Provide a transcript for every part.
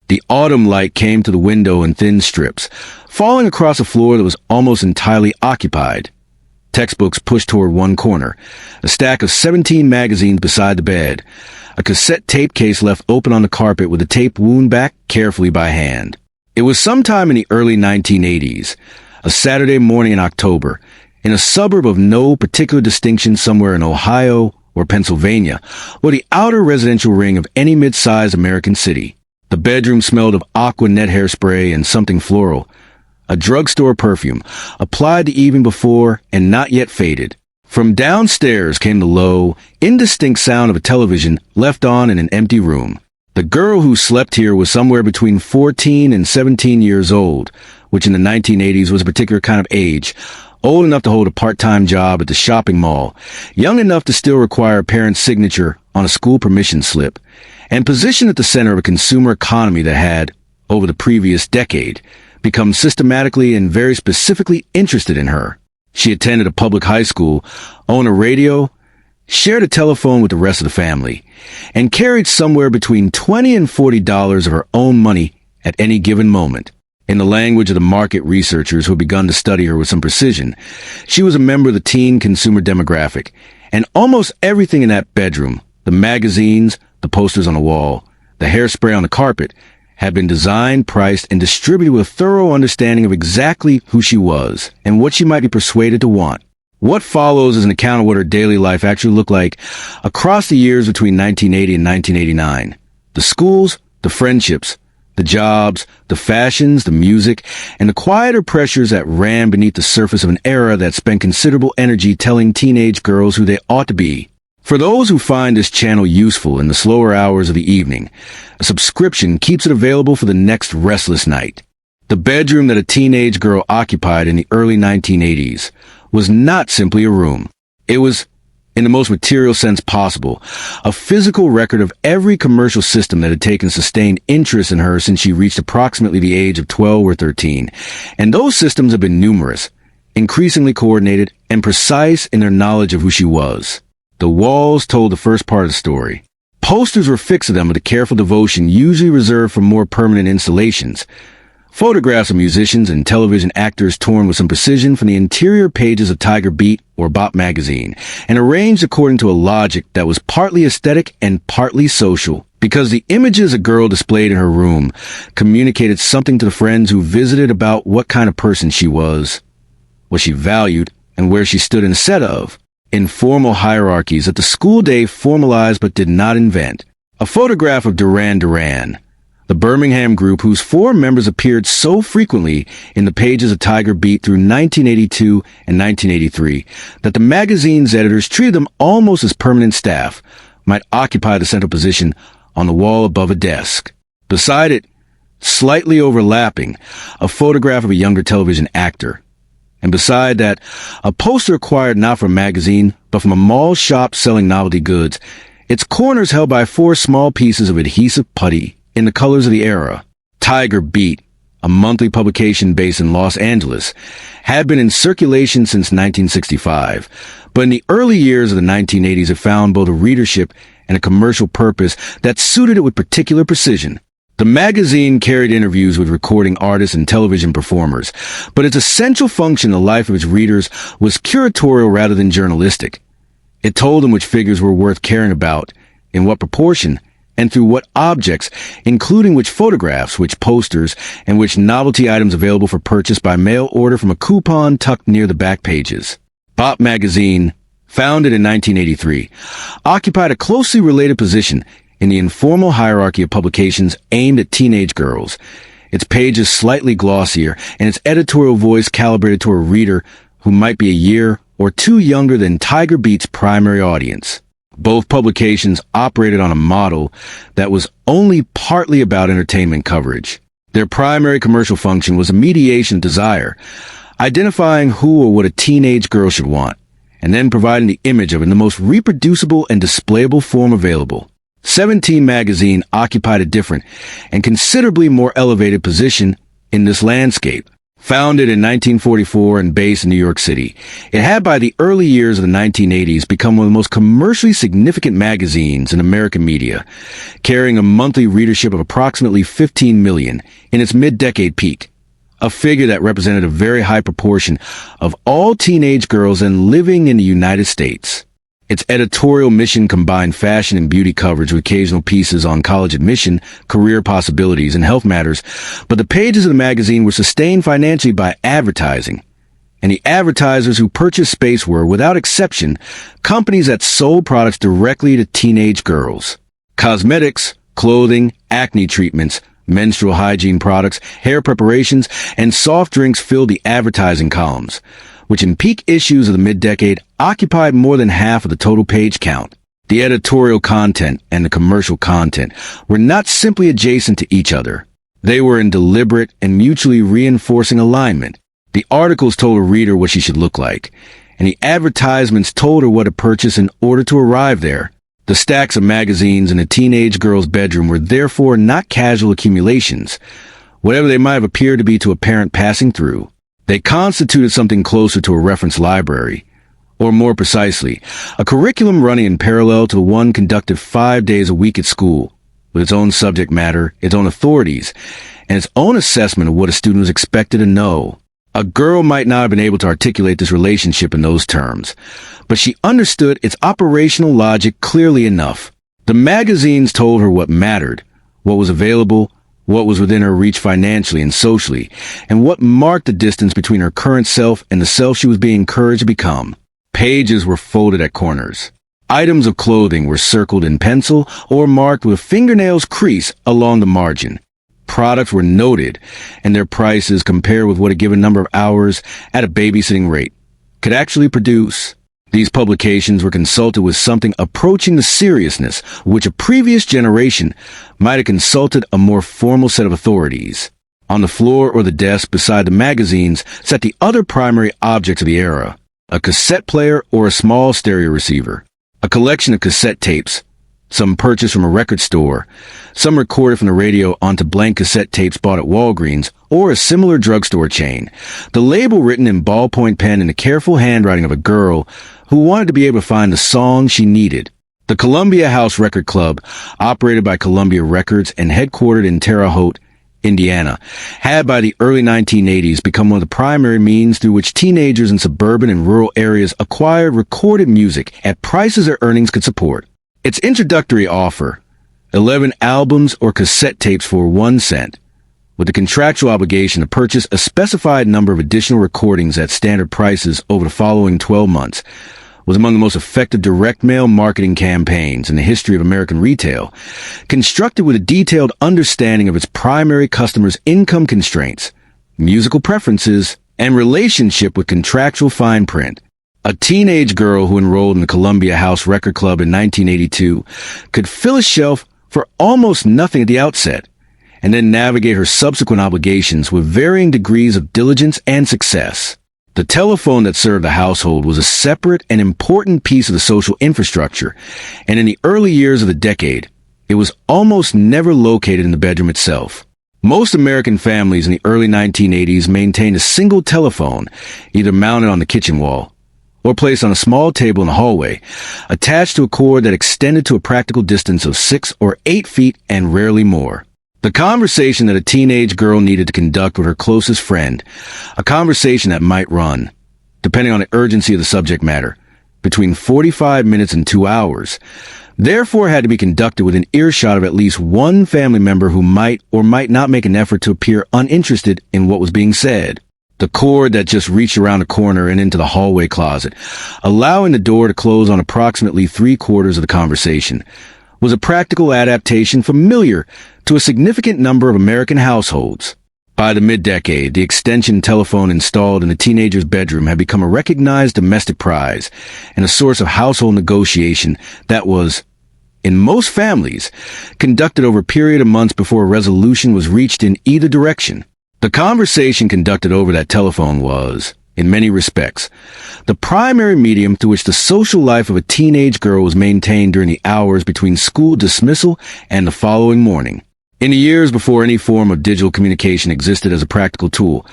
The autumn light came to the window in thin strips, falling across a floor that was almost entirely occupied. Textbooks pushed toward one corner, a stack of 17 magazines beside the bed, a cassette tape case left open on the carpet with the tape wound back carefully by hand. It was sometime in the early 1980s, a Saturday morning in October, in a suburb of no particular distinction somewhere in Ohio or Pennsylvania, or the outer residential ring of any mid-sized American city. The bedroom smelled of Aqua Net hairspray and something floral, a drugstore perfume, applied the evening before and not yet faded. From downstairs came the low, indistinct sound of a television left on in an empty room. The girl who slept here was somewhere between 14 and 17 years old, which in the 1980s was a particular kind of age, old enough to hold a part-time job at the shopping mall, young enough to still require a parent's signature on a school permission slip, and positioned at the center of a consumer economy that had, over the previous decade, become systematically and very specifically interested in her. She attended a public high school, owned a radio, shared a telephone with the rest of the family, and carried somewhere between $20 and $40 of her own money at any given moment. In the language of the market researchers who had begun to study her with some precision, she was a member of the teen consumer demographic, and almost everything in that bedroom, the magazines, the posters on the wall, the hairspray on the carpet, had been designed, priced, and distributed with a thorough understanding of exactly who she was and what she might be persuaded to want. What follows is an account of what her daily life actually looked like across the years between 1980 and 1989. The schools, the friendships, the jobs, the fashions, the music, and the quieter pressures that ran beneath the surface of an era that spent considerable energy telling teenage girls who they ought to be. For those who find this channel useful in the slower hours of the evening, a subscription keeps it available for the next restless night. The bedroom that a teenage girl occupied in the early 1980s was not simply a room. It was, in the most material sense possible, a physical record of every commercial system that had taken sustained interest in her since she reached approximately the age of 12 or 13. And those systems have been numerous, increasingly coordinated, and precise in their knowledge of who she was. The walls told the first part of the story. Posters were fixed to them with a careful devotion usually reserved for more permanent installations. Photographs of musicians and television actors torn with some precision from the interior pages of Tiger Beat or Bop magazine, and arranged according to a logic that was partly aesthetic and partly social, because the images a girl displayed in her room communicated something to the friends who visited about what kind of person she was, what she valued, and where she stood instead of. Informal hierarchies that the school day formalized but did not invent. A photograph of Duran Duran, the Birmingham group whose 4 members appeared so frequently in the pages of Tiger Beat through 1982 and 1983 that the magazine's editors treated them almost as permanent staff, might occupy the central position on the wall above a desk. Beside it, slightly overlapping, a photograph of a younger television actor. And beside that, a poster acquired not from a magazine, but from a mall shop selling novelty goods, its corners held by 4 small pieces of adhesive putty in the colors of the era. Tiger Beat, a monthly publication based in Los Angeles, had been in circulation since 1965, but in the early years of the 1980s it found both a readership and a commercial purpose that suited it with particular precision. The magazine carried interviews with recording artists and television performers, but its essential function in the life of its readers was curatorial rather than journalistic. It told them which figures were worth caring about, in what proportion, and through what objects, including which photographs, which posters, and which novelty items available for purchase by mail order from a coupon tucked near the back pages. Bop magazine, founded in 1983, occupied a closely related position in the informal hierarchy of publications aimed at teenage girls, its pages slightly glossier and its editorial voice calibrated to a reader who might be a year or 2 younger than Tiger Beat's primary audience. Both publications operated on a model that was only partly about entertainment coverage. Their primary commercial function was a mediation of desire, identifying who or what a teenage girl should want, and then providing the image of it in the most reproducible and displayable form available. 17 magazine occupied a different and considerably more elevated position in this landscape. Founded in 1944 and based in New York City, it had by the early years of the 1980s become one of the most commercially significant magazines in American media, carrying a monthly readership of approximately 15 million in its mid-decade peak, a figure that represented a very high proportion of all teenage girls and living in the United States. Its editorial mission combined fashion and beauty coverage with occasional pieces on college admission, career possibilities, and health matters, but the pages of the magazine were sustained financially by advertising. And the advertisers who purchased space were, without exception, companies that sold products directly to teenage girls. Cosmetics, clothing, acne treatments, menstrual hygiene products, hair preparations, and soft drinks filled the advertising columns, which in peak issues of the mid-decade occupied more than half of the total page count. The editorial content and the commercial content were not simply adjacent to each other. They were in deliberate and mutually reinforcing alignment. The articles told a reader what she should look like, and the advertisements told her what to purchase in order to arrive there. The stacks of magazines in a teenage girl's bedroom were therefore not casual accumulations, whatever they might have appeared to be to a parent passing through. They constituted something closer to a reference library, or more precisely, a curriculum running in parallel to the one conducted 5 days a week at school, with its own subject matter, its own authorities, and its own assessment of what a student was expected to know. A girl might not have been able to articulate this relationship in those terms, but she understood its operational logic clearly enough. The magazines told her what mattered, what was available, what was within her reach financially and socially, and what marked the distance between her current self and the self she was being encouraged to become. Pages were folded at corners. Items of clothing were circled in pencil or marked with fingernails crease along the margin. Products were noted, and their prices compared with what a given number of hours at a babysitting rate could actually produce. These publications were consulted with something approaching the seriousness which a previous generation might have consulted a more formal set of authorities. On the floor or the desk beside the magazines sat the other primary objects of the era, a cassette player or a small stereo receiver, a collection of cassette tapes, some purchased from a record store, some recorded from the radio onto blank cassette tapes bought at Walgreens or a similar drugstore chain, the label written in ballpoint pen in the careful handwriting of a girl who wanted to be able to find the song she needed. The Columbia House Record Club, operated by Columbia Records and headquartered in Terre Haute, Indiana, had by the early 1980s become one of the primary means through which teenagers in suburban and rural areas acquired recorded music at prices their earnings could support. Its introductory offer, 11 albums or cassette tapes for 1 cent, with the contractual obligation to purchase a specified number of additional recordings at standard prices over the following 12 months, was among the most effective direct mail marketing campaigns in the history of American retail, constructed with a detailed understanding of its primary customers' income constraints, musical preferences, and relationship with contractual fine print. A teenage girl who enrolled in the Columbia House Record Club in 1982 could fill a shelf for almost nothing at the outset, and then navigate her subsequent obligations with varying degrees of diligence and success. The telephone that served the household was a separate and important piece of the social infrastructure, and in the early years of the decade, it was almost never located in the bedroom itself. Most American families in the early 1980s maintained a single telephone, either mounted on the kitchen wall or placed on a small table in the hallway, attached to a cord that extended to a practical distance of 6 or 8 feet and rarely more. The conversation that a teenage girl needed to conduct with her closest friend, a conversation that might run, depending on the urgency of the subject matter, between 45 minutes and 2 hours, therefore had to be conducted within earshot of at least one family member who might or might not make an effort to appear uninterested in what was being said. The cord that just reached around the corner and into the hallway closet, allowing the door to close on approximately 3/4 of the conversation, was a practical adaptation familiar to a significant number of American households. By the mid-decade, the extension telephone installed in the teenager's bedroom had become a recognized domestic prize and a source of household negotiation that was, in most families, conducted over a period of months before a resolution was reached in either direction. The conversation conducted over that telephone was, in many respects, the primary medium through which the social life of a teenage girl was maintained during the hours between school dismissal and the following morning. In the years before any form of digital communication existed as a practical tool,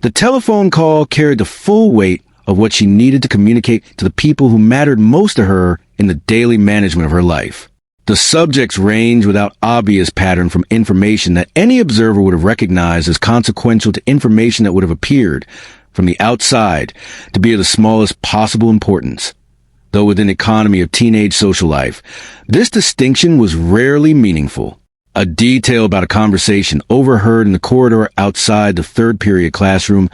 the telephone call carried the full weight of what she needed to communicate to the people who mattered most to her in the daily management of her life. The subjects range without obvious pattern from information that any observer would have recognized as consequential to information that would have appeared from the outside to be of the smallest possible importance. Though within the economy of teenage social life, this distinction was rarely meaningful. A detail about a conversation overheard in the corridor outside the third period classroom,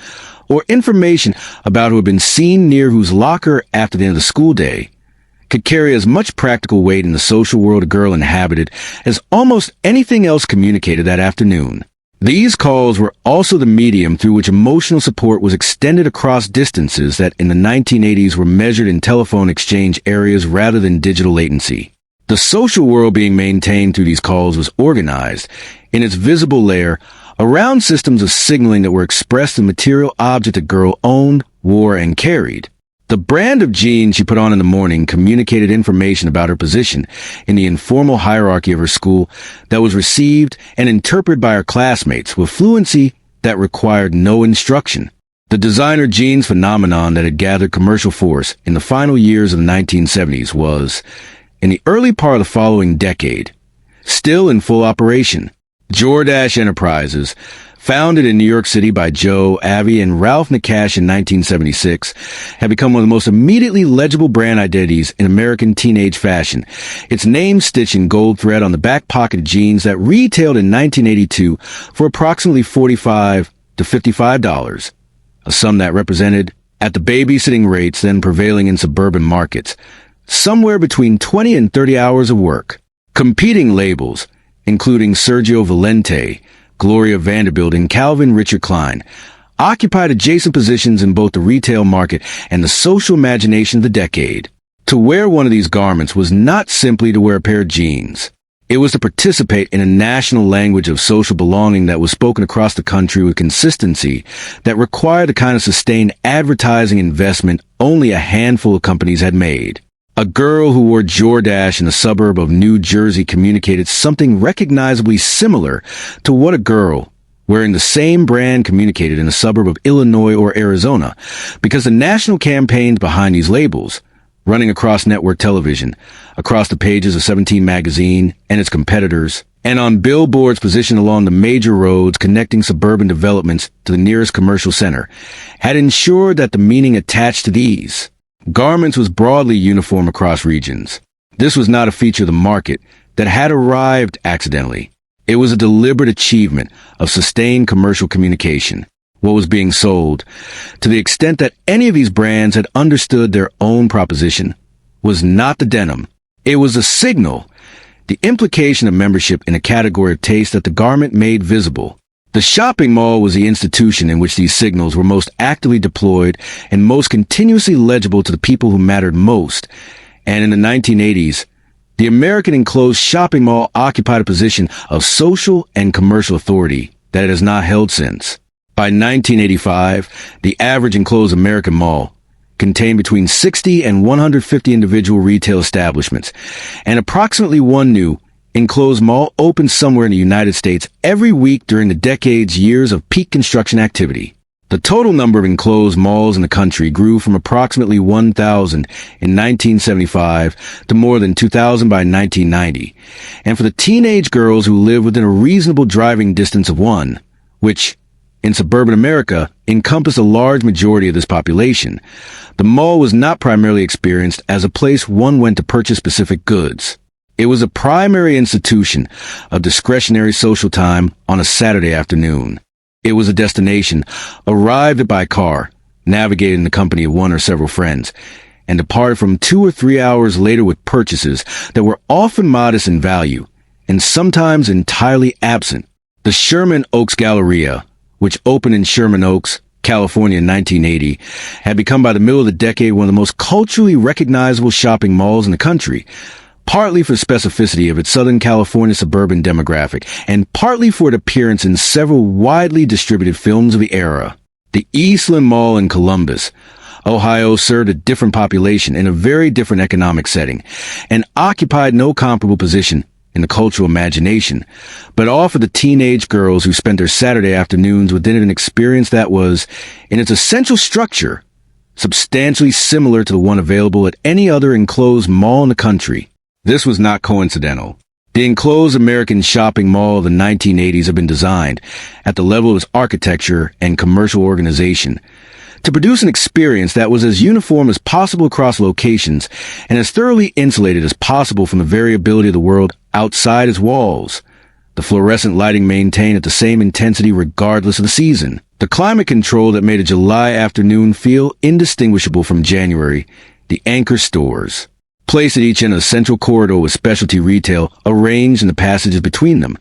or information about who had been seen near whose locker after the end of the school day, could carry as much practical weight in the social world a girl inhabited as almost anything else communicated that afternoon. These calls were also the medium through which emotional support was extended across distances that in the 1980s were measured in telephone exchange areas rather than digital latency. The social world being maintained through these calls was organized, in its visible layer, around systems of signaling that were expressed in material object a girl owned, wore, and carried. The brand of jeans she put on in the morning communicated information about her position in the informal hierarchy of her school that was received and interpreted by her classmates with fluency that required no instruction. The designer jeans phenomenon that had gathered commercial force in the final years of the 1970s was, in the early part of the following decade, still in full operation. Jordache Enterprises, founded in New York City by Joe Avi and Ralph Nakash in 1976, had become one of the most immediately legible brand identities in American teenage fashion, its name stitched in gold thread on the back pocket of jeans that retailed in 1982 for approximately $45 to $55, a sum that represented, at the babysitting rates then prevailing in suburban markets, somewhere between 20 and 30 hours of work. Competing labels, including Sergio Valente, Gloria Vanderbilt, and Calvin Richard Klein, occupied adjacent positions in both the retail market and the social imagination of the decade. To wear one of these garments was not simply to wear a pair of jeans. It was to participate in a national language of social belonging that was spoken across the country with consistency that required the kind of sustained advertising investment only a handful of companies had made. A girl who wore Jordache in a suburb of New Jersey communicated something recognizably similar to what a girl wearing the same brand communicated in a suburb of Illinois or Arizona, because the national campaigns behind these labels, running across network television, across the pages of 17 magazine and its competitors, and on billboards positioned along the major roads connecting suburban developments to the nearest commercial center, had ensured that the meaning attached to these garments was broadly uniform across regions. This was not a feature of the market that had arrived accidentally. It was a deliberate achievement of sustained commercial communication. What was being sold, to the extent that any of these brands had understood their own proposition, was not the denim. It was a signal, the implication of membership in a category of taste that the garment made visible. The shopping mall was the institution in which these signals were most actively deployed and most continuously legible to the people who mattered most. And in the 1980s, the American enclosed shopping mall occupied a position of social and commercial authority that it has not held since. By 1985, the average enclosed American mall contained between 60 and 150 individual retail establishments, and approximately one new enclosed mall opened somewhere in the United States every week during the years of peak construction activity. The total number of enclosed malls in the country grew from approximately 1,000 in 1975 to more than 2,000 by 1990. And for the teenage girls who lived within a reasonable driving distance of one, which, in suburban America, encompassed a large majority of this population, the mall was not primarily experienced as a place one went to purchase specific goods. It was a primary institution of discretionary social time on a Saturday afternoon. It was a destination arrived at by car, navigated in the company of one or several friends, and departed from 2 or 3 hours later with purchases that were often modest in value and sometimes entirely absent. The Sherman Oaks Galleria, which opened in Sherman Oaks, California in 1980, had become by the middle of the decade one of the most culturally recognizable shopping malls in the country, partly for the specificity of its Southern California suburban demographic, and partly for its appearance in several widely distributed films of the era. The Eastland Mall in Columbus, Ohio, served a different population in a very different economic setting, and occupied no comparable position in the cultural imagination, but all for the teenage girls who spent their Saturday afternoons within an experience that was, in its essential structure, substantially similar to the one available at any other enclosed mall in the country. This was not coincidental. The enclosed American shopping mall of the 1980s had been designed, at the level of its architecture and commercial organization, to produce an experience that was as uniform as possible across locations and as thoroughly insulated as possible from the variability of the world outside its walls. The fluorescent lighting maintained at the same intensity regardless of the season. The climate control that made a July afternoon feel indistinguishable from January. The anchor stores, placed at each end of the central corridor with specialty retail arranged in the passages between them,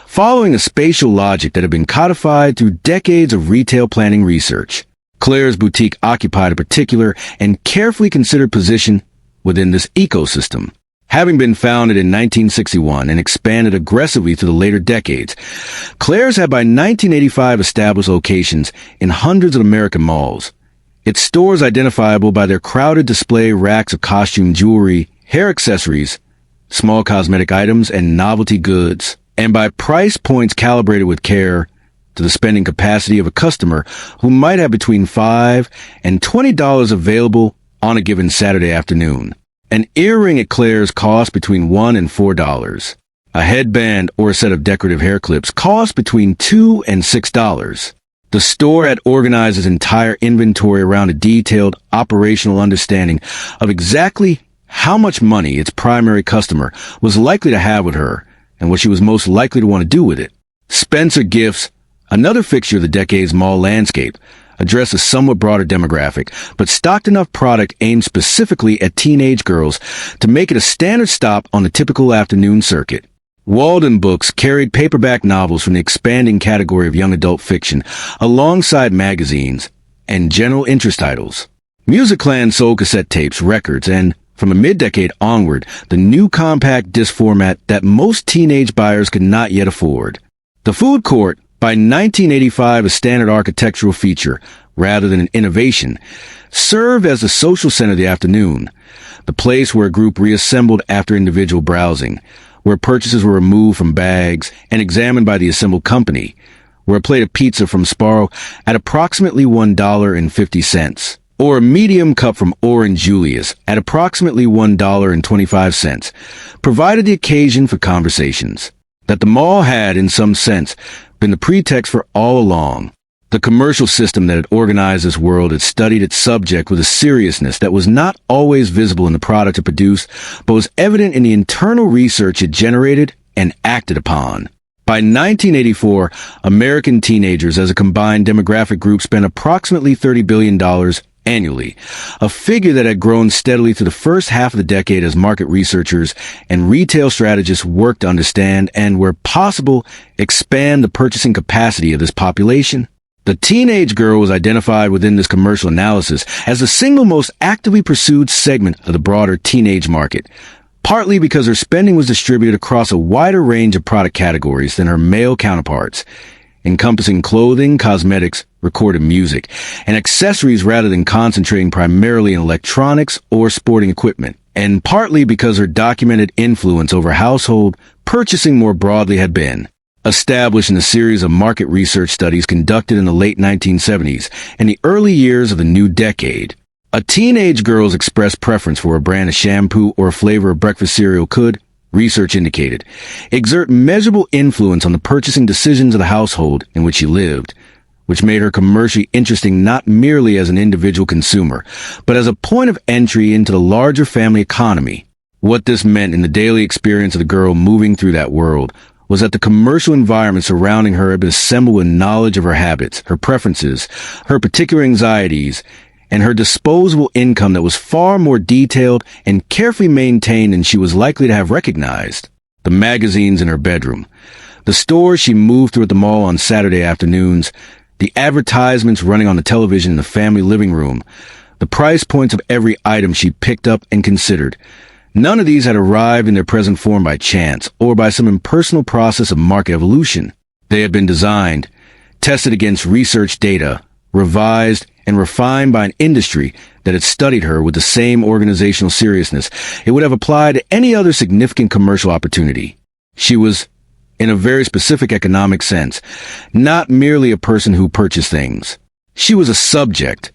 following a spatial logic that had been codified through decades of retail planning research. Claire's boutique occupied a particular and carefully considered position within this ecosystem. Having been founded in 1961 and expanded aggressively through the later decades, Claire's had by 1985 established locations in hundreds of American malls. Its stores identifiable by their crowded display racks of costume jewelry, hair accessories, small cosmetic items, and novelty goods, and by price points calibrated with care to the spending capacity of a customer who might have between $5 and $20 available on a given Saturday afternoon. An earring at Claire's cost between $1 and $4. A headband or a set of decorative hair clips cost between $2 and $6. The store had organized its entire inventory around a detailed operational understanding of exactly how much money its primary customer was likely to have with her and what she was most likely to want to do with it. Spencer Gifts, another fixture of the decade's mall landscape, addressed a somewhat broader demographic, but stocked enough product aimed specifically at teenage girls to make it a standard stop on the typical afternoon circuit. Walden Books carried paperback novels from the expanding category of young adult fiction, alongside magazines and general interest titles. Musicland sold cassette tapes, records, and, from a mid-decade onward, the new compact disc format that most teenage buyers could not yet afford. The food court, by 1985 a standard architectural feature rather than an innovation, served as the social center of the afternoon, the place where a group reassembled after individual browsing, where purchases were removed from bags and examined by the assembled company, where a plate of pizza from Sparrow at approximately $1.50, or a medium cup from Orange Julius at approximately $1.25, provided the occasion for conversations that the mall had, in some sense, been the pretext for all along. The commercial system that had organized this world had studied its subject with a seriousness that was not always visible in the product it produced, but was evident in the internal research it generated and acted upon. By 1984, American teenagers as a combined demographic group spent approximately $30 billion annually, a figure that had grown steadily through the first half of the decade as market researchers and retail strategists worked to understand and, where possible, expand the purchasing capacity of this population. The teenage girl was identified within this commercial analysis as the single most actively pursued segment of the broader teenage market, partly because her spending was distributed across a wider range of product categories than her male counterparts, encompassing clothing, cosmetics, recorded music, and accessories rather than concentrating primarily in electronics or sporting equipment, and partly because her documented influence over household purchasing more broadly had been established in a series of market research studies conducted in the late 1970s and the early years of the new decade. A teenage girl's expressed preference for a brand of shampoo or a flavor of breakfast cereal could, research indicated, exert measurable influence on the purchasing decisions of the household in which she lived, which made her commercially interesting not merely as an individual consumer, but as a point of entry into the larger family economy. What this meant in the daily experience of the girl moving through that world was that the commercial environment surrounding her had been assembled with knowledge of her habits, her preferences, her particular anxieties, and her disposable income that was far more detailed and carefully maintained than she was likely to have recognized. The magazines in her bedroom, the stores she moved through at the mall on Saturday afternoons, the advertisements running on the television in the family living room, the price points of every item she picked up and considered. None of these had arrived in their present form by chance or by some impersonal process of market evolution. They had been designed, tested against research data, revised, and refined by an industry that had studied her with the same organizational seriousness it would have applied to any other significant commercial opportunity. She was, in a very specific economic sense, not merely a person who purchased things. She was a subject,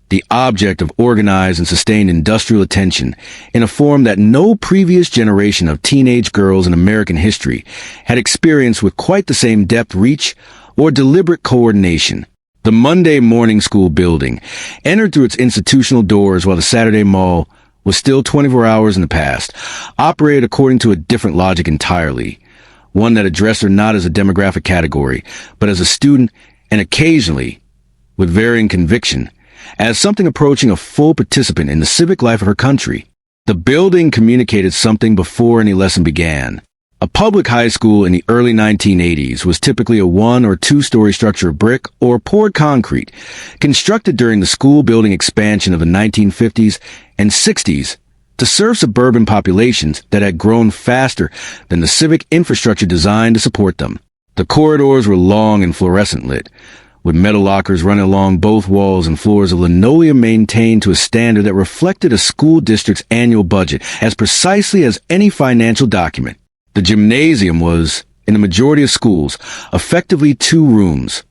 the object of organized and sustained industrial attention in a form that no previous generation of teenage girls in American history had experienced with quite the same depth, reach, or deliberate coordination. The Monday morning school building entered through its institutional doors while the Saturday Mall was still 24 hours in the past, operated according to a different logic entirely, one that addressed her not as a demographic category, but as a student and occasionally, with varying conviction, as something approaching a full participant in the civic life of her country. The building communicated something before any lesson began. A public high school in the early 1980s was typically a 1- or 2-story structure of brick or poured concrete, constructed during the school building expansion of the 1950s and 60s to serve suburban populations that had grown faster than the civic infrastructure designed to support them. The corridors were long and fluorescent lit, with metal lockers running along both walls and floors of linoleum maintained to a standard that reflected a school district's annual budget as precisely as any financial document. The gymnasium was, in the majority of schools, effectively 2 rooms,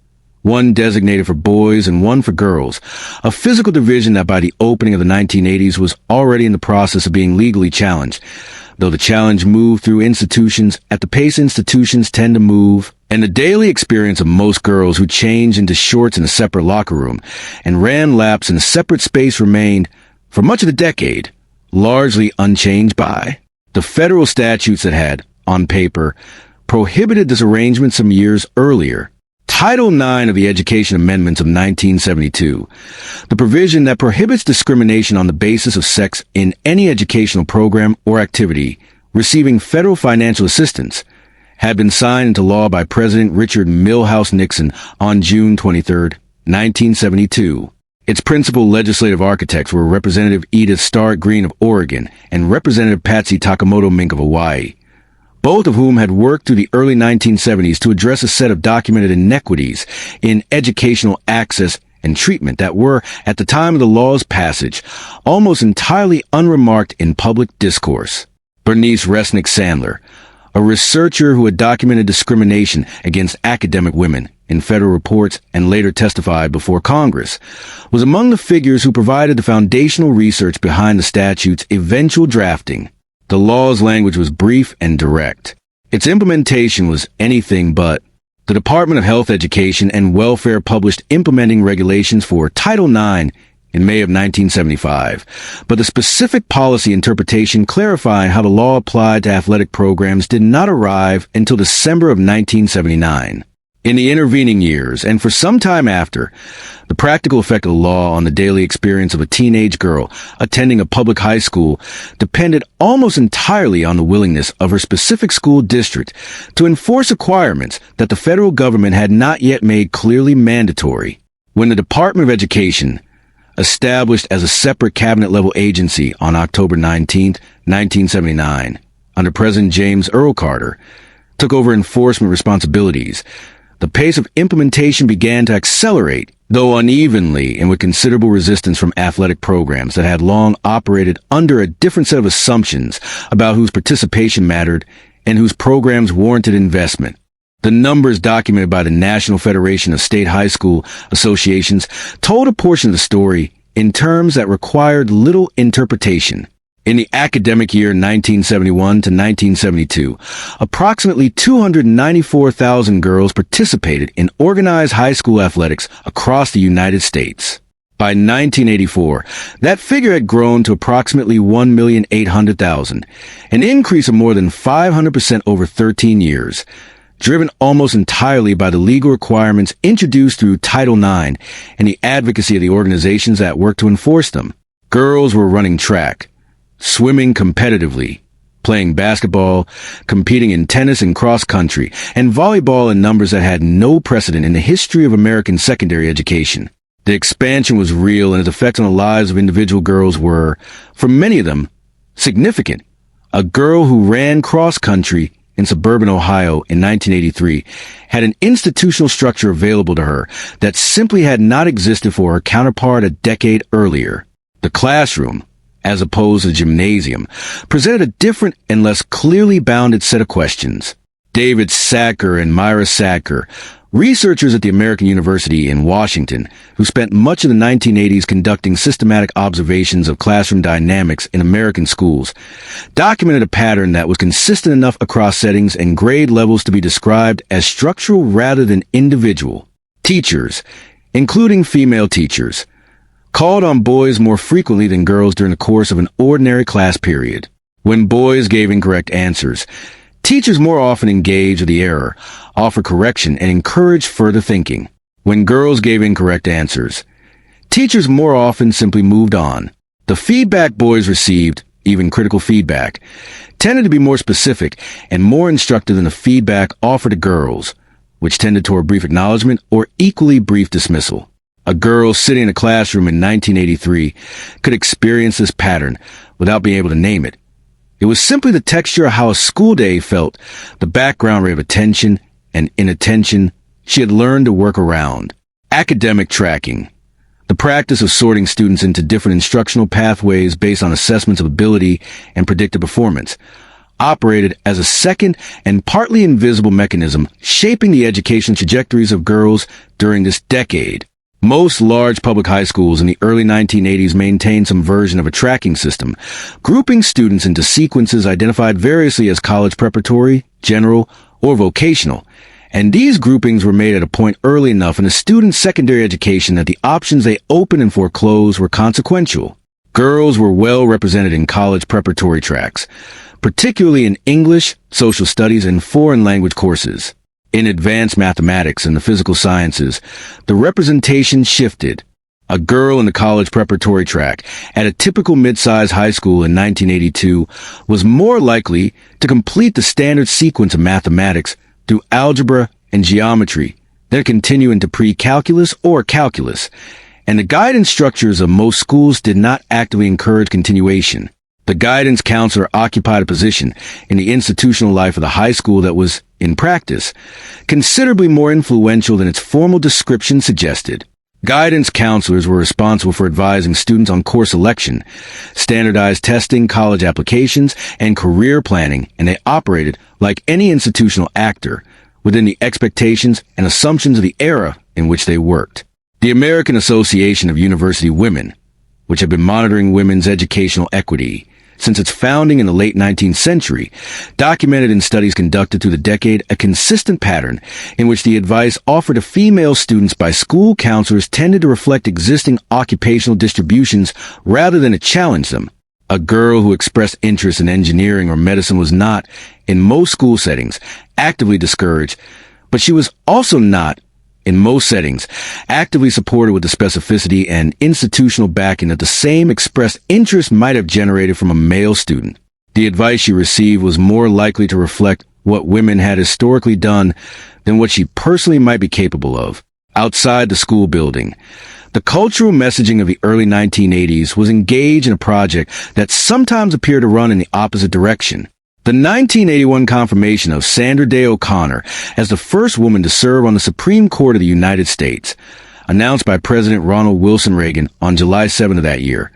one designated for boys and one for girls, a physical division that by the opening of the 1980s was already in the process of being legally challenged, though the challenge moved through institutions at the pace institutions tend to move, and the daily experience of most girls who changed into shorts in a separate locker room and ran laps in a separate space remained, for much of the decade, largely unchanged by the federal statutes that had, on paper, prohibited this arrangement some years earlier. Title IX of the Education Amendments of 1972, the provision that prohibits discrimination on the basis of sex in any educational program or activity receiving federal financial assistance, had been signed into law by President Richard Milhous Nixon on June 23, 1972. Its principal legislative architects were Representative Edith Stark Green of Oregon and Representative Patsy Takemoto Mink of Hawaii, both of whom had worked through the early 1970s to address a set of documented inequities in educational access and treatment that were, at the time of the law's passage, almost entirely unremarked in public discourse. Bernice Resnick Sandler, a researcher who had documented discrimination against academic women in federal reports and later testified before Congress, was among the figures who provided the foundational research behind the statute's eventual drafting. The law's language was brief and direct. Its implementation was anything but. The Department of Health, Education, and Welfare published implementing regulations for Title IX in May of 1975, but the specific policy interpretation clarifying how the law applied to athletic programs did not arrive until December of 1979. In the intervening years, and for some time after, the practical effect of the law on the daily experience of a teenage girl attending a public high school depended almost entirely on the willingness of her specific school district to enforce requirements that the federal government had not yet made clearly mandatory. When the Department of Education, established as a separate cabinet-level agency on October 19, 1979, under President James Earl Carter, took over enforcement responsibilities, the pace of implementation began to accelerate, though unevenly and with considerable resistance from athletic programs that had long operated under a different set of assumptions about whose participation mattered and whose programs warranted investment. The numbers documented by the National Federation of State High School Associations told a portion of the story in terms that required little interpretation. In the academic year 1971 to 1972, approximately 294,000 girls participated in organized high school athletics across the United States. By 1984, that figure had grown to approximately 1,800,000, an increase of more than 500% over 13 years, driven almost entirely by the legal requirements introduced through Title IX and the advocacy of the organizations that work to enforce them. Girls were running track, swimming competitively, playing basketball, competing in tennis and cross-country, and volleyball in numbers that had no precedent in the history of American secondary education. The expansion was real, and its effects on the lives of individual girls were, for many of them, significant. A girl who ran cross-country in suburban Ohio in 1983 had an institutional structure available to her that simply had not existed for her counterpart a decade earlier. The classroom, as opposed to the gymnasium, presented a different and less clearly bounded set of questions. David Sacker and Myra Sacker, researchers at the American University in Washington, who spent much of the 1980s conducting systematic observations of classroom dynamics in American schools, documented a pattern that was consistent enough across settings and grade levels to be described as structural rather than individual. Teachers, including female teachers, called on boys more frequently than girls during the course of an ordinary class period. When boys gave incorrect answers, teachers more often engaged with the error, offered correction, and encouraged further thinking. When girls gave incorrect answers, teachers more often simply moved on. The feedback boys received, even critical feedback, tended to be more specific and more instructive than the feedback offered to girls, which tended toward brief acknowledgement or equally brief dismissal. A girl sitting in a classroom in 1983 could experience this pattern without being able to name it. It was simply the texture of how a school day felt, the background rate of attention and inattention she had learned to work around. Academic tracking, the practice of sorting students into different instructional pathways based on assessments of ability and predicted performance, operated as a second and partly invisible mechanism shaping the education trajectories of girls during this decade. Most large public high schools in the early 1980s maintained some version of a tracking system, grouping students into sequences identified variously as college preparatory, general, or vocational, and these groupings were made at a point early enough in a student's secondary education that the options they opened and foreclosed were consequential. Girls were well represented in college preparatory tracks, particularly in English, social studies, and foreign language courses. In advanced mathematics and the physical sciences, the representation shifted. A girl in the college preparatory track at a typical mid-sized high school in 1982 was more likely to complete the standard sequence of mathematics through algebra and geometry than continue into pre-calculus or calculus, and the guidance structures of most schools did not actively encourage continuation. The guidance counselor occupied a position in the institutional life of the high school that was, in practice, considerably more influential than its formal description suggested. Guidance counselors were responsible for advising students on course selection, standardized testing, college applications, and career planning, and they operated like any institutional actor within the expectations and assumptions of the era in which they worked. The American Association of University Women, which had been monitoring women's educational equity since its founding in the late 19th century, documented in studies conducted through the decade a consistent pattern in which the advice offered to female students by school counselors tended to reflect existing occupational distributions rather than to challenge them. A girl who expressed interest in engineering or medicine was not, in most school settings, actively discouraged, but she was also not, in most settings, actively supported with the specificity and institutional backing that the same expressed interest might have generated from a male student. The advice she received was more likely to reflect what women had historically done than what she personally might be capable of. Outside the school building, the cultural messaging of the early 1980s was engaged in a project that sometimes appeared to run in the opposite direction. The 1981 confirmation of Sandra Day O'Connor as the first woman to serve on the Supreme Court of the United States, announced by President Ronald Wilson Reagan on July 7 of that year,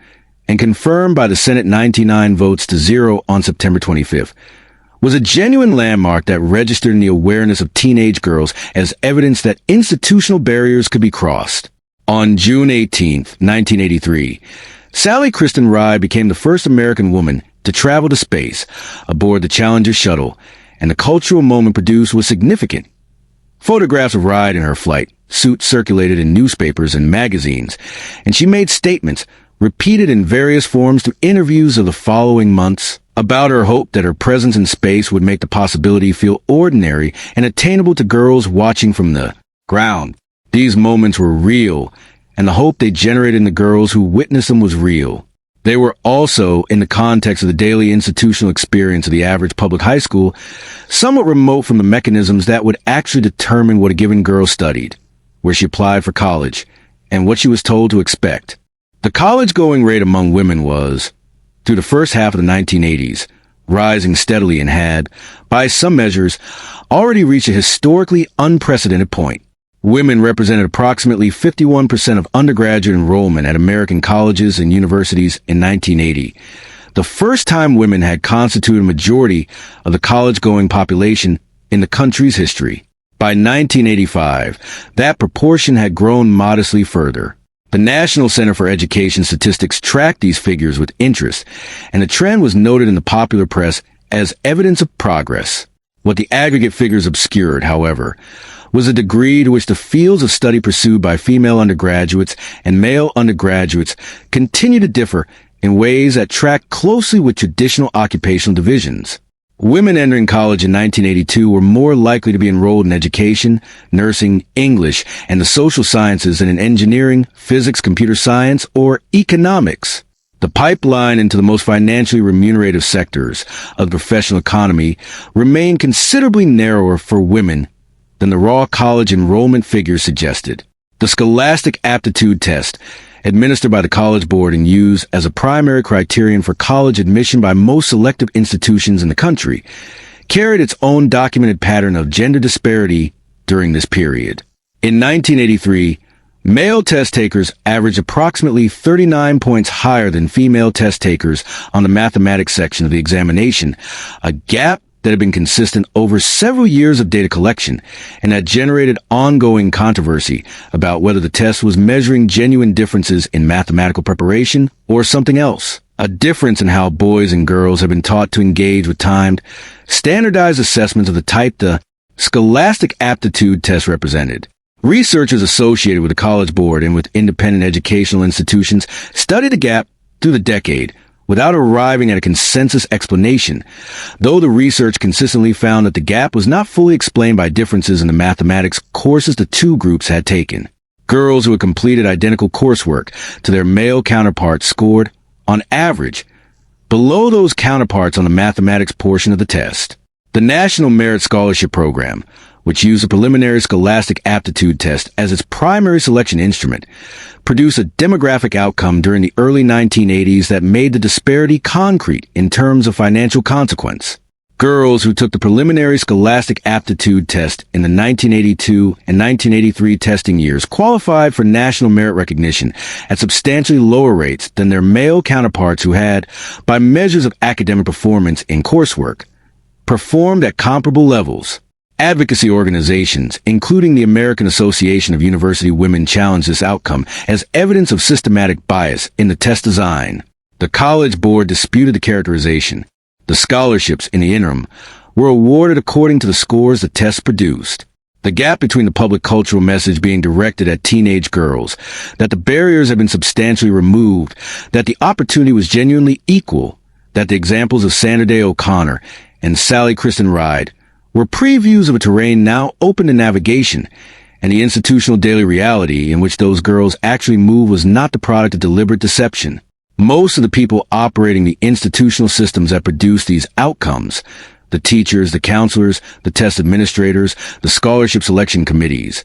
and confirmed by the Senate 99 votes to 0 on September 25th, was a genuine landmark that registered in the awareness of teenage girls as evidence that institutional barriers could be crossed. On June 18, 1983, Sally Kristen Ride became the first American woman to travel to space aboard the Challenger shuttle, and the cultural moment produced was significant. Photographs of Ride in her flight suit circulated in newspapers and magazines, and she made statements, repeated in various forms through interviews of the following months, about her hope that her presence in space would make the possibility feel ordinary and attainable to girls watching from the ground. These moments were real, and the hope they generated in the girls who witnessed them was real. They were also, in the context of the daily institutional experience of the average public high school, somewhat remote from the mechanisms that would actually determine what a given girl studied, where she applied for college, and what she was told to expect. The college-going rate among women was, through the first half of the 1980s, rising steadily and had, by some measures, already reached a historically unprecedented point. Women represented approximately 51% of undergraduate enrollment at American colleges and universities in 1980, the first time women had constituted a majority of the college-going population in the country's history. By 1985, that proportion had grown modestly further. The National Center for Education Statistics tracked these figures with interest, and the trend was noted in the popular press as evidence of progress. What the aggregate figures obscured, however, was the degree to which the fields of study pursued by female undergraduates and male undergraduates continue to differ in ways that track closely with traditional occupational divisions. Women entering college in 1982 were more likely to be enrolled in education, nursing, English, and the social sciences than in engineering, physics, computer science, or economics. The pipeline into the most financially remunerative sectors of the professional economy remained considerably narrower for women than the raw college enrollment figures suggested. The Scholastic Aptitude Test, administered by the College Board and used as a primary criterion for college admission by most selective institutions in the country, carried its own documented pattern of gender disparity during this period. In 1983, male test takers averaged approximately 39 points higher than female test takers on the mathematics section of the examination, a gap that had been consistent over several years of data collection and had generated ongoing controversy about whether the test was measuring genuine differences in mathematical preparation or something else. A difference in how boys and girls have been taught to engage with timed, standardized assessments of the type the Scholastic Aptitude Test represented. Researchers associated with the College Board and with independent educational institutions studied the gap through the decade without arriving at a consensus explanation, though the research consistently found that the gap was not fully explained by differences in the mathematics courses the two groups had taken. Girls who had completed identical coursework to their male counterparts scored, on average, below those counterparts on the mathematics portion of the test. The National Merit Scholarship Program, which used a preliminary Scholastic Aptitude Test as its primary selection instrument, produced a demographic outcome during the early 1980s that made the disparity concrete in terms of financial consequence. Girls who took the preliminary Scholastic Aptitude Test in the 1982 and 1983 testing years qualified for national merit recognition at substantially lower rates than their male counterparts who had, by measures of academic performance in coursework, performed at comparable levels. Advocacy organizations, including the American Association of University Women, challenged this outcome as evidence of systematic bias in the test design. The College Board disputed the characterization. The scholarships, in the interim, were awarded according to the scores the test produced. The gap between the public cultural message being directed at teenage girls, that the barriers had been substantially removed, that the opportunity was genuinely equal, that the examples of Sandra Day O'Connor and Sally Kristen Ride were previews of a terrain now open to navigation, and the institutional daily reality in which those girls actually move was not the product of deliberate deception. Most of the people operating the institutional systems that produce these outcomes, the teachers, the counselors, the test administrators, the scholarship selection committees,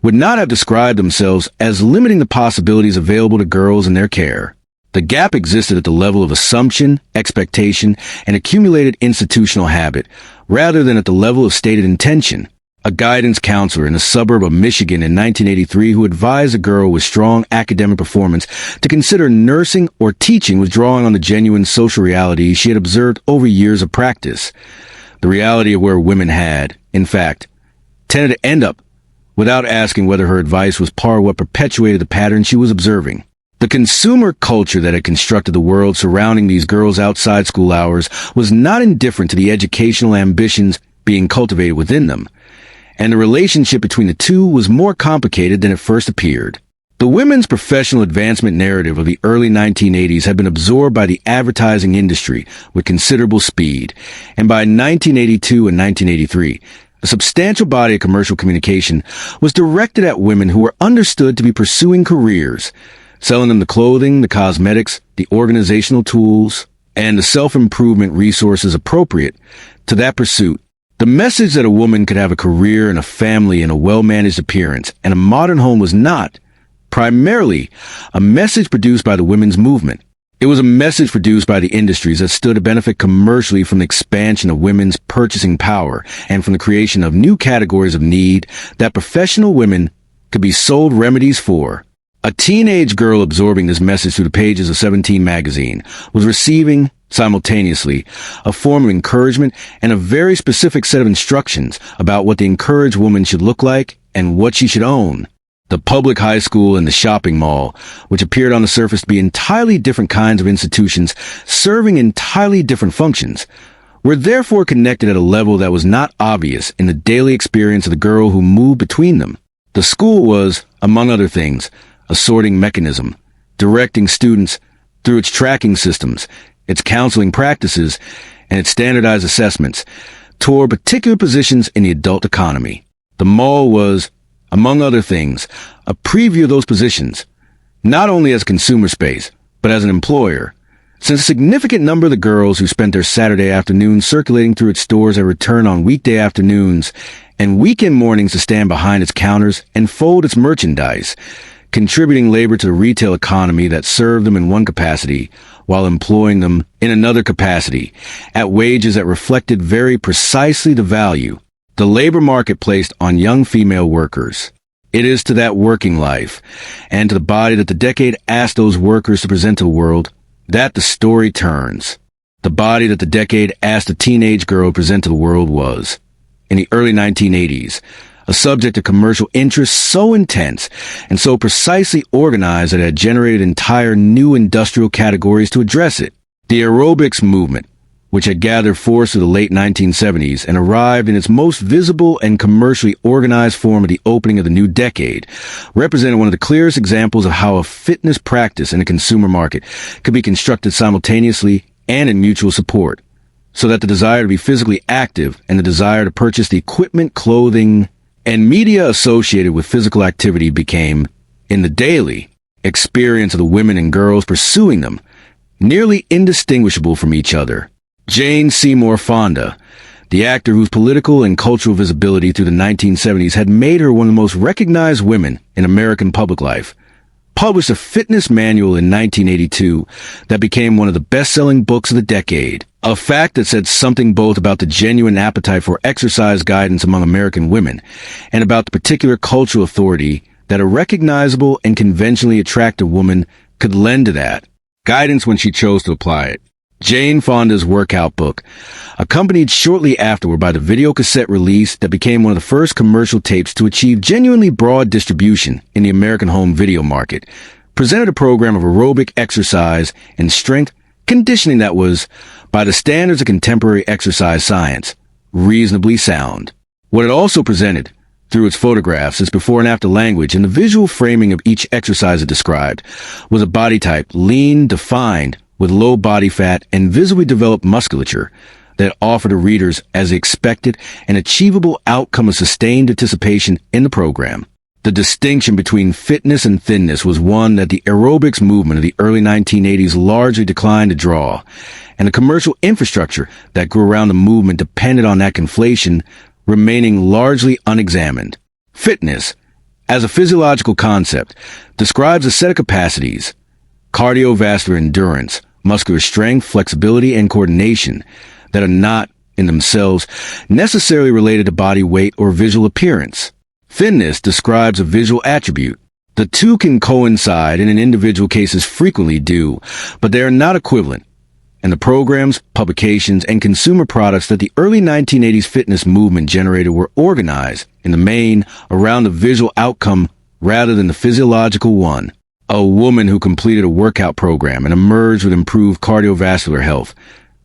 would not have described themselves as limiting the possibilities available to girls in their care. The gap existed at the level of assumption, expectation, and accumulated institutional habit, rather than at the level of stated intention. A guidance counselor in a suburb of Michigan in 1983 who advised a girl with strong academic performance to consider nursing or teaching was drawing on the genuine social reality she had observed over years of practice. The reality of where women had, in fact, tended to end up without asking whether her advice was part of what perpetuated the pattern she was observing. The consumer culture that had constructed the world surrounding these girls outside school hours was not indifferent to the educational ambitions being cultivated within them, and the relationship between the two was more complicated than it first appeared. The women's professional advancement narrative of the early 1980s had been absorbed by the advertising industry with considerable speed, and by 1982 and 1983, a substantial body of commercial communication was directed at women who were understood to be pursuing careers, selling them the clothing, the cosmetics, the organizational tools, and the self-improvement resources appropriate to that pursuit. The message that a woman could have a career and a family and a well-managed appearance and a modern home was not, primarily, a message produced by the women's movement. It was a message produced by the industries that stood to benefit commercially from the expansion of women's purchasing power and from the creation of new categories of need that professional women could be sold remedies for. A teenage girl absorbing this message through the pages of 17 magazine was receiving, simultaneously, a form of encouragement and a very specific set of instructions about what the encouraged woman should look like and what she should own. The public high school and the shopping mall, which appeared on the surface to be entirely different kinds of institutions serving entirely different functions, were therefore connected at a level that was not obvious in the daily experience of the girl who moved between them. The school was, among other things, a sorting mechanism, directing students through its tracking systems, its counseling practices, and its standardized assessments toward particular positions in the adult economy. The mall was, among other things, a preview of those positions, not only as a consumer space, but as an employer, since a significant number of the girls who spent their Saturday afternoons circulating through its stores had returned on weekday afternoons and weekend mornings to stand behind its counters and fold its merchandise, contributing labor to the retail economy that served them in one capacity while employing them in another capacity at wages that reflected very precisely the value the labor market placed on young female workers. It is to that working life and to the body that the decade asked those workers to present to the world that the story turns. The body that the decade asked a teenage girl to present to the world was, in the early 1980s, a subject of commercial interest so intense and so precisely organized that it had generated entire new industrial categories to address it. The aerobics movement, which had gathered force through the late 1970s and arrived in its most visible and commercially organized form at the opening of the new decade, represented one of the clearest examples of how a fitness practice in a consumer market could be constructed simultaneously and in mutual support, so that the desire to be physically active and the desire to purchase the equipment, clothing, and media associated with physical activity became, in the daily experience of the women and girls pursuing them, nearly indistinguishable from each other. Jane Seymour Fonda, the actor whose political and cultural visibility through the 1970s had made her one of the most recognized women in American public life, published a fitness manual in 1982 that became one of the best-selling books of the decade, a fact that said something both about the genuine appetite for exercise guidance among American women and about the particular cultural authority that a recognizable and conventionally attractive woman could lend to that guidance when she chose to apply it. Jane Fonda's workout book, accompanied shortly afterward by the videocassette release that became one of the first commercial tapes to achieve genuinely broad distribution in the American home video market, presented a program of aerobic exercise and strength conditioning that was, by the standards of contemporary exercise science, reasonably sound. What it also presented, through its photographs, its before and after language, and the visual framing of each exercise it described, was a body type lean, defined, with low body fat and visibly developed musculature that offered to readers as the expected and achievable outcome of sustained anticipation in the program. The distinction between fitness and thinness was one that the aerobics movement of the early 1980s largely declined to draw, and the commercial infrastructure that grew around the movement depended on that conflation remaining largely unexamined. Fitness, as a physiological concept, describes a set of capacities: cardiovascular endurance, muscular strength, flexibility, and coordination that are not, in themselves, necessarily related to body weight or visual appearance. Thinness describes a visual attribute. The two can coincide, and in individual cases frequently do, but they are not equivalent. And the programs, publications, and consumer products that the early 1980s fitness movement generated were organized, in the main, around the visual outcome rather than the physiological one. A woman who completed a workout program and emerged with improved cardiovascular health,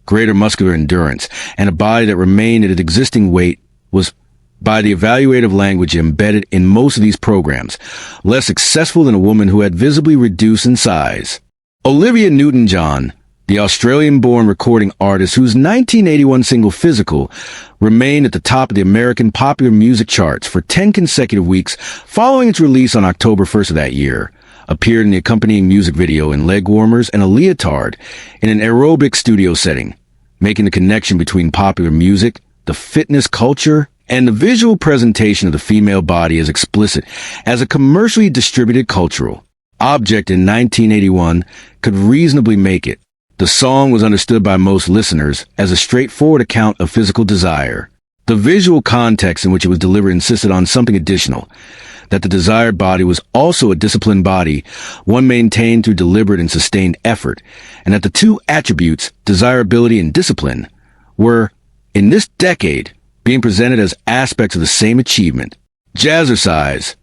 greater muscular endurance, and a body that remained at its existing weight was, by the evaluative language embedded in most of these programs, less successful than a woman who had visibly reduced in size. Olivia Newton-John, the Australian-born recording artist whose 1981 single Physical remained at the top of the American popular music charts for 10 consecutive weeks following its release on October 1st of that year, appeared in the accompanying music video in leg warmers and a leotard in an aerobic studio setting, making the connection between popular music, the fitness culture, and the visual presentation of the female body as explicit as a commercially distributed cultural object in 1981 could reasonably make it. The song was understood by most listeners as a straightforward account of physical desire. The visual context in which it was delivered insisted on something additional. that the desired body was also a disciplined body, one maintained through deliberate and sustained effort, and that the two attributes, desirability and discipline, were, in this decade, being presented as aspects of the same achievement. Jazzercise,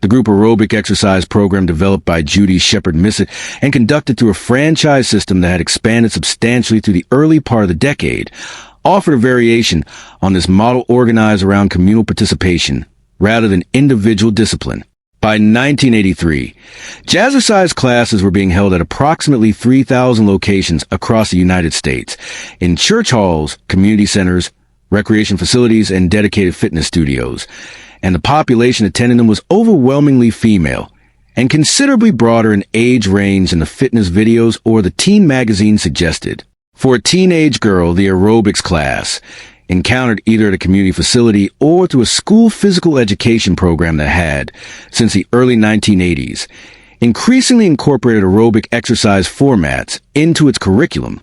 the group aerobic exercise program developed by Judy Shepard Missett and conducted through a franchise system that had expanded substantially through the early part of the decade, offered a variation on this model organized around communal participation rather than individual discipline. By 1983, Jazzercise classes were being held at approximately 3,000 locations across the United States, in church halls, community centers, recreation facilities, and dedicated fitness studios, and the population attending them was overwhelmingly female and considerably broader in age range than the fitness videos or the teen magazine suggested. For a teenage girl, the aerobics class, encountered either at a community facility or through a school physical education program that had, since the early 1980s, increasingly incorporated aerobic exercise formats into its curriculum,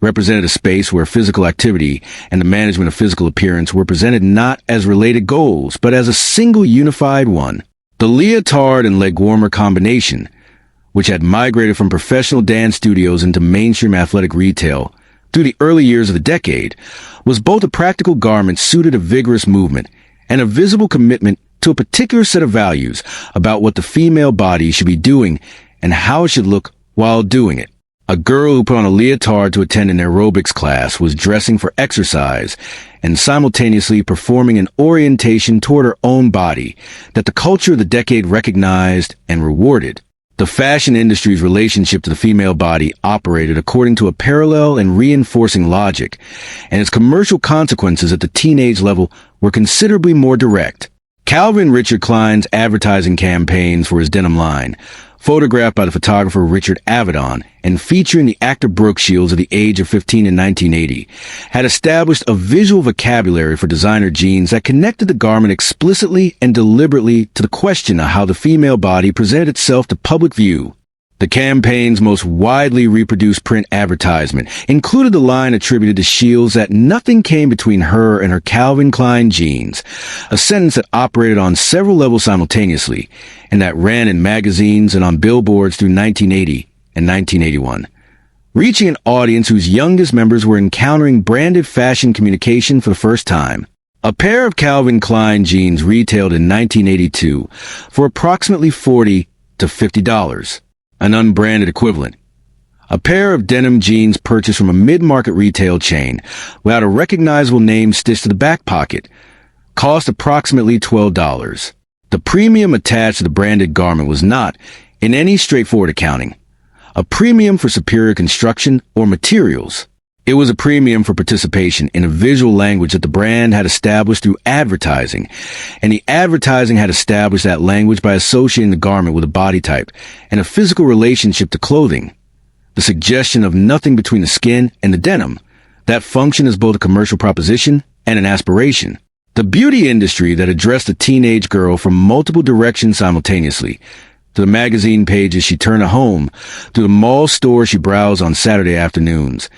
represented a space where physical activity and the management of physical appearance were presented not as related goals, but as a single unified one. The leotard and leg warmer combination, which had migrated from professional dance studios into mainstream athletic retail through the early years of the decade, was both a practical garment suited to vigorous movement and a visible commitment to a particular set of values about what the female body should be doing and how it should look while doing it. A girl who put on a leotard to attend an aerobics class was dressing for exercise and simultaneously performing an orientation toward her own body that the culture of the decade recognized and rewarded. The fashion industry's relationship to the female body operated according to a parallel and reinforcing logic, and its commercial consequences at the teenage level were considerably more direct. Calvin Richard Klein's advertising campaigns for his denim line, photographed by the photographer Richard Avedon and featuring the actor Brooke Shields at the age of 15 in 1980, had established a visual vocabulary for designer jeans that connected the garment explicitly and deliberately to the question of how the female body presented itself to public view. The campaign's most widely reproduced print advertisement included the line attributed to Shields that nothing came between her and her Calvin Klein jeans, a sentence that operated on several levels simultaneously, and that ran in magazines and on billboards through 1980 and 1981, reaching an audience whose youngest members were encountering branded fashion communication for the first time. A pair of Calvin Klein jeans retailed in 1982 for approximately $40 to $50. An unbranded equivalent. A pair of denim jeans purchased from a mid-market retail chain without a recognizable name stitched to the back pocket cost approximately $12. The premium attached to the branded garment was not, in any straightforward accounting, a premium for superior construction or materials. It was a premium for participation in a visual language that the brand had established through advertising, and the advertising had established that language by associating the garment with a body type and a physical relationship to clothing. The suggestion of nothing between the skin and the denim, that functioned as both a commercial proposition and an aspiration. The beauty industry that addressed a teenage girl from multiple directions simultaneously, to the magazine pages she turned at home, to the mall store she browsed on Saturday afternoons,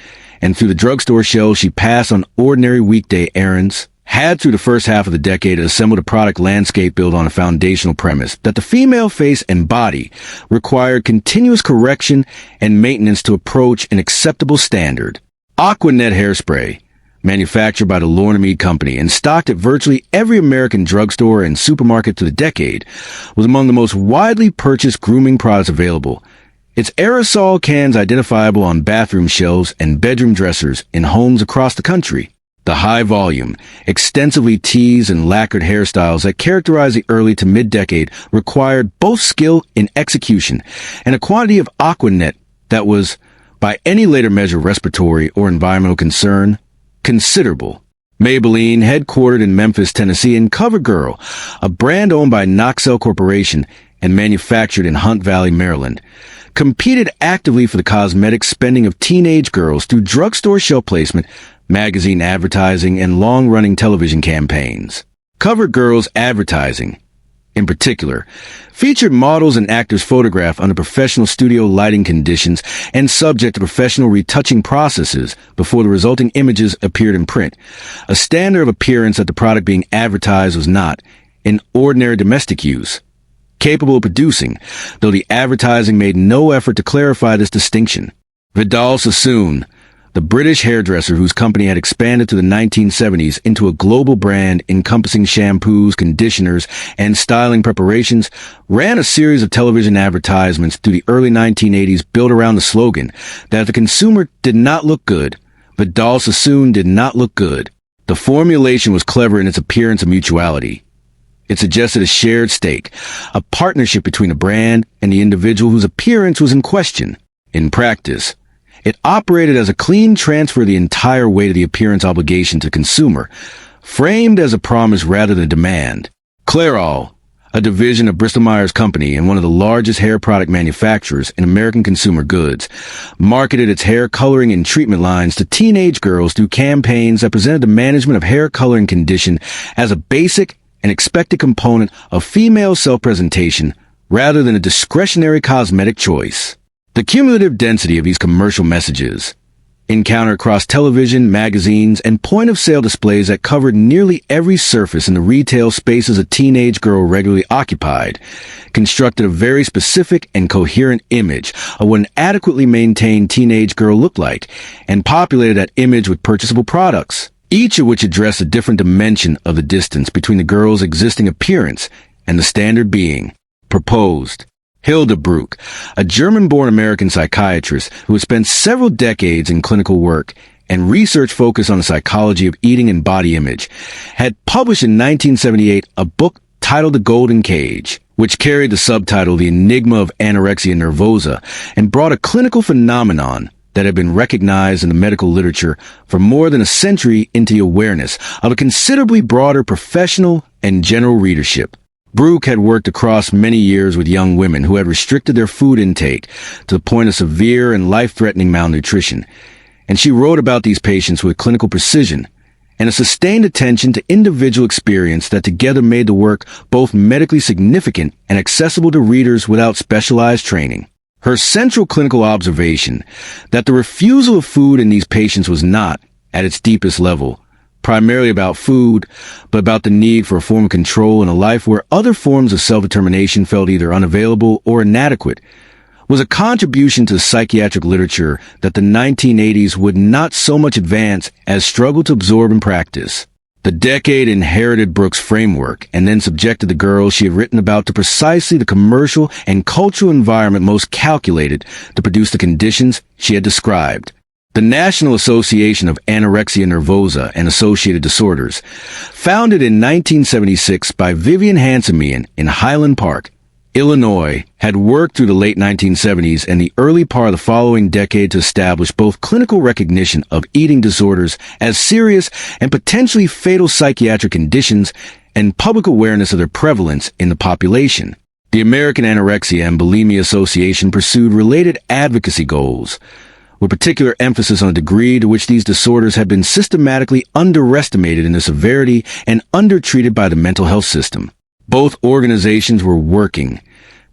and through the drugstore shelves she passed on ordinary weekday errands, had through the first half of the decade assembled a product landscape built on a foundational premise that the female face and body required continuous correction and maintenance to approach an acceptable standard. Aquanet hairspray, manufactured by the Lorna Company and stocked at virtually every American drugstore and supermarket through the decade, was among the most widely purchased grooming products available. Its aerosol cans identifiable on bathroom shelves and bedroom dressers in homes across the country. The high volume, extensively teased and lacquered hairstyles that characterized the early to mid-decade required both skill in execution and a quantity of Aquanet that was, by any later measure of respiratory or environmental concern, considerable. Maybelline, headquartered in Memphis, Tennessee, and CoverGirl, a brand owned by Noxel Corporation and manufactured in Hunt Valley, Maryland, competed actively for the cosmetic spending of teenage girls through drugstore shelf placement, magazine advertising, and long-running television campaigns. CoverGirl's advertising, in particular, featured models and actors photographed under professional studio lighting conditions and subject to professional retouching processes before the resulting images appeared in print, a standard of appearance that the product being advertised was not, in ordinary domestic use, capable of producing, though the advertising made no effort to clarify this distinction. Vidal Sassoon, the British hairdresser whose company had expanded to the 1970s into a global brand encompassing shampoos, conditioners, and styling preparations, ran a series of television advertisements through the early 1980s built around the slogan that if the consumer did not look good, Vidal Sassoon did not look good. The formulation was clever in its appearance of mutuality. It suggested a shared stake, a partnership between the brand and the individual whose appearance was in question. In practice, it operated as a clean transfer of the entire weight of the appearance obligation to the consumer, framed as a promise rather than a demand. Clairol, a division of Bristol-Myers Company and one of the largest hair product manufacturers in American consumer goods, marketed its hair coloring and treatment lines to teenage girls through campaigns that presented the management of hair coloring condition as a basic and expected component of female self-presentation rather than a discretionary cosmetic choice. The cumulative density of these commercial messages, encountered across television, magazines, and point-of-sale displays that covered nearly every surface in the retail spaces a teenage girl regularly occupied, constructed a very specific and coherent image of what an adequately maintained teenage girl looked like, and populated that image with purchasable products, each of which addressed a different dimension of the distance between the girl's existing appearance and the standard being proposed. Hilda Bruck, a German-born American psychiatrist who had spent several decades in clinical work and research focused on the psychology of eating and body image, had published in 1978 a book titled The Golden Cage, which carried the subtitle The Enigma of Anorexia Nervosa and brought a clinical phenomenon that had been recognized in the medical literature for more than a century into the awareness of a considerably broader professional and general readership. Bruck had worked across many years with young women who had restricted their food intake to the point of severe and life-threatening malnutrition, and she wrote about these patients with clinical precision and a sustained attention to individual experience that together made the work both medically significant and accessible to readers without specialized training. Her central clinical observation that the refusal of food in these patients was not, at its deepest level, primarily about food, but about the need for a form of control in a life where other forms of self-determination felt either unavailable or inadequate, was a contribution to the psychiatric literature that the 1980s would not so much advance as struggle to absorb and practice. The decade inherited Bruck's framework and then subjected the girls she had written about to precisely the commercial and cultural environment most calculated to produce the conditions she had described. The National Association of Anorexia Nervosa and Associated Disorders, founded in 1976 by Vivian Handsemian in Highland Park, Illinois, had worked through the late 1970s and the early part of the following decade to establish both clinical recognition of eating disorders as serious and potentially fatal psychiatric conditions and public awareness of their prevalence in the population. The American Anorexia and Bulimia Association pursued related advocacy goals, with particular emphasis on the degree to which these disorders had been systematically underestimated in their severity and undertreated by the mental health system. Both organizations were working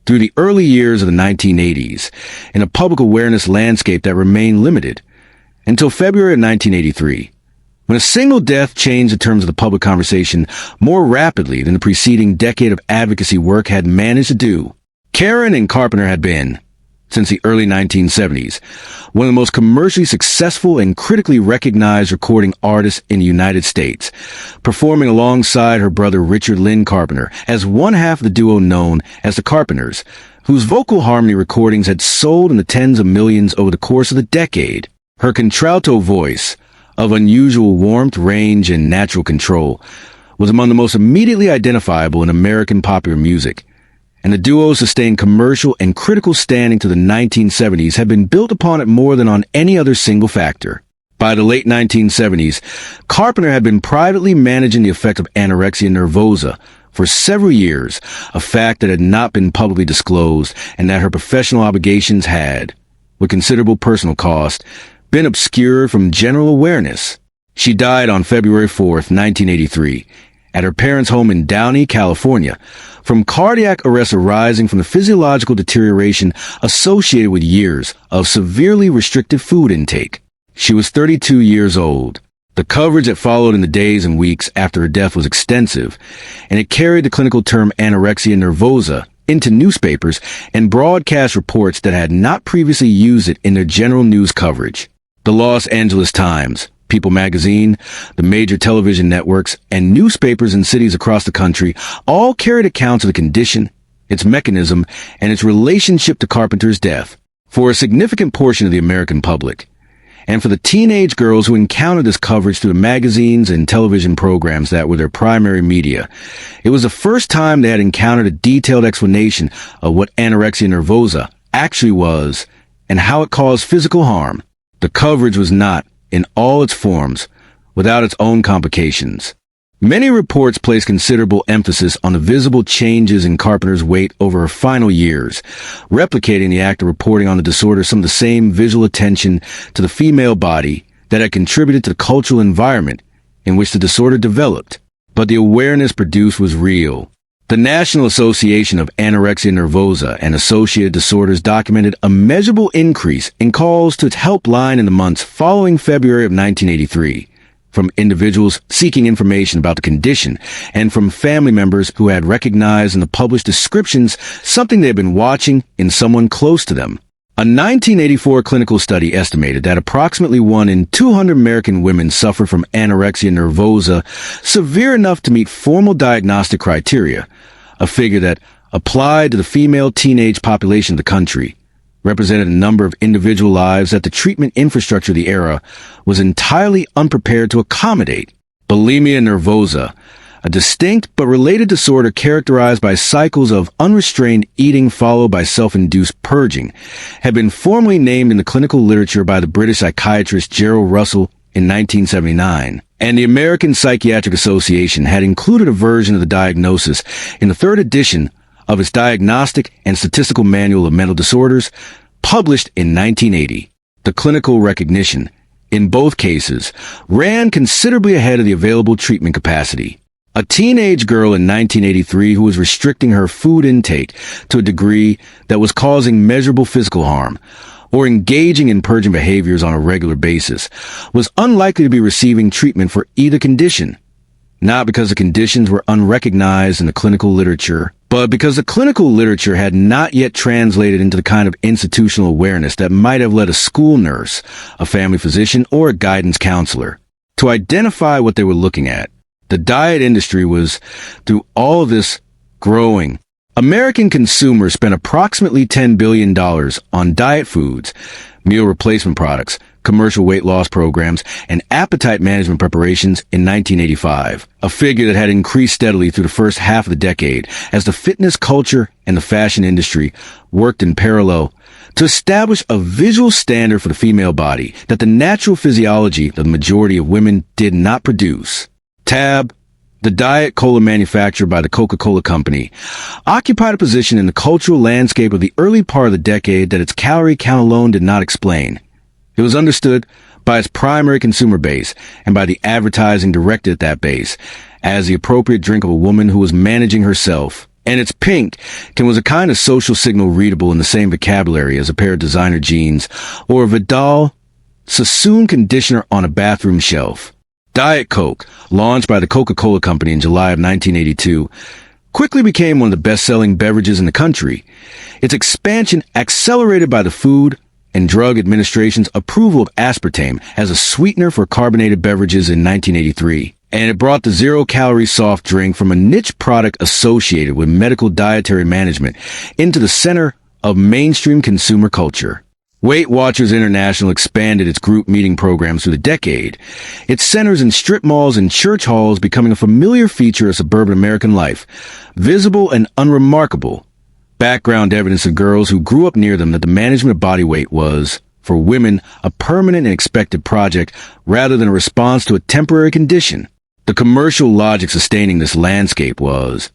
through the early years of the 1980s in a public awareness landscape that remained limited until February of 1983, when a single death changed the terms of the public conversation more rapidly than the preceding decade of advocacy work had managed to do. Karen and Carpenter had been, since the early 1970s, one of the most commercially successful and critically recognized recording artists in the United States, performing alongside her brother Richard Lynn Carpenter as one half of the duo known as the Carpenters, whose vocal harmony recordings had sold in the tens of millions over the course of the decade. Her contralto voice, of unusual warmth, range, and natural control, was among the most immediately identifiable in American popular music, and the duo's sustained commercial and critical standing to the 1970s had been built upon it more than on any other single factor. By the late 1970s, Carpenter had been privately managing the effect of anorexia nervosa for several years, a fact that had not been publicly disclosed and that her professional obligations had, with considerable personal cost, been obscured from general awareness. She died on February 4th, 1983, at her parents' home in Downey, California, from cardiac arrest arising from the physiological deterioration associated with years of severely restricted food intake. She was 32 years old. The coverage that followed in the days and weeks after her death was extensive, and it carried the clinical term anorexia nervosa into newspapers and broadcast reports that had not previously used it in their general news coverage. The Los Angeles Times, People magazine, the major television networks, and newspapers in cities across the country all carried accounts of the condition, its mechanism, and its relationship to Carpenter's death. For a significant portion of the American public, and for the teenage girls who encountered this coverage through the magazines and television programs that were their primary media, it was the first time they had encountered a detailed explanation of what anorexia nervosa actually was and how it caused physical harm. The coverage was not, in all its forms, without its own complications. Many reports place considerable emphasis on the visible changes in Carpenter's weight over her final years, replicating the act of reporting on the disorder some of the same visual attention to the female body that had contributed to the cultural environment in which the disorder developed. But the awareness produced was real. The National Association of Anorexia Nervosa and Associated Disorders documented a measurable increase in calls to its helpline in the months following February of 1983. From individuals seeking information about the condition, and from family members who had recognized in the published descriptions something they had been watching in someone close to them. A 1984 clinical study estimated that approximately 1 in 200 American women suffer from anorexia nervosa severe enough to meet formal diagnostic criteria, a figure that, applied to the female teenage population of the country, represented a number of individual lives that the treatment infrastructure of the era was entirely unprepared to accommodate. Bulimia nervosa, a distinct but related disorder characterized by cycles of unrestrained eating followed by self-induced purging, had been formally named in the clinical literature by the British psychiatrist Gerald Russell in 1979, and the American Psychiatric Association had included a version of the diagnosis in the third edition of its Diagnostic and Statistical Manual of Mental Disorders, published in 1980. The clinical recognition, in both cases, ran considerably ahead of the available treatment capacity. A teenage girl in 1983 who was restricting her food intake to a degree that was causing measurable physical harm, or engaging in purging behaviors on a regular basis, was unlikely to be receiving treatment for either condition, not because the conditions were unrecognized in the clinical literature, but because the clinical literature had not yet translated into the kind of institutional awareness that might have led a school nurse, a family physician, or a guidance counselor to identify what they were looking at. The diet industry was, through all of this, growing. American consumers spent approximately $10 billion on diet foods, meal replacement products, commercial weight loss programs, and appetite management preparations in 1985, a figure that had increased steadily through the first half of the decade as the fitness culture and the fashion industry worked in parallel to establish a visual standard for the female body that the natural physiology of the majority of women did not produce. Tab, the diet cola manufactured by the Coca-Cola Company, occupied a position in the cultural landscape of the early part of the decade that its calorie count alone did not explain. It was understood by its primary consumer base and by the advertising directed at that base as the appropriate drink of a woman who was managing herself. And its pink was a kind of social signal readable in the same vocabulary as a pair of designer jeans or a Vidal Sassoon conditioner on a bathroom shelf. Diet Coke, launched by the Coca-Cola Company in July of 1982, quickly became one of the best-selling beverages in the country. Its expansion accelerated by the Food and Drug Administration's approval of aspartame as a sweetener for carbonated beverages in 1983. And it brought the zero-calorie soft drink from a niche product associated with medical dietary management into the center of mainstream consumer culture. Weight Watchers International expanded its group meeting programs through the decade, its centers in strip malls and church halls becoming a familiar feature of suburban American life, visible and unremarkable. Background evidence of girls who grew up near them that the management of body weight was, for women, a permanent and expected project rather than a response to a temporary condition. The commercial logic sustaining this landscape was,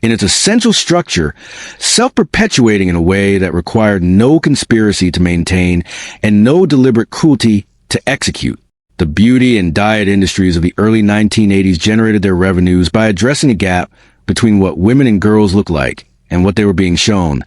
in its essential structure, self-perpetuating in a way that required no conspiracy to maintain and no deliberate cruelty to execute. The beauty and diet industries of the early 1980s generated their revenues by addressing a gap between what women and girls look like and what they were being shown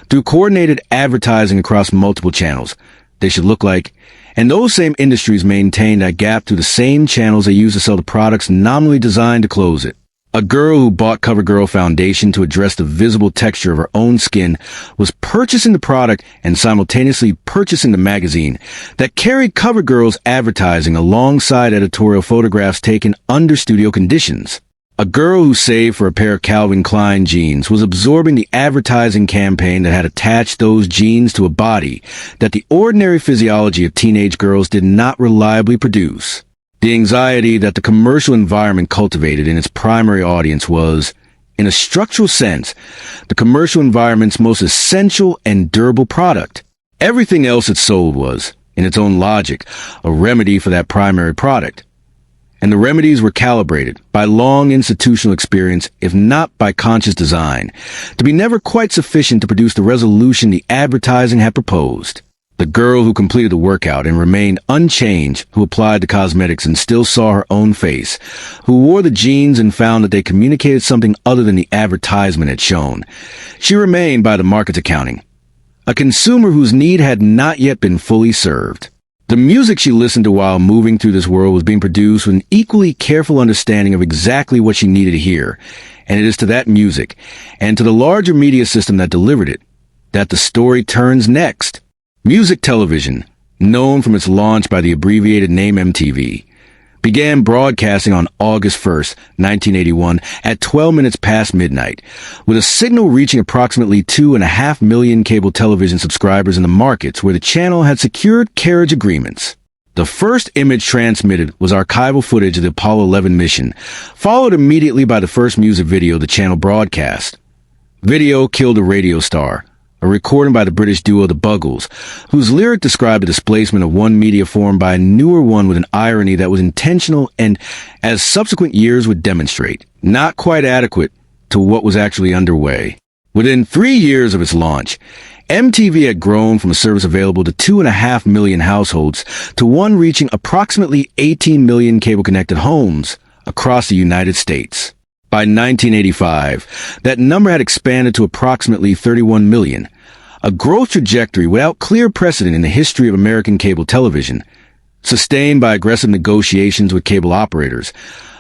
through coordinated advertising across multiple channels they should look like, and those same industries maintained that gap through the same channels they use to sell the products nominally designed to close it. A girl who bought CoverGirl foundation to address the visible texture of her own skin was purchasing the product and simultaneously purchasing the magazine that carried CoverGirl's advertising alongside editorial photographs taken under studio conditions. A girl who saved for a pair of Calvin Klein jeans was absorbing the advertising campaign that had attached those jeans to a body that the ordinary physiology of teenage girls did not reliably produce. The anxiety that the commercial environment cultivated in its primary audience was, in a structural sense, the commercial environment's most essential and durable product. Everything else it sold was, in its own logic, a remedy for that primary product. And the remedies were calibrated by long institutional experience, if not by conscious design, to be never quite sufficient to produce the resolution the advertising had proposed. The girl who completed the workout and remained unchanged, who applied the cosmetics and still saw her own face, who wore the jeans and found that they communicated something other than the advertisement had shown. She remained by the market's accounting, a consumer whose need had not yet been fully served. The music she listened to while moving through this world was being produced with an equally careful understanding of exactly what she needed to hear, and it is to that music, and to the larger media system that delivered it, that the story turns next. Music television, known from its launch by the abbreviated name MTV, began broadcasting on August 1st, 1981 at 12 minutes past midnight, with a signal reaching approximately 2.5 million cable television subscribers in the markets where the channel had secured carriage agreements. The first image transmitted was archival footage of the Apollo 11 mission, followed immediately by the first music video the channel broadcast. Video killed a radio star, a recording by the British duo The Buggles, whose lyric described the displacement of one media form by a newer one with an irony that was intentional and, as subsequent years would demonstrate, not quite adequate to what was actually underway. Within 3 years of its launch, MTV had grown from a service available to 2.5 million households to one reaching approximately 18 million cable-connected homes across the United States. By 1985, that number had expanded to approximately 31 million, a growth trajectory without clear precedent in the history of American cable television, sustained by aggressive negotiations with cable operators,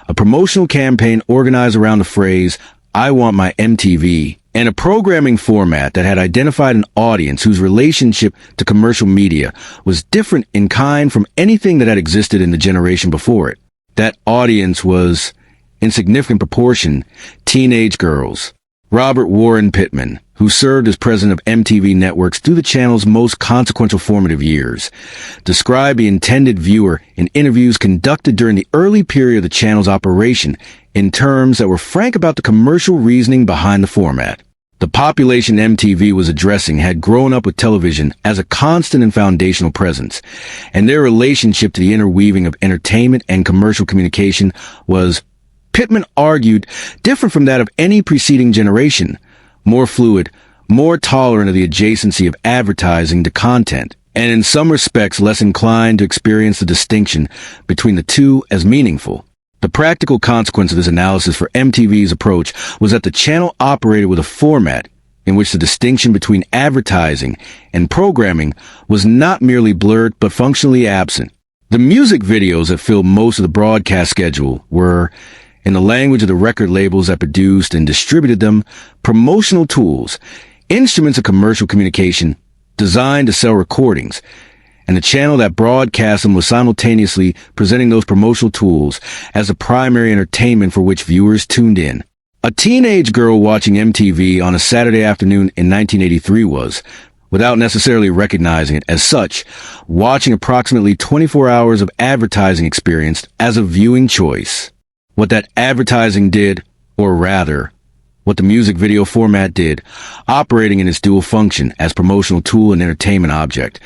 a promotional campaign organized around the phrase, "I want my MTV," and a programming format that had identified an audience whose relationship to commercial media was different in kind from anything that had existed in the generation before it. That audience was, in significant proportion, teenage girls. Robert Warren Pittman, who served as president of MTV Networks through the channel's most consequential formative years, described the intended viewer in interviews conducted during the early period of the channel's operation in terms that were frank about the commercial reasoning behind the format. The population MTV was addressing had grown up with television as a constant and foundational presence, and their relationship to the interweaving of entertainment and commercial communication was, Pittman argued, different from that of any preceding generation, more fluid, more tolerant of the adjacency of advertising to content, and in some respects less inclined to experience the distinction between the two as meaningful. The practical consequence of this analysis for MTV's approach was that the channel operated with a format in which the distinction between advertising and programming was not merely blurred but functionally absent. The music videos that filled most of the broadcast schedule were, in the language of the record labels that produced and distributed them, promotional tools, instruments of commercial communication designed to sell recordings, and the channel that broadcast them was simultaneously presenting those promotional tools as the primary entertainment for which viewers tuned in. A teenage girl watching MTV on a Saturday afternoon in 1983 was, without necessarily recognizing it as such, watching approximately 24 hours of advertising experience as a viewing choice. What that advertising did, or rather, what the music video format did, operating in its dual function as promotional tool and entertainment object,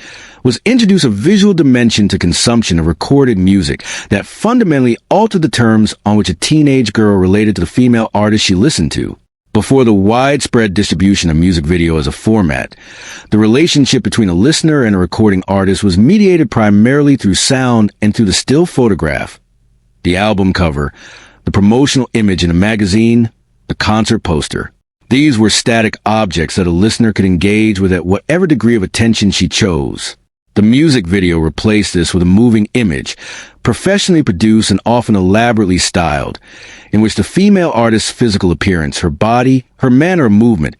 was introduce a visual dimension to consumption of recorded music that fundamentally altered the terms on which a teenage girl related to the female artist she listened to. Before the widespread distribution of music video as a format, the relationship between a listener and a recording artist was mediated primarily through sound and through the still photograph, the album cover, the promotional image in a magazine, the concert poster. These were static objects that a listener could engage with at whatever degree of attention she chose. The music video replaced this with a moving image, professionally produced and often elaborately styled, in which the female artist's physical appearance, her body, her manner of movement,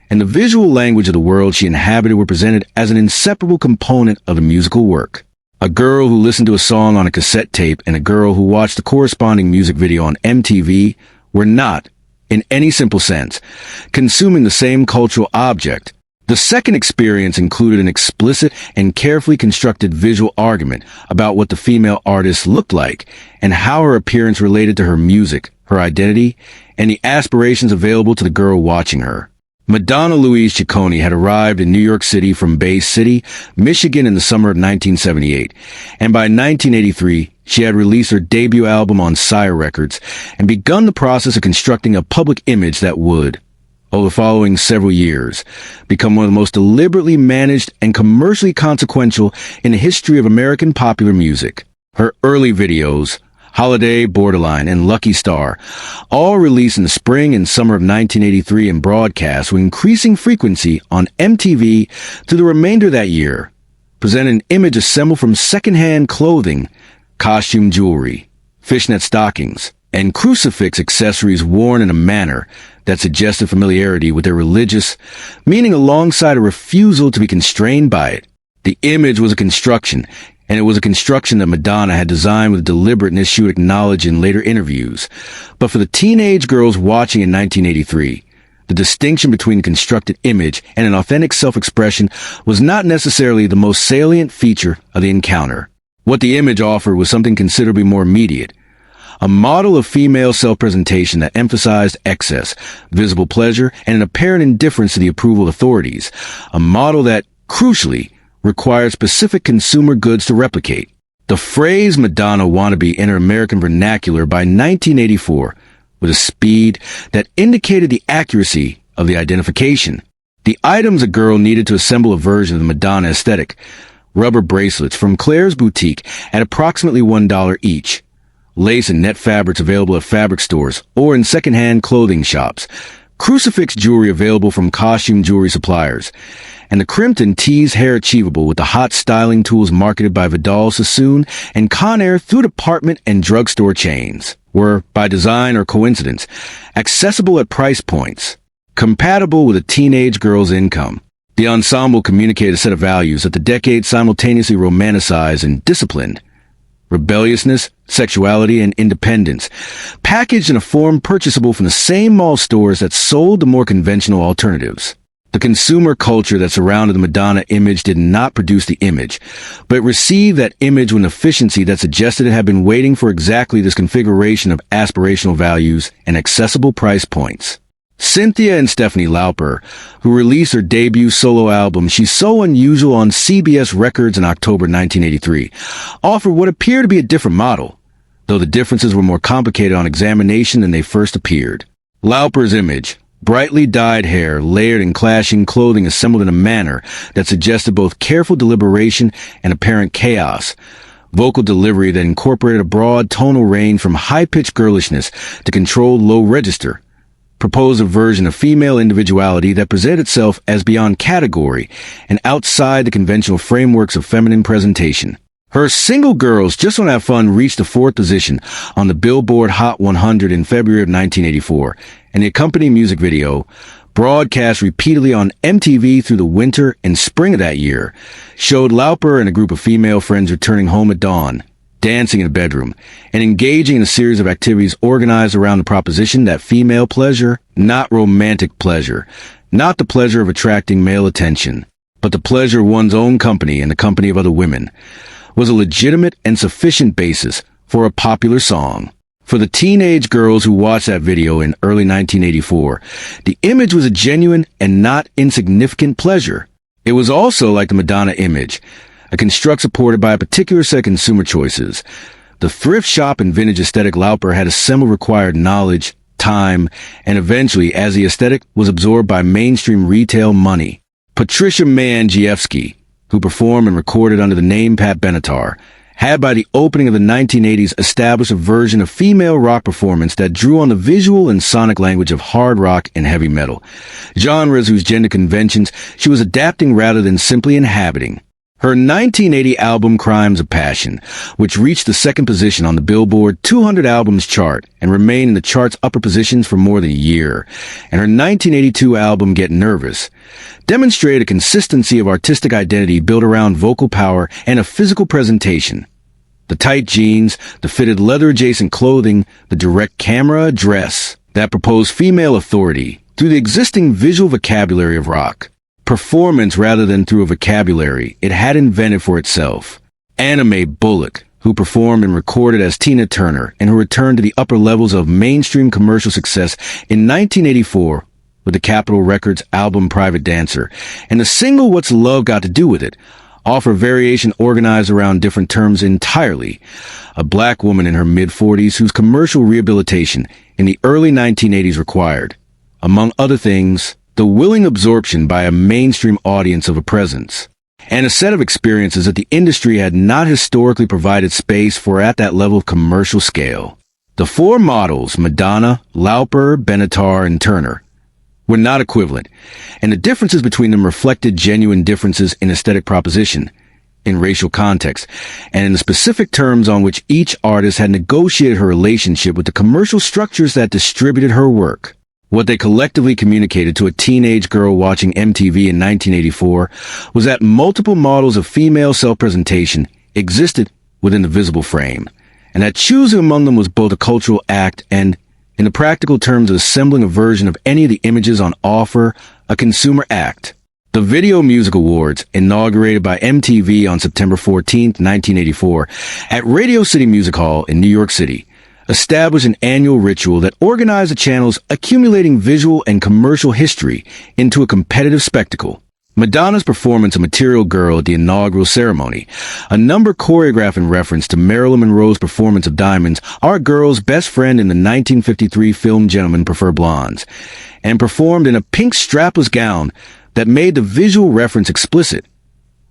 and the visual language of the world she inhabited were presented as an inseparable component of the musical work. A girl who listened to a song on a cassette tape and a girl who watched the corresponding music video on MTV were not, in any simple sense, consuming the same cultural object. The second experience included an explicit and carefully constructed visual argument about what the female artist looked like and how her appearance related to her music, her identity, and the aspirations available to the girl watching her. Madonna Louise Ciccone had arrived in New York City from Bay City, Michigan in the summer of 1978, and by 1983, she had released her debut album on Sire Records and begun the process of constructing a public image that would, over the following several years, become one of the most deliberately managed and commercially consequential in the history of American popular music. Her early videos, Holiday, Borderline, and Lucky Star, all released in the spring and summer of 1983 and broadcast with increasing frequency on MTV through the remainder of that year, present an image assembled from secondhand clothing, costume jewelry, fishnet stockings, and crucifix accessories worn in a manner that suggested familiarity with their religious, meaning alongside a refusal to be constrained by it. The image was a construction, and it was a construction that Madonna had designed with deliberateness she would acknowledge in later interviews. But for the teenage girls watching in 1983, the distinction between a constructed image and an authentic self-expression was not necessarily the most salient feature of the encounter. What the image offered was something considerably more immediate, a model of female self-presentation that emphasized excess, visible pleasure, and an apparent indifference to the approval of authorities, a model that, crucially, required specific consumer goods to replicate. The phrase Madonna wannabe entered American vernacular by 1984 with a speed that indicated the accuracy of the identification. The items a girl needed to assemble a version of the Madonna aesthetic: rubber bracelets from Claire's boutique at approximately $1 each, lace and net fabrics available at fabric stores or in secondhand clothing shops, crucifix jewelry available from costume jewelry suppliers, and the crimped and teased hair achievable with the hot styling tools marketed by Vidal Sassoon and Conair through department and drugstore chains, were, by design or coincidence, accessible at price points compatible with a teenage girl's income. The ensemble communicated a set of values that the decade simultaneously romanticized and disciplined: rebelliousness, sexuality, and independence, packaged in a form purchasable from the same mall stores that sold the more conventional alternatives. The consumer culture that surrounded the Madonna image did not produce the image, but received that image with an efficiency that suggested it had been waiting for exactly this configuration of aspirational values and accessible price points. Cynthia and Stephanie Lauper, who released her debut solo album She's So Unusual on CBS Records in October 1983, offered what appeared to be a different model, though the differences were more complicated on examination than they first appeared. Lauper's image: brightly dyed hair, layered and clashing clothing assembled in a manner that suggested both careful deliberation and apparent chaos, vocal delivery that incorporated a broad tonal range from high-pitched girlishness to controlled low register, proposed a version of female individuality that presented itself as beyond category and outside the conventional frameworks of feminine presentation. Her single Girls Just Wanna Have Fun reached the 4th position on the Billboard Hot 100 in February of 1984, and the accompanying music video, broadcast repeatedly on MTV through the winter and spring of that year, showed Lauper and a group of female friends returning home at dawn, dancing in a bedroom, and engaging in a series of activities organized around the proposition that female pleasure, not romantic pleasure, not the pleasure of attracting male attention, but the pleasure of one's own company and the company of other women, was a legitimate and sufficient basis for a popular song. For the teenage girls who watched that video in early 1984, the image was a genuine and not insignificant pleasure. It was also, like the Madonna image, a construct supported by a particular set of consumer choices. The thrift shop and vintage aesthetic Lauper had assembled required knowledge, time, and eventually, as the aesthetic was absorbed by mainstream retail money. Patricia Mangievsky, who performed and recorded under the name Pat Benatar, had by the opening of the 1980s established a version of female rock performance that drew on the visual and sonic language of hard rock and heavy metal, genres whose gender conventions she was adapting rather than simply inhabiting. Her 1980 album Crimes of Passion, which reached the second position on the Billboard 200 Albums chart and remained in the chart's upper positions for more than a year, and her 1982 album Get Nervous, demonstrated a consistency of artistic identity built around vocal power and a physical presentation. The tight jeans, the fitted leather-adjacent clothing, the direct camera address that proposed female authority through the existing visual vocabulary of rock. Performance rather than through a vocabulary it had invented for itself. Anna Mae Bullock, who performed and recorded as Tina Turner and who returned to the upper levels of mainstream commercial success in 1984 with the Capitol Records album Private Dancer, and the single What's Love Got to Do With It, offer variation organized around different terms entirely. A black woman in her mid-40s whose commercial rehabilitation in the early 1980s required, among other things, the willing absorption by a mainstream audience of a presence, and a set of experiences that the industry had not historically provided space for at that level of commercial scale. The four models, Madonna, Lauper, Benatar, and Turner, were not equivalent, and the differences between them reflected genuine differences in aesthetic proposition, in racial context, and in the specific terms on which each artist had negotiated her relationship with the commercial structures that distributed her work. What they collectively communicated to a teenage girl watching MTV in 1984 was that multiple models of female self-presentation existed within the visible frame, and that choosing among them was both a cultural act and, in the practical terms of assembling a version of any of the images on offer, a consumer act. The Video Music Awards, inaugurated by MTV on September 14, 1984, at Radio City Music Hall in New York City, established an annual ritual that organized the channel's accumulating visual and commercial history into a competitive spectacle. Madonna's performance of Material Girl at the inaugural ceremony, a number choreographed in reference to Marilyn Monroe's performance of Diamonds, Our Girl's best friend in the 1953 film Gentlemen Prefer Blondes, and performed in a pink strapless gown that made the visual reference explicit,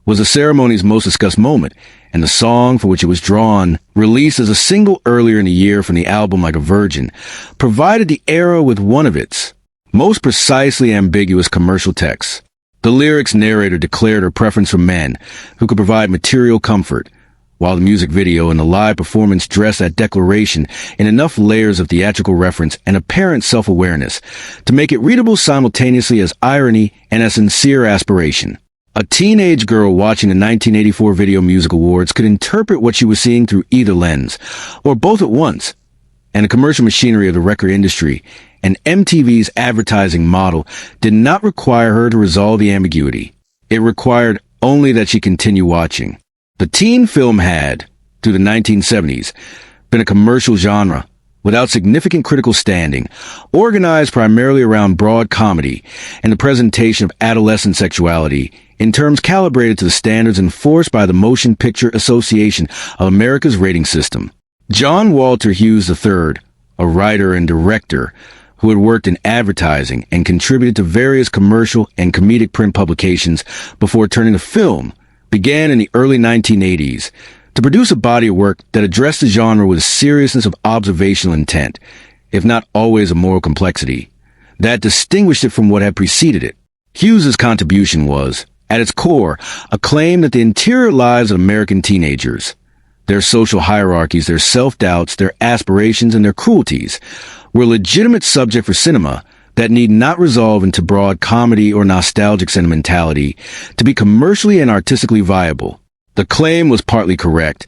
was the ceremony's most discussed moment, and the song for which it was drawn, released as a single earlier in the year from the album Like a Virgin, provided the era with one of its most precisely ambiguous commercial texts. The lyrics narrator declared her preference for men who could provide material comfort, while the music video and the live performance dressed that declaration in enough layers of theatrical reference and apparent self-awareness to make it readable simultaneously as irony and as sincere aspiration. A teenage girl watching the 1984 Video Music Awards could interpret what she was seeing through either lens, or both at once, and the commercial machinery of the record industry and MTV's advertising model did not require her to resolve the ambiguity. It required only that she continue watching. The teen film had, through the 1970s, been a commercial genre without significant critical standing, organized primarily around broad comedy and the presentation of adolescent sexuality in terms calibrated to the standards enforced by the Motion Picture Association of America's rating system. John Walter Hughes III, a writer and director who had worked in advertising and contributed to various commercial and comedic print publications before turning to film, began in the early 1980s to produce a body of work that addressed the genre with a seriousness of observational intent, if not always a moral complexity, that distinguished it from what had preceded it. Hughes's contribution was, at its core, a claim that the interior lives of American teenagers, their social hierarchies, their self-doubts, their aspirations, and their cruelties, were a legitimate subject for cinema that need not resolve into broad comedy or nostalgic sentimentality to be commercially and artistically viable. The claim was partly correct,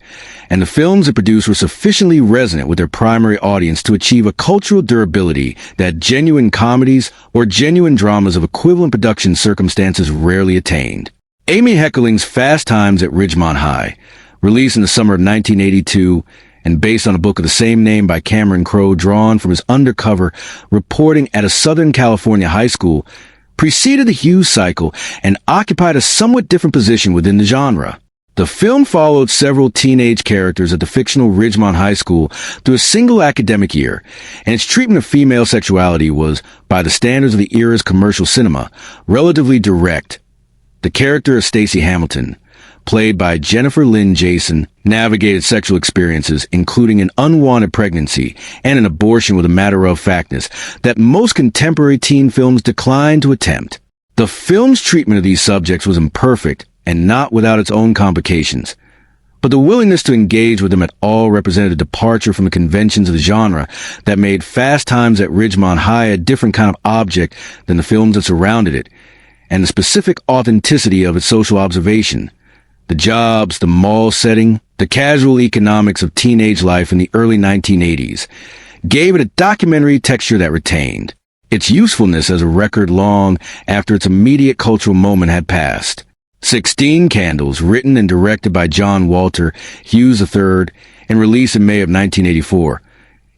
and the films it produced were sufficiently resonant with their primary audience to achieve a cultural durability that genuine comedies or genuine dramas of equivalent production circumstances rarely attained. Amy Heckerling's Fast Times at Ridgemont High, released in the summer of 1982 and based on a book of the same name by Cameron Crowe drawn from his undercover reporting at a Southern California high school, preceded the Hughes cycle and occupied a somewhat different position within the genre. The film followed several teenage characters at the fictional Ridgemont High School through a single academic year, and its treatment of female sexuality was, by the standards of the era's commercial cinema, relatively direct. The character of Stacey Hamilton, played by Jennifer Lynn Jason, navigated sexual experiences, including an unwanted pregnancy and an abortion with a matter-of-factness that most contemporary teen films decline to attempt. The film's treatment of these subjects was imperfect and not without its own complications. But the willingness to engage with them at all represented a departure from the conventions of the genre that made Fast Times at Ridgemont High a different kind of object than the films that surrounded it, and the specific authenticity of its social observation. The jobs, the mall setting, the casual economics of teenage life in the early 1980s gave it a documentary texture that retained its usefulness as a record long after its immediate cultural moment had passed. 16 Candles, written and directed by John Walter Hughes III and released in May of 1984,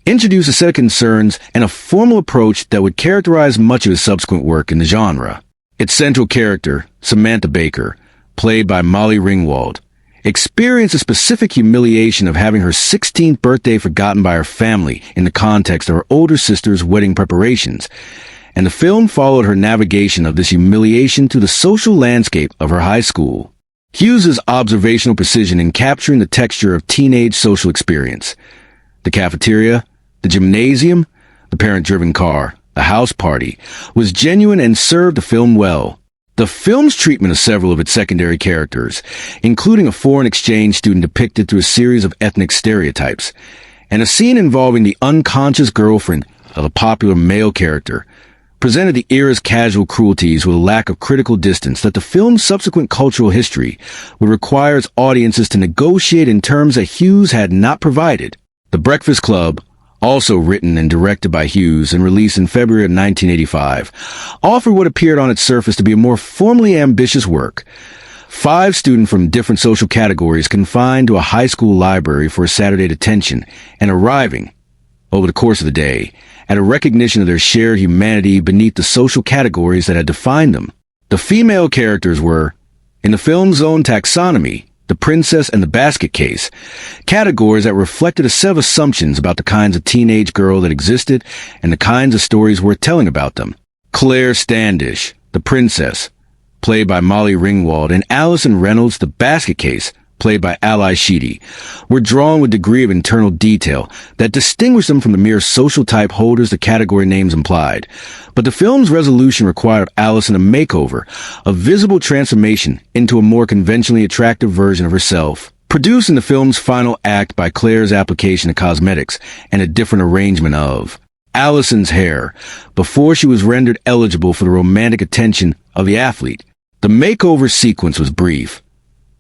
introduced a set of concerns and a formal approach that would characterize much of his subsequent work in the genre. Its central character, Samantha Baker, played by Molly Ringwald, experienced a specific humiliation of having her 16th birthday forgotten by her family in the context of her older sister's wedding preparations, and the film followed her navigation of this humiliation through the social landscape of her high school. Hughes's observational precision in capturing the texture of teenage social experience, the cafeteria, the gymnasium, the parent-driven car, the house party, was genuine and served the film well. The film's treatment of several of its secondary characters, including a foreign exchange student depicted through a series of ethnic stereotypes, and a scene involving the unconscious girlfriend of a popular male character, presented the era's casual cruelties with a lack of critical distance that the film's subsequent cultural history would require its audiences to negotiate in terms that Hughes had not provided. The Breakfast Club, also written and directed by Hughes and released in February of 1985, offered what appeared on its surface to be a more formally ambitious work. 5 students from different social categories confined to a high school library for a Saturday detention and arriving, over the course of the day, at a recognition of their shared humanity beneath the social categories that had defined them. The female characters were, in the film's own taxonomy, the princess and the basket case, categories that reflected a set of assumptions about the kinds of teenage girl that existed and the kinds of stories worth telling about them. Claire Standish, the princess, played by Molly Ringwald, and Allison Reynolds, the basket case, played by Ally Sheedy, were drawn with a degree of internal detail that distinguished them from the mere social type holders the category names implied. But the film's resolution required Allison a makeover, a visible transformation into a more conventionally attractive version of herself. Produced in the film's final act by Claire's application of cosmetics and a different arrangement of Allison's hair before she was rendered eligible for the romantic attention of the athlete. The makeover sequence was brief,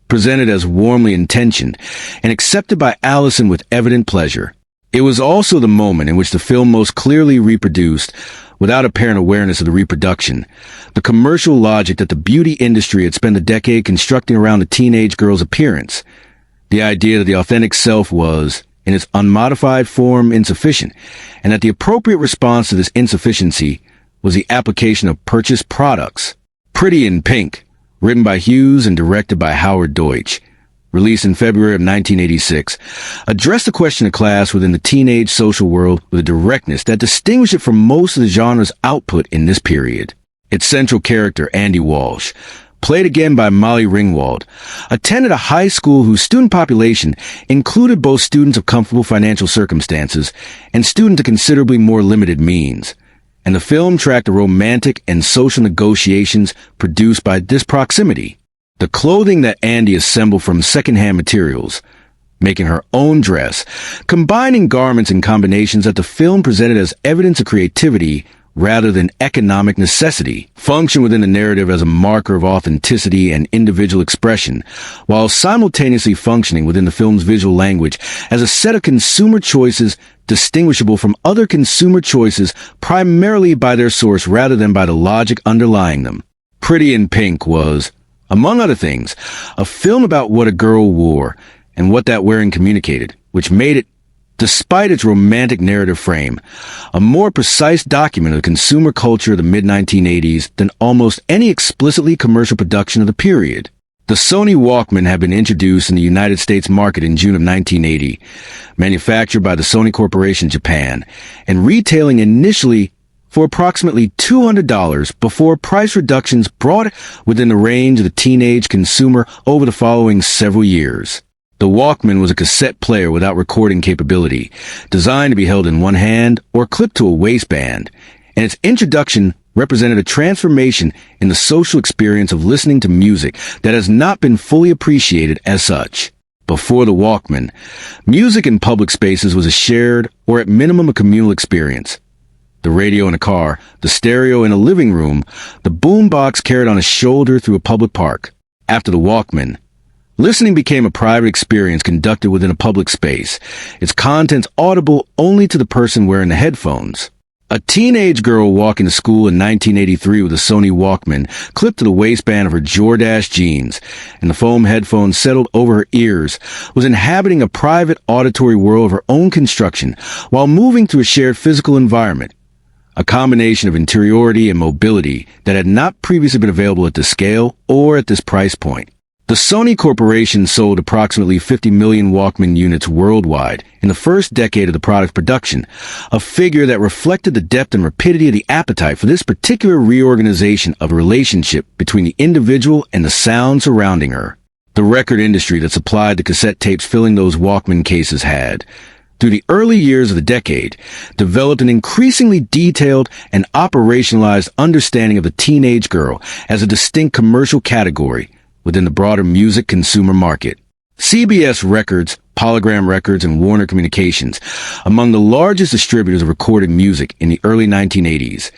presented as warmly intentioned, and accepted by Allison with evident pleasure. It was also the moment in which the film most clearly reproduced, without apparent awareness of the reproduction, the commercial logic that the beauty industry had spent a decade constructing around the teenage girl's appearance. The idea that the authentic self was, in its unmodified form, insufficient, and that the appropriate response to this insufficiency was the application of purchased products. Pretty in Pink, written by Hughes and directed by Howard Deutsch, released in February of 1986, addressed the question of class within the teenage social world with a directness that distinguished it from most of the genre's output in this period. Its central character, Andy Walsh, played again by Molly Ringwald, attended a high school whose student population included both students of comfortable financial circumstances and students of considerably more limited means. And the film tracked the romantic and social negotiations produced by this proximity. The clothing that Andy assembled from secondhand materials, making her own dress, combining garments and combinations that the film presented as evidence of creativity rather than economic necessity, functioned within the narrative as a marker of authenticity and individual expression, while simultaneously functioning within the film's visual language as a set of consumer choices distinguishable from other consumer choices primarily by their source rather than by the logic underlying them. Pretty in Pink was, among other things, a film about what a girl wore and what that wearing communicated, which made it, despite its romantic narrative frame, a more precise document of the consumer culture of the mid-1980s than almost any explicitly commercial production of the period. The Sony Walkman had been introduced in the United States market in June of 1980, manufactured by the Sony Corporation Japan, and retailing initially for approximately $200 before price reductions brought it within the range of the teenage consumer over the following several years. The Walkman was a cassette player without recording capability, designed to be held in one hand or clipped to a waistband, and its introduction represented a transformation in the social experience of listening to music that has not been fully appreciated as such. Before the Walkman, music in public spaces was a shared, or at minimum a communal experience. The radio in a car, the stereo in a living room, the boombox carried on a shoulder through a public park. After the Walkman, listening became a private experience conducted within a public space, its contents audible only to the person wearing the headphones. A teenage girl walking to school in 1983 with a Sony Walkman clipped to the waistband of her Jordache jeans and the foam headphones settled over her ears was inhabiting a private auditory world of her own construction while moving through a shared physical environment. A combination of interiority and mobility that had not previously been available at this scale or at this price point. The Sony Corporation sold approximately 50 million Walkman units worldwide in the first decade of the product's production, a figure that reflected the depth and rapidity of the appetite for this particular reorganization of a relationship between the individual and the sound surrounding her. The record industry that supplied the cassette tapes filling those Walkman cases had, through the early years of the decade, developed an increasingly detailed and operationalized understanding of the teenage girl as a distinct commercial category within the broader music consumer market. CBS Records, Polygram Records, and Warner Communications, among the largest distributors of recorded music in the early 1980s,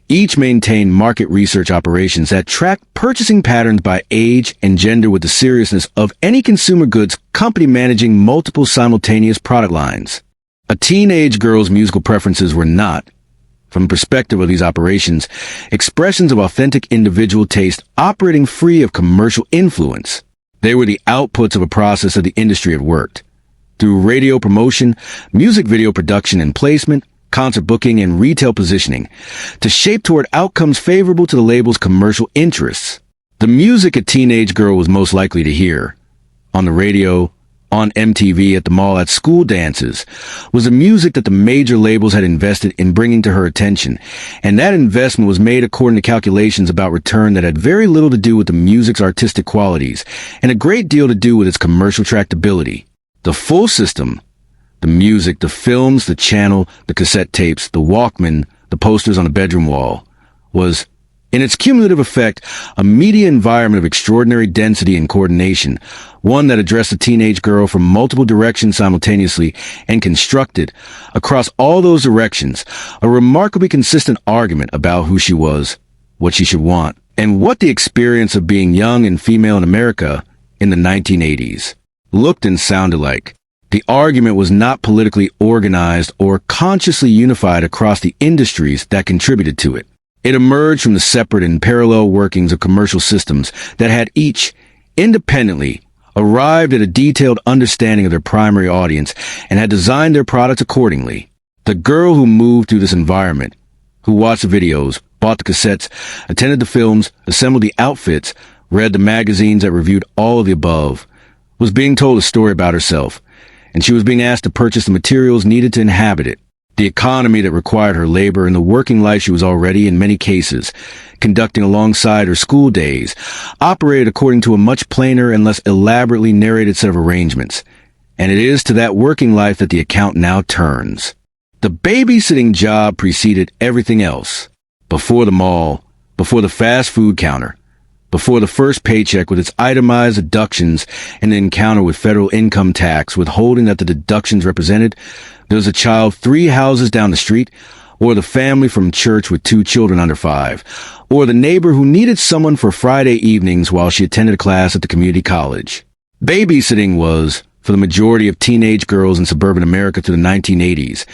each maintained market research operations that tracked purchasing patterns by age and gender with the seriousness of any consumer goods company managing multiple simultaneous product lines. A teenage girl's musical preferences were not, from the perspective of these operations, expressions of authentic individual taste operating free of commercial influence. They were the outputs of a process that the industry had worked. Through radio promotion, music video production and placement, concert booking, and retail positioning, to shape toward outcomes favorable to the label's commercial interests. The music a teenage girl was most likely to hear, on the radio, on MTV, at the mall, at school dances, was the music that the major labels had invested in bringing to her attention, and that investment was made according to calculations about return that had very little to do with the music's artistic qualities, and a great deal to do with its commercial tractability. The full system, the music, the films, the channel, the cassette tapes, the Walkman, the posters on the bedroom wall, was, in its cumulative effect, a media environment of extraordinary density and coordination, one that addressed a teenage girl from multiple directions simultaneously and constructed, across all those directions, a remarkably consistent argument about who she was, what she should want, and what the experience of being young and female in America in the 1980s looked and sounded like. The argument was not politically organized or consciously unified across the industries that contributed to it. It emerged from the separate and parallel workings of commercial systems that had each, independently, arrived at a detailed understanding of their primary audience and had designed their products accordingly. The girl who moved through this environment, who watched the videos, bought the cassettes, attended the films, assembled the outfits, read the magazines that reviewed all of the above, was being told a story about herself, and she was being asked to purchase the materials needed to inhabit it. The economy that required her labor and the working life she was already, in many cases, conducting alongside her school days, operated according to a much plainer and less elaborately narrated set of arrangements. And it is to that working life that the account now turns. The babysitting job preceded everything else. Before the mall, before the fast food counter, before the first paycheck with its itemized deductions and the encounter with federal income tax withholding that the deductions represented, there was a child 3 houses down the street, or the family from church with 2 children under 5, or the neighbor who needed someone for Friday evenings while she attended a class at the community college. Babysitting was, for the majority of teenage girls in suburban America through the 1980s,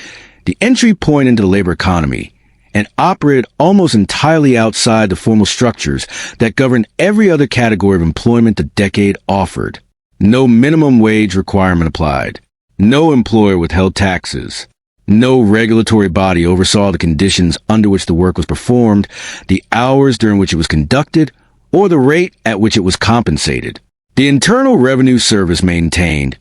the entry point into the labor economy, and operated almost entirely outside the formal structures that governed every other category of employment the decade offered. No minimum wage requirement applied. No employer withheld taxes. No regulatory body oversaw the conditions under which the work was performed, the hours during which it was conducted, or the rate at which it was compensated. The Internal Revenue Service maintained,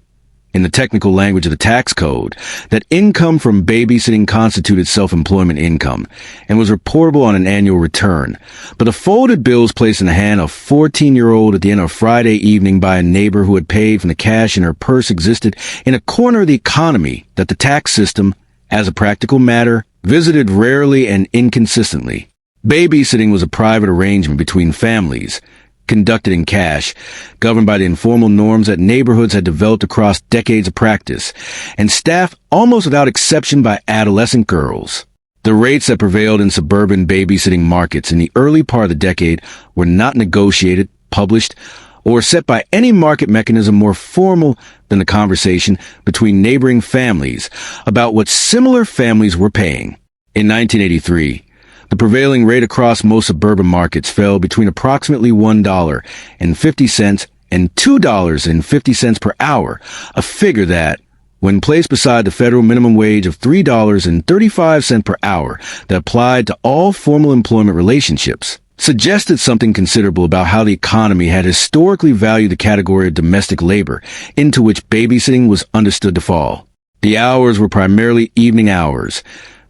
in the technical language of the tax code, that income from babysitting constituted self-employment income and was reportable on an annual return. But the folded bills placed in the hand of a 14-year-old at the end of a Friday evening by a neighbor who had paid from the cash in her purse existed in a corner of the economy that the tax system, as a practical matter, visited rarely and inconsistently. Babysitting was a private arrangement between families, conducted in cash, governed by the informal norms that neighborhoods had developed across decades of practice, and staffed almost without exception by adolescent girls. The rates that prevailed in suburban babysitting markets in the early part of the decade were not negotiated, published, or set by any market mechanism more formal than the conversation between neighboring families about what similar families were paying. In 1983, the prevailing rate across most suburban markets fell between approximately $1.50 and $2.50 per hour, a figure that, when placed beside the federal minimum wage of $3.35 per hour that applied to all formal employment relationships, suggested something considerable about how the economy had historically valued the category of domestic labor into which babysitting was understood to fall. The hours were primarily evening hours,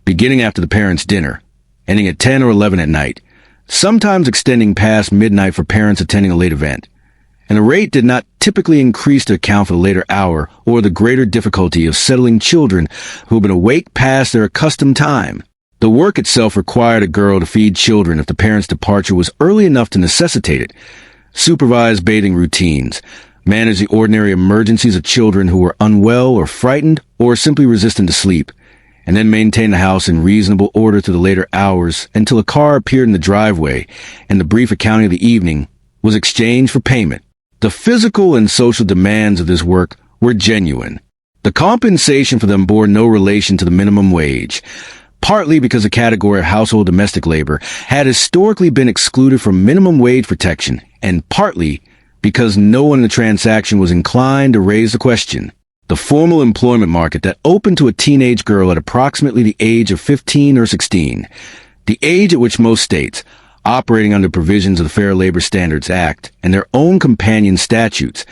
beginning after the parents' dinner, ending at 10 or 11 at night, sometimes extending past midnight for parents attending a late event. And the rate did not typically increase to account for the later hour or the greater difficulty of settling children who had been awake past their accustomed time. The work itself required a girl to feed children if the parents' departure was early enough to necessitate it, supervise bathing routines, manage the ordinary emergencies of children who were unwell or frightened or simply resistant to sleep, and then maintain the house in reasonable order to the later hours until a car appeared in the driveway and the brief accounting of the evening was exchanged for payment. The physical and social demands of this work were genuine. The compensation for them bore no relation to the minimum wage, partly because the category of household domestic labor had historically been excluded from minimum wage protection, and partly because no one in the transaction was inclined to raise the question. The formal employment market that opened to a teenage girl at approximately the age of 15 or 16, the age at which most states, operating under provisions of the Fair Labor Standards Act and their own companion statutes,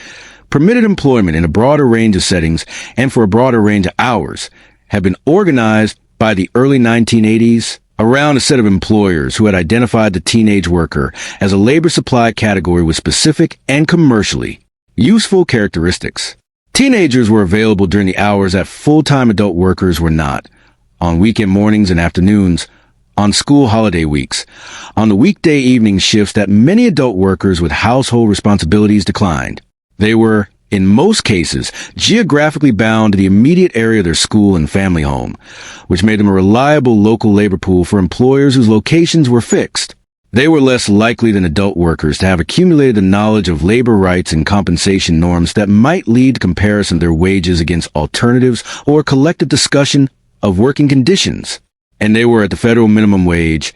permitted employment in a broader range of settings and for a broader range of hours, had been organized by the early 1980s around a set of employers who had identified the teenage worker as a labor supply category with specific and commercially useful characteristics. Teenagers were available during the hours that full-time adult workers were not, on weekend mornings and afternoons, on school holiday weeks, on the weekday evening shifts that many adult workers with household responsibilities declined. They were, in most cases, geographically bound to the immediate area of their school and family home, which made them a reliable local labor pool for employers whose locations were fixed. They were less likely than adult workers to have accumulated the knowledge of labor rights and compensation norms that might lead to comparison of their wages against alternatives or collective discussion of working conditions. And they were at the federal minimum wage,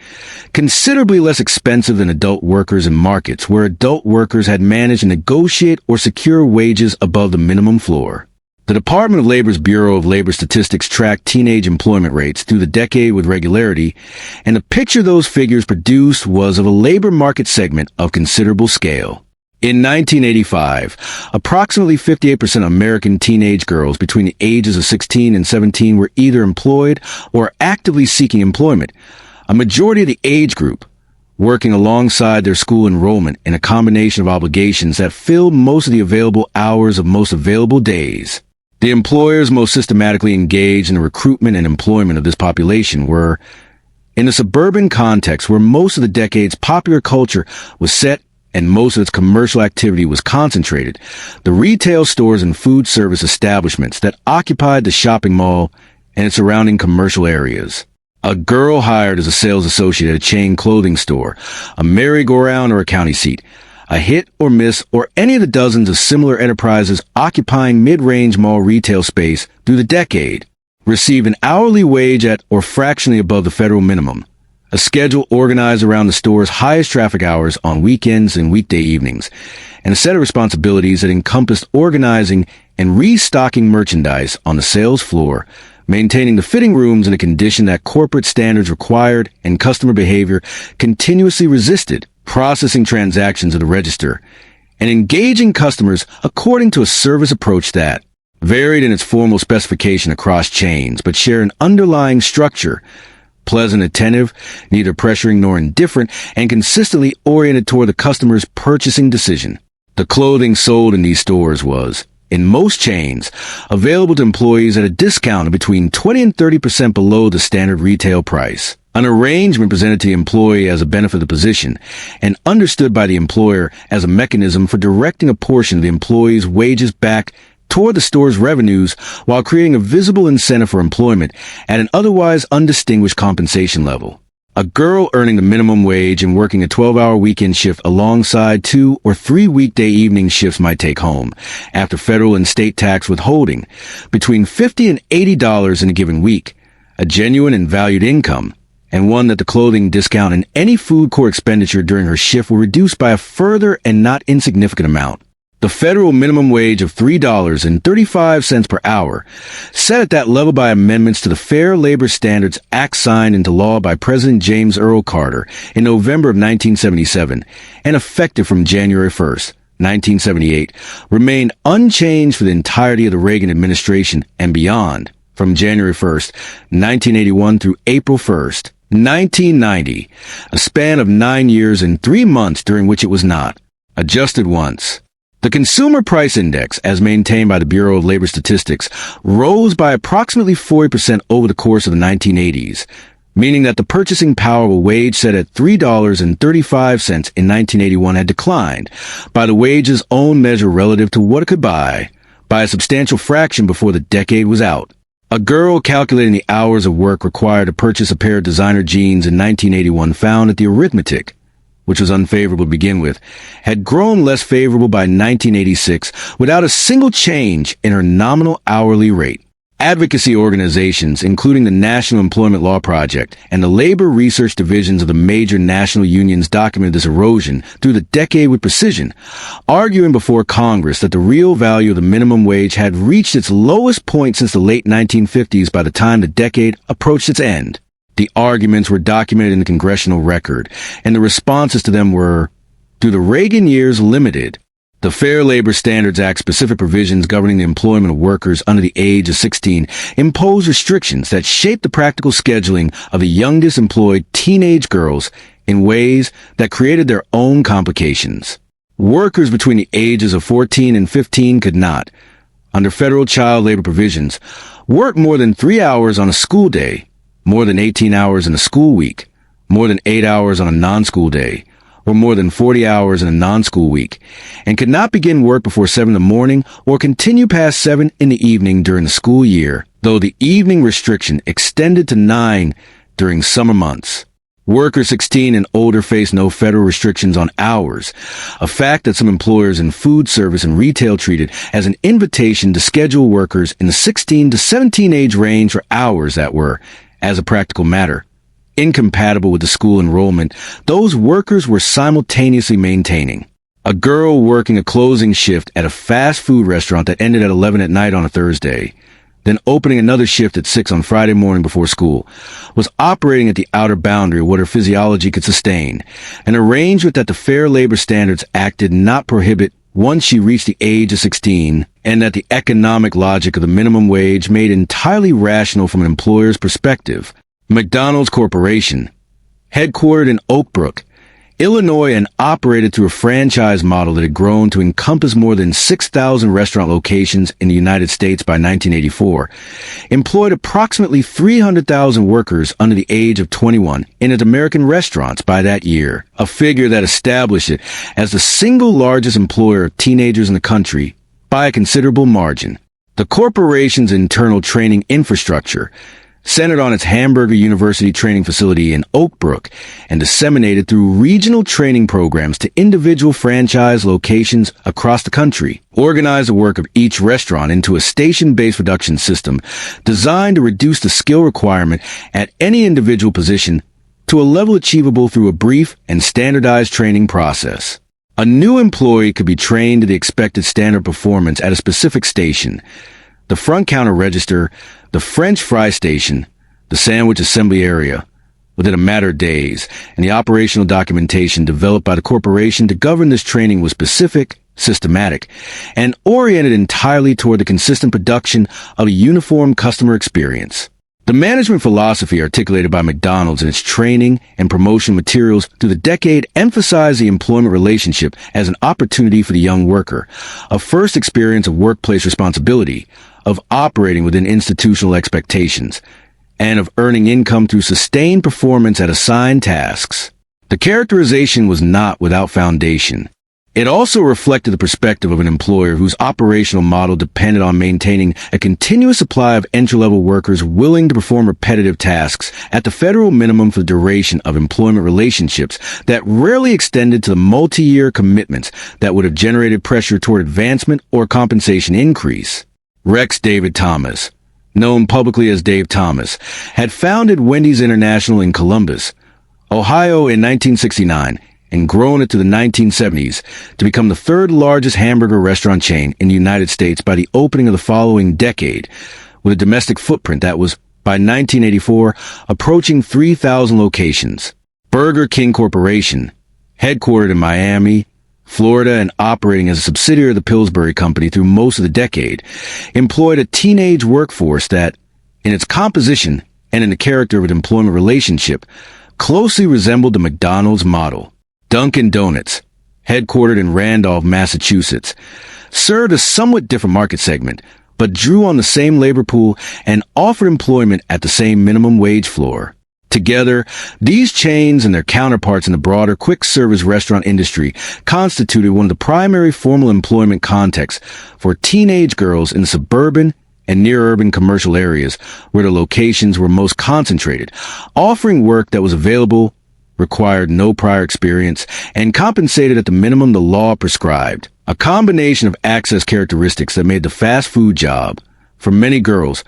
considerably less expensive than adult workers in markets where adult workers had managed to negotiate or secure wages above the minimum floor. The Department of Labor's Bureau of Labor Statistics tracked teenage employment rates through the decade with regularity, and the picture those figures produced was of a labor market segment of considerable scale. In 1985, approximately 58% of American teenage girls between the ages of 16 and 17 were either employed or actively seeking employment, a majority of the age group working alongside their school enrollment in a combination of obligations that filled most of the available hours of most available days. The employers most systematically engaged in the recruitment and employment of this population were, in the suburban context where most of the decade's popular culture was set and most of its commercial activity was concentrated, the retail stores and food service establishments that occupied the shopping mall and its surrounding commercial areas. A girl hired as a sales associate at a chain clothing store, a merry-go-round or a county seat, a hit or miss or any of the dozens of similar enterprises occupying mid-range mall retail space through the decade, received an hourly wage at or fractionally above the federal minimum, a schedule organized around the store's highest traffic hours on weekends and weekday evenings, and a set of responsibilities that encompassed organizing and restocking merchandise on the sales floor, maintaining the fitting rooms in a condition that corporate standards required and customer behavior continuously resisted, processing transactions at the register, and engaging customers according to a service approach that varied in its formal specification across chains but shared an underlying structure, pleasant, attentive, neither pressuring nor indifferent, and consistently oriented toward the customer's purchasing decision. The clothing sold in these stores was, in most chains, available to employees at a discount of between 20 and 30% below the standard retail price. An arrangement presented to the employee as a benefit of the position and understood by the employer as a mechanism for directing a portion of the employee's wages back toward the store's revenues while creating a visible incentive for employment at an otherwise undistinguished compensation level. A girl earning the minimum wage and working a 12-hour weekend shift alongside 2 or 3 weekday evening shifts might take home, after federal and state tax withholding, between $50 and $80 in a given week, a genuine and valued income, and one that the clothing discount and any food court expenditure during her shift were reduced by a further and not insignificant amount. The federal minimum wage of $3.35 per hour, set at that level by amendments to the Fair Labor Standards Act signed into law by President James Earl Carter in November of 1977 and effective from January 1st, 1978, remained unchanged for the entirety of the Reagan administration and beyond, from January 1st, 1981 through April 1st, 1990, a span of 9 years and 3 months during which it was not adjusted once. The Consumer Price Index, as maintained by the Bureau of Labor Statistics, rose by approximately 40% over the course of the 1980s, meaning that the purchasing power of a wage set at $3.35 in 1981 had declined by the wage's own measure relative to what it could buy by a substantial fraction before the decade was out. A girl calculating the hours of work required to purchase a pair of designer jeans in 1981 found that the arithmetic, which was unfavorable to begin with, had grown less favorable by 1986 without a single change in her nominal hourly rate. Advocacy organizations, including the National Employment Law Project and the labor research divisions of the major national unions, documented this erosion through the decade with precision, arguing before Congress that the real value of the minimum wage had reached its lowest point since the late 1950s by the time the decade approached its end. The arguments were documented in the congressional record, and the responses to them were, through the Reagan years, limited. The Fair Labor Standards Act specific provisions governing the employment of workers under the age of 16 impose restrictions that shape the practical scheduling of the youngest employed teenage girls in ways that created their own complications. Workers between the ages of 14 and 15 could not, under federal child labor provisions, work more than 3 hours on a school day, more than 18 hours in a school week, more than 8 hours on a non-school day, or more than 40 hours in a non-school week, and could not begin work before 7 in the morning or continue past 7 in the evening during the school year, though the evening restriction extended to 9 during summer months. Workers 16 and older face no federal restrictions on hours, a fact that some employers in food service and retail treated as an invitation to schedule workers in the 16 to 17 age range for hours that were, as a practical matter, incompatible with the school enrollment those workers were simultaneously maintaining. A girl working a closing shift at a fast food restaurant that ended at 11 at night on a Thursday, then opening another shift at 6 on Friday morning before school, was operating at the outer boundary of what her physiology could sustain, an arrangement that the Fair Labor Standards Act did not prohibit once she reached the age of 16, and that the economic logic of the minimum wage made entirely rational from an employer's perspective. McDonald's Corporation, headquartered in Oak Brook, Illinois, and operated through a franchise model that had grown to encompass more than 6,000 restaurant locations in the United States by 1984, employed approximately 300,000 workers under the age of 21 in its American restaurants by that year, a figure that established it as the single largest employer of teenagers in the country by a considerable margin. The corporation's internal training infrastructure, centered on its Hamburger University training facility in Oak Brook and disseminated through regional training programs to individual franchise locations across the country, organized the work of each restaurant into a station-based production system designed to reduce the skill requirement at any individual position to a level achievable through a brief and standardized training process. A new employee could be trained to the expected standard performance at a specific station: the front counter register, the French fry station, the sandwich assembly area, within a matter of days, and the operational documentation developed by the corporation to govern this training was specific, systematic, and oriented entirely toward the consistent production of a uniform customer experience. The management philosophy articulated by McDonald's in its training and promotion materials through the decade emphasized the employment relationship as an opportunity for the young worker, a first experience of workplace responsibility, of operating within institutional expectations, and of earning income through sustained performance at assigned tasks. The characterization was not without foundation. It also reflected the perspective of an employer whose operational model depended on maintaining a continuous supply of entry-level workers willing to perform repetitive tasks at the federal minimum for the duration of employment relationships that rarely extended to the multi-year commitments that would have generated pressure toward advancement or compensation increase. Rex David Thomas, known publicly as Dave Thomas, had founded Wendy's International in Columbus, Ohio in 1969, and grown it to the 1970s to become the third largest hamburger restaurant chain in the United States by the opening of the following decade, with a domestic footprint that was, by 1984, approaching 3,000 locations. Burger King Corporation, headquartered in Miami, Florida, and operating as a subsidiary of the Pillsbury Company through most of the decade, employed a teenage workforce that, in its composition and in the character of its employment relationship, closely resembled the McDonald's model. Dunkin' Donuts, headquartered in Randolph, Massachusetts, served a somewhat different market segment, but drew on the same labor pool and offered employment at the same minimum wage floor. Together, these chains and their counterparts in the broader quick-service restaurant industry constituted one of the primary formal employment contexts for teenage girls in the suburban and near-urban commercial areas where the locations were most concentrated, offering work that was available, required no prior experience, and compensated at the minimum the law prescribed. A combination of access characteristics that made the fast food job, for many girls,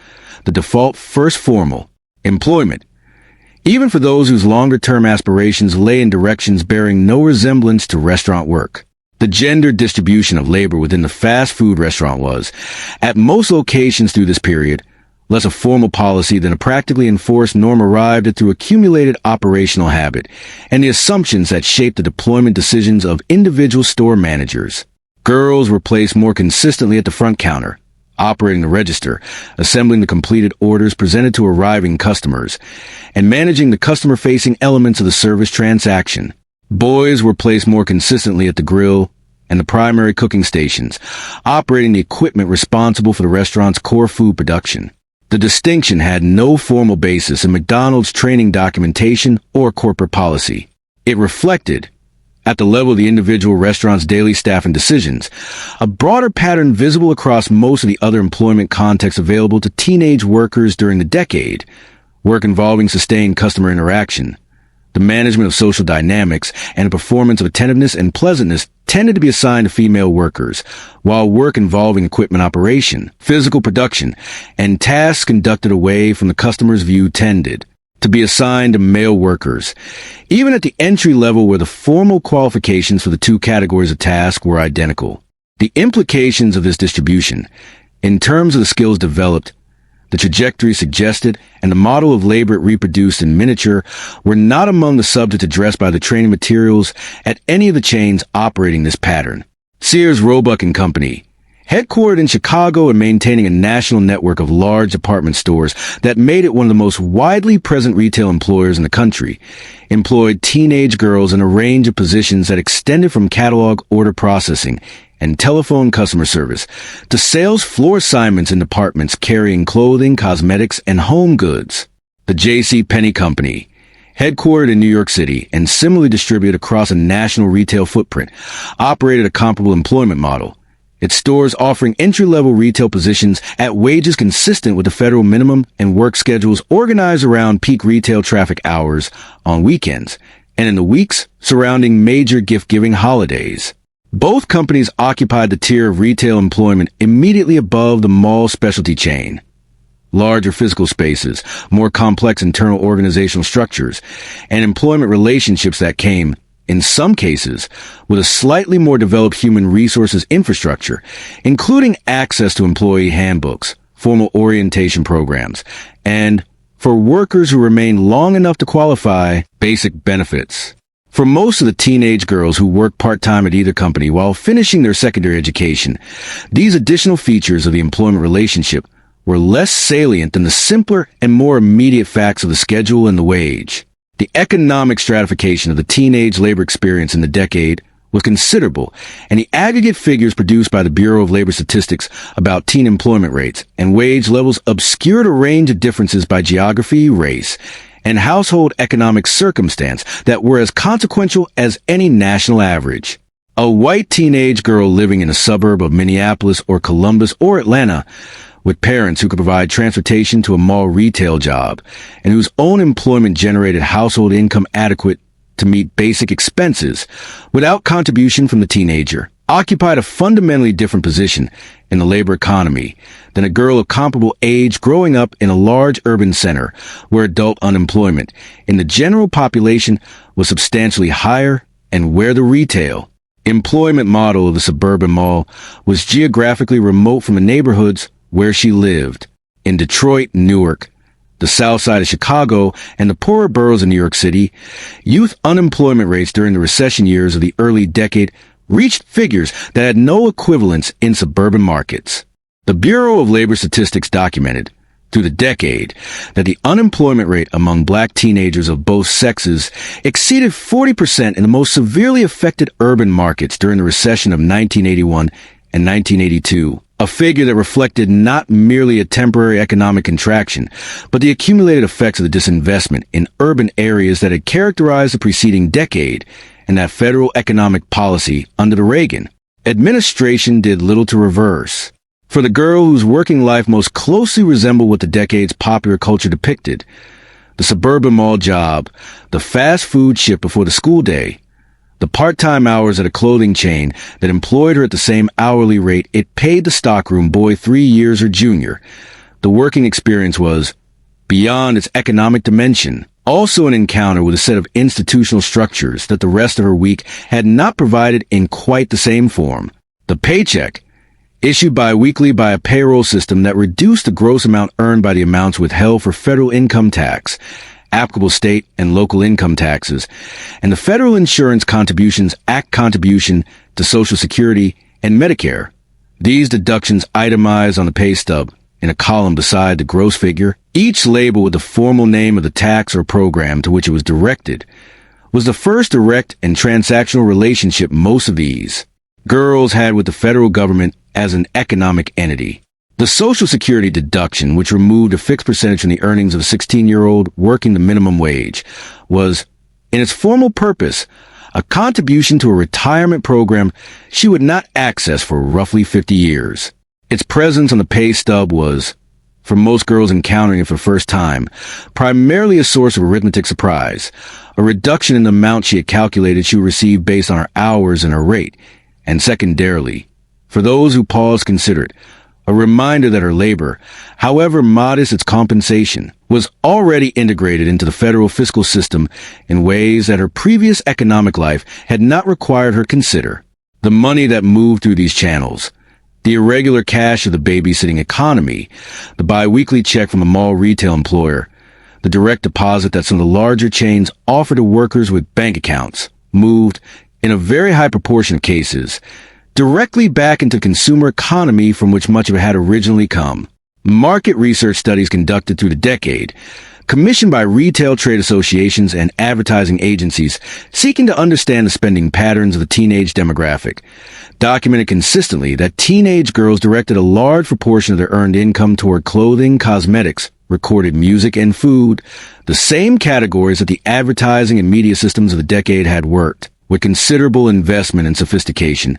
the default first formal employment, even for those whose longer-term aspirations lay in directions bearing no resemblance to restaurant work. The gender distribution of labor within the fast food restaurant was, at most locations through this period, less a formal policy than a practically enforced norm arrived at through accumulated operational habit and the assumptions that shaped the deployment decisions of individual store managers. Girls were placed more consistently at the front counter, operating the register, assembling the completed orders presented to arriving customers, and managing the customer-facing elements of the service transaction. Boys were placed more consistently at the grill and the primary cooking stations, operating the equipment responsible for the restaurant's core food production. The distinction had no formal basis in McDonald's training documentation or corporate policy. It reflected, at the level of the individual restaurant's daily staff and decisions, a broader pattern visible across most of the other employment contexts available to teenage workers during the decade: work involving sustained customer interaction, the management of social dynamics, and the performance of attentiveness and pleasantness tended to be assigned to female workers, while work involving equipment operation, physical production, and tasks conducted away from the customer's view tended to be assigned to male workers, even at the entry level where the formal qualifications for the two categories of task were identical. The implications of this distribution, in terms of the skills developed, the trajectory suggested, and the model of labor it reproduced in miniature were not among the subjects addressed by the training materials at any of the chains operating this pattern. Sears Roebuck and Company, headquartered in Chicago and maintaining a national network of large department stores that made it one of the most widely present retail employers in the country, employed teenage girls in a range of positions that extended from catalog order processing and telephone customer service to sales floor assignments in departments carrying clothing, cosmetics, and home goods. The J.C. Penney Company, headquartered in New York City and similarly distributed across a national retail footprint, operated a comparable employment model, its stores offering entry-level retail positions at wages consistent with the federal minimum and work schedules organized around peak retail traffic hours on weekends and in the weeks surrounding major gift-giving holidays. Both companies occupied the tier of retail employment immediately above the mall specialty chain. Larger physical spaces, more complex internal organizational structures, and employment relationships that came, in some cases, with a slightly more developed human resources infrastructure, including access to employee handbooks, formal orientation programs, and, for workers who remain long enough to qualify, basic benefits. For most of the teenage girls who worked part-time at either company while finishing their secondary education, these additional features of the employment relationship were less salient than the simpler and more immediate facts of the schedule and the wage. The economic stratification of the teenage labor experience in the decade was considerable, and the aggregate figures produced by the Bureau of Labor Statistics about teen employment rates and wage levels obscured a range of differences by geography, race, and household economic circumstance that were as consequential as any national average. A white teenage girl living in a suburb of Minneapolis or Columbus or Atlanta with parents who could provide transportation to a mall retail job and whose own employment generated household income adequate to meet basic expenses without contribution from the teenager occupied a fundamentally different position in the labor economy than a girl of comparable age growing up in a large urban center where adult unemployment in the general population was substantially higher and where the retail employment model of the suburban mall was geographically remote from the neighborhoods where she lived. In Detroit, Newark, the south side of Chicago, and the poorer boroughs of New York City, youth unemployment rates during the recession years of the early decade reached figures that had no equivalents in suburban markets. The Bureau of Labor Statistics documented, through the decade, that the unemployment rate among black teenagers of both sexes exceeded 40% in the most severely affected urban markets during the recession of 1981 and 1982. A figure that reflected not merely a temporary economic contraction, but the accumulated effects of the disinvestment in urban areas that had characterized the preceding decade and that federal economic policy under the Reagan administration did little to reverse. For the girl whose working life most closely resembled what the decade's popular culture depicted, the suburban mall job, the fast food shipped before the school day, the part-time hours at a clothing chain that employed her at the same hourly rate it paid the stockroom boy 3 years her junior, the working experience was, beyond its economic dimension, also an encounter with a set of institutional structures that the rest of her week had not provided in quite the same form. The paycheck, issued bi-weekly by a payroll system that reduced the gross amount earned by the amounts withheld for federal income tax, applicable state and local income taxes, and the Federal Insurance Contributions Act contribution to Social Security and Medicare. These deductions itemized on the pay stub in a column beside the gross figure, each labeled with the formal name of the tax or program to which it was directed, was the first direct and transactional relationship most of these girls had with the federal government as an economic entity. The Social Security deduction, which removed a fixed percentage from the earnings of a 16-year-old working the minimum wage, was, in its formal purpose, a contribution to a retirement program she would not access for roughly 50 years. Its presence on the pay stub was, for most girls encountering it for the first time, primarily a source of arithmetic surprise, a reduction in the amount she had calculated she would receive based on her hours and her rate, and secondarily, for those who paused considered, a reminder that her labor, however modest its compensation, was already integrated into the federal fiscal system in ways that her previous economic life had not required her consider. The money that moved through these channels, the irregular cash of the babysitting economy, the bi-weekly check from a mall retail employer, the direct deposit that some of the larger chains offer to workers with bank accounts, moved, in a very high proportion of cases, directly back into the consumer economy from which much of it had originally come. Market research studies conducted through the decade, commissioned by retail trade associations and advertising agencies seeking to understand the spending patterns of the teenage demographic, documented consistently that teenage girls directed a large proportion of their earned income toward clothing, cosmetics, recorded music, and food, the same categories that the advertising and media systems of the decade had worked, with considerable investment and sophistication,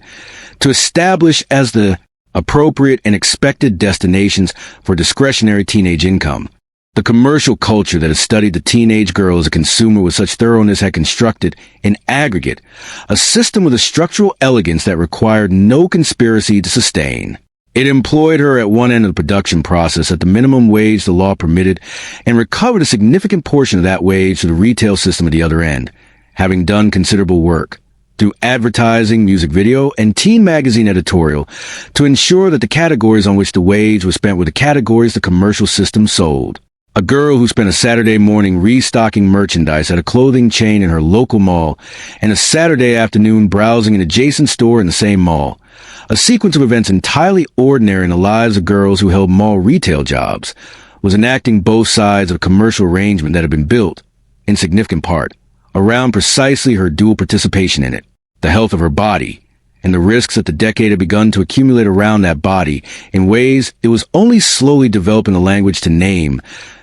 to establish as the appropriate and expected destinations for discretionary teenage income. The commercial culture that has studied the teenage girl as a consumer with such thoroughness had constructed, in aggregate, a system with a structural elegance that required no conspiracy to sustain. It employed her at one end of the production process at the minimum wage the law permitted and recovered a significant portion of that wage to the retail system at the other end, having done considerable work through advertising, music video, and teen magazine editorial to ensure that the categories on which the wage was spent were the categories the commercial system sold. A girl who spent a Saturday morning restocking merchandise at a clothing chain in her local mall and a Saturday afternoon browsing an adjacent store in the same mall. A sequence of events entirely ordinary in the lives of girls who held mall retail jobs, was enacting both sides of a commercial arrangement that had been built, in significant part, around precisely her dual participation in it. the health of her body, and the risks that the decade had begun to accumulate around that body in ways it was only slowly developing the language to name,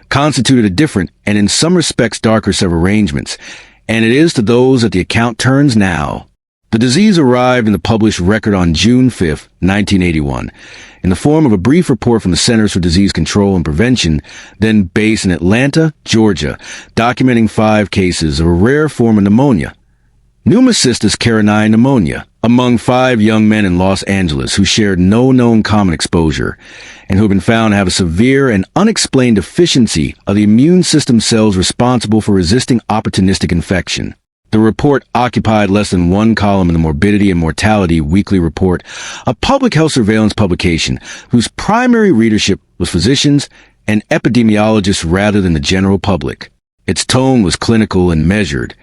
constituted a different and in some respects darker set of arrangements, and it is to those that the account turns now. The disease arrived in the published record on June 5, 1981, in the form of a brief report from the Centers for Disease Control and Prevention, then based in Atlanta, Georgia, documenting 5 cases of a rare form of pneumonia, Pneumocystis carinii pneumonia, among 5 young men in Los Angeles who shared no known common exposure and who have been found to have a severe and unexplained deficiency of the immune system cells responsible for resisting opportunistic infection. The report occupied less than 1 column in the Morbidity and Mortality Weekly Report, a public health surveillance publication whose primary readership was physicians and epidemiologists rather than the general public. Its tone was clinical and measured,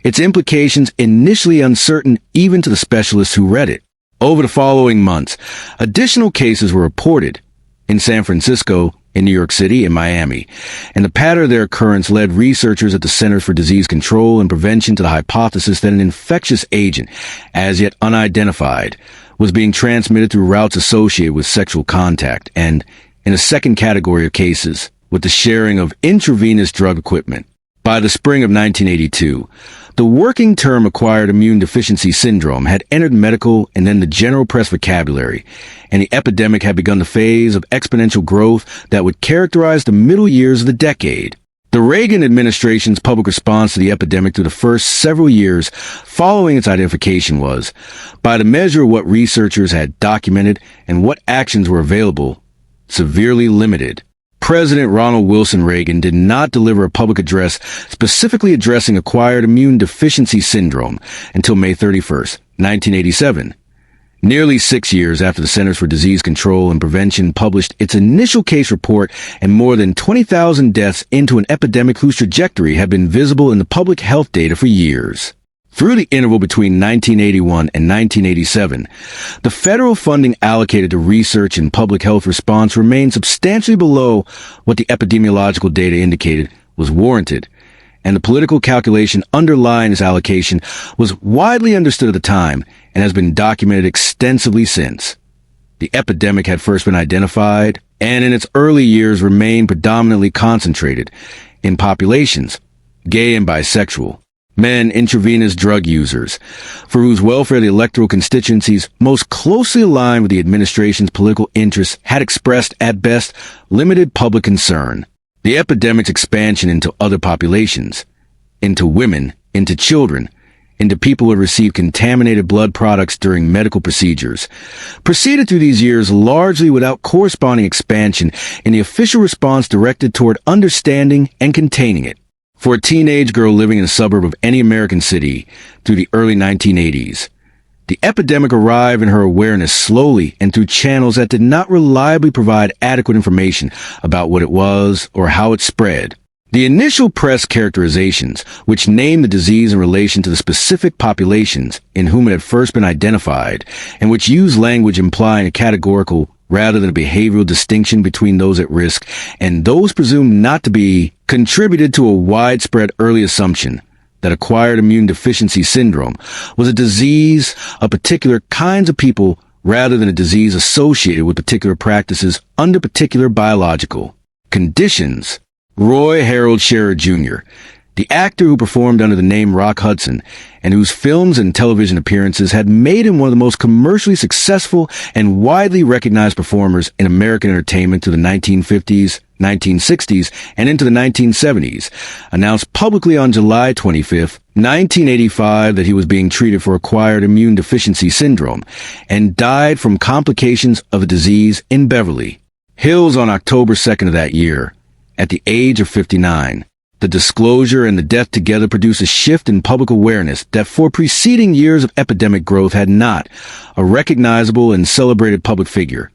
its implications initially uncertain even to the specialists who read it. Over the following months, additional cases were reported in San Francisco, in New York City, and Miami, and the pattern of their occurrence led researchers at the Centers for Disease Control and Prevention to the hypothesis that an infectious agent, as yet unidentified, was being transmitted through routes associated with sexual contact, and, in a second category of cases, with the sharing of intravenous drug equipment. By the spring of 1982, the working term acquired immune deficiency syndrome had entered medical and then the general press vocabulary, and the epidemic had begun the phase of exponential growth that would characterize the middle years of the decade. The Reagan administration's public response to the epidemic through the first several years following its identification was, by the measure of what researchers had documented and what actions were available, severely limited. President Ronald Wilson Reagan did not deliver a public address specifically addressing acquired immune deficiency syndrome until May 31, 1987. Nearly 6 years after the Centers for Disease Control and Prevention published its initial case report and more than 20,000 deaths into an epidemic whose trajectory had been visible in the public health data for years. Through the interval between 1981 and 1987, the federal funding allocated to research and public health response remained substantially below what the epidemiological data indicated was warranted, and the political calculation underlying this allocation was widely understood at the time and has been documented extensively since. The epidemic had first been identified and in its early years remained predominantly concentrated in populations, gay and bisexual, men intravenous drug users, for whose welfare the electoral constituencies most closely aligned with the administration's political interests had expressed, at best, limited public concern. The epidemic's expansion into other populations, into women, into children, into people who had received contaminated blood products during medical procedures, proceeded through these years largely without corresponding expansion in the official response directed toward understanding and containing it. For a teenage girl living in a suburb of any American city through the early 1980s, the epidemic arrived in her awareness slowly and through channels that did not reliably provide adequate information about what it was or how it spread. The initial press characterizations, which named the disease in relation to the specific populations in whom it had first been identified, and which used language implying a categorical rather than a behavioral distinction between those at risk and those presumed not to be, contributed to a widespread early assumption that acquired immune deficiency syndrome was a disease of particular kinds of people rather than a disease associated with particular practices under particular biological conditions. Roy Harold Scherer Jr., the actor who performed under the name Rock Hudson and whose films and television appearances had made him one of the most commercially successful and widely recognized performers in American entertainment through the 1950s, 1960s, and into the 1970s, announced publicly on July 25, 1985 that he was being treated for acquired immune deficiency syndrome and died from complications of the disease in Beverly Hills on October 2nd of that year, at the age of 59. The disclosure and the death together produced a shift in public awareness that for preceding years of epidemic growth had not a recognizable and celebrated public figure,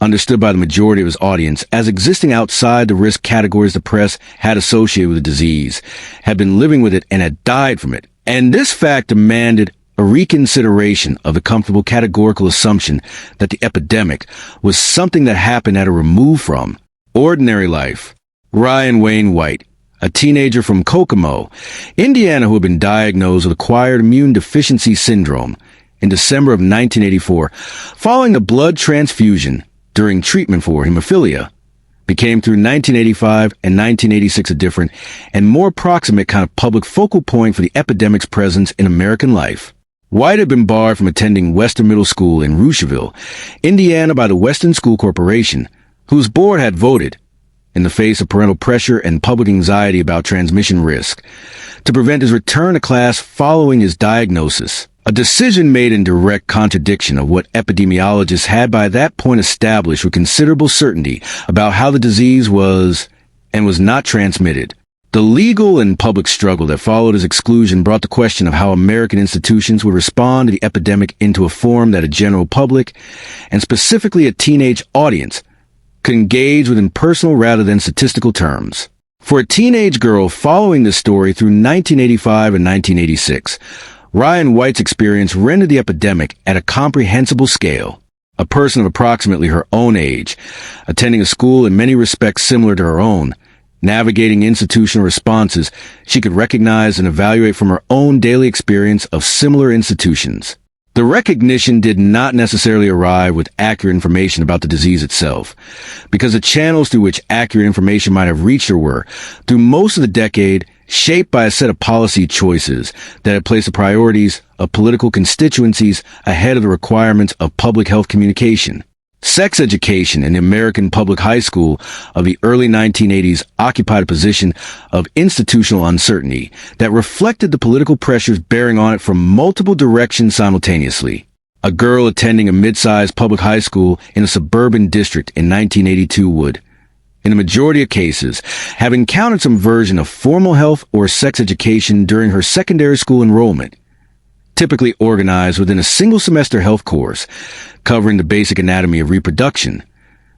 understood by the majority of his audience as existing outside the risk categories the press had associated with the disease, had been living with it and had died from it. And this fact demanded a reconsideration of the comfortable categorical assumption that the epidemic was something that happened at or removed from ordinary life. Ryan Wayne White, a teenager from Kokomo, Indiana, who had been diagnosed with acquired immune deficiency syndrome in December of 1984 following a blood transfusion during treatment for hemophilia, became through 1985 and 1986 a different and more proximate kind of public focal point for the epidemic's presence in American life. White had been barred from attending Western Middle School in Rushville, Indiana by the Western School Corporation, whose board had voted, in the face of parental pressure and public anxiety about transmission risk, to prevent his return to class following his diagnosis. A decision made in direct contradiction of what epidemiologists had by that point established with considerable certainty about how the disease was and was not transmitted. The legal and public struggle that followed his exclusion brought the question of how American institutions would respond to the epidemic into a form that a general public, and specifically a teenage audience, could engage with in personal rather than statistical terms. For a teenage girl following this story through 1985 and 1986, Ryan White's experience rendered the epidemic at a comprehensible scale. A person of approximately her own age, attending a school in many respects similar to her own, navigating institutional responses she could recognize and evaluate from her own daily experience of similar institutions. The recognition did not necessarily arrive with accurate information about the disease itself, because the channels through which accurate information might have reached her were, through most of the decade, shaped by a set of policy choices that had placed the priorities of political constituencies ahead of the requirements of public health communication. Sex education in the American public high school of the early 1980s occupied a position of institutional uncertainty that reflected the political pressures bearing on it from multiple directions simultaneously. A girl attending a mid-sized public high school in a suburban district in 1982 would, in the majority of cases, have encountered some version of formal health or sex education during her secondary school enrollment, typically organized within a single semester health course covering the basic anatomy of reproduction,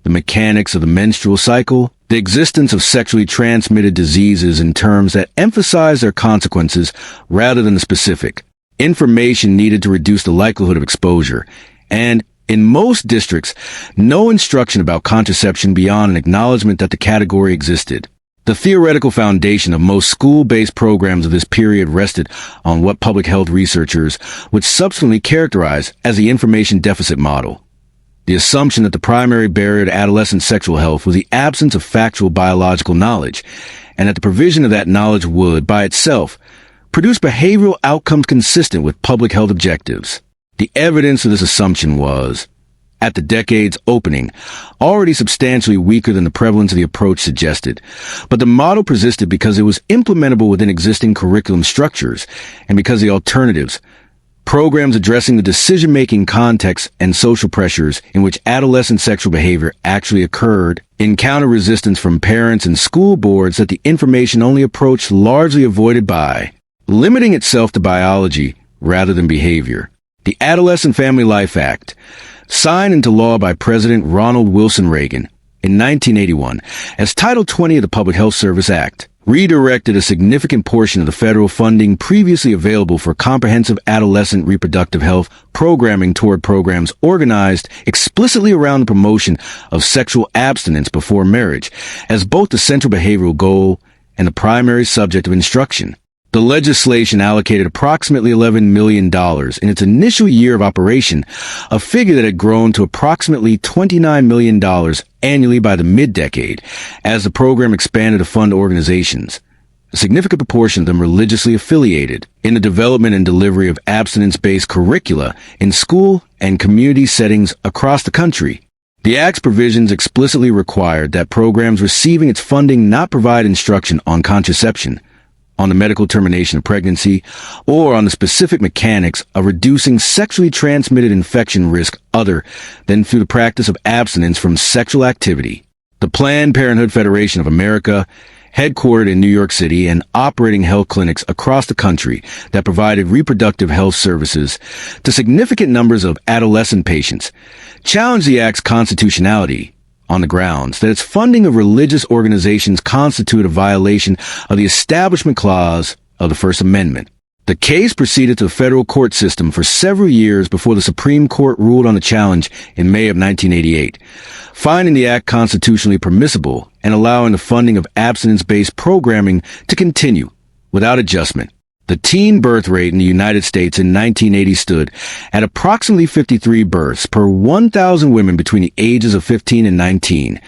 the mechanics of the menstrual cycle, the existence of sexually transmitted diseases in terms that emphasize their consequences rather than the specific, information needed to reduce the likelihood of exposure, and, in most districts, no instruction about contraception beyond an acknowledgement that the category existed. The theoretical foundation of most school-based programs of this period rested on what public health researchers would subsequently characterize as the information deficit model. The assumption that the primary barrier to adolescent sexual health was the absence of factual biological knowledge, and that the provision of that knowledge would, by itself, produce behavioral outcomes consistent with public health objectives. The evidence of this assumption was, at the decade's opening, already substantially weaker than the prevalence of the approach suggested, but the model persisted because it was implementable within existing curriculum structures, and because the alternatives, programs addressing the decision-making context and social pressures in which adolescent sexual behavior actually occurred, encountered resistance from parents and school boards that the information-only approach largely avoided by, limiting itself to biology rather than behavior. The Adolescent Family Life Act, signed into law by President Ronald Wilson Reagan in 1981 as Title 20 of the Public Health Service Act, redirected a significant portion of the federal funding previously available for comprehensive adolescent reproductive health programming toward programs organized explicitly around the promotion of sexual abstinence before marriage as both the central behavioral goal and the primary subject of instruction. The legislation allocated approximately $11 million in its initial year of operation, a figure that had grown to approximately $29 million annually by the mid-decade, as the program expanded to fund organizations, a significant proportion of them religiously affiliated, in the development and delivery of abstinence-based curricula in school and community settings across the country. The Act's provisions explicitly required that programs receiving its funding not provide instruction on contraception, on the medical termination of pregnancy, or on the specific mechanics of reducing sexually transmitted infection risk other than through the practice of abstinence from sexual activity. The Planned Parenthood Federation of America, headquartered in New York City and operating health clinics across the country that provided reproductive health services to significant numbers of adolescent patients, challenged the Act's constitutionality on the grounds that its funding of religious organizations constitute a violation of the Establishment Clause of the First Amendment. The case proceeded to the federal court system for several years before the Supreme Court ruled on the challenge in May of 1988, finding the act constitutionally permissible and allowing the funding of abstinence-based programming to continue without adjustment. The teen birth rate in the United States in 1980 stood at approximately 53 births per 1,000 women between the ages of 15 and 19,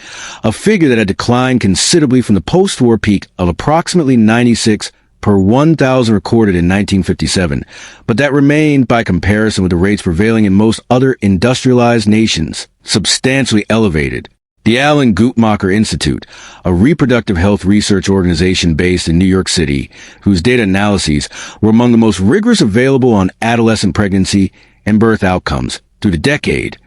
a figure that had declined considerably from the post-war peak of approximately 96 per 1,000 recorded in 1957, but that remained, by comparison with the rates prevailing in most other industrialized nations, substantially elevated. The Alan Guttmacher Institute, a reproductive health research organization based in New York City, whose data analyses were among the most rigorous available on adolescent pregnancy and birth outcomes through the decade,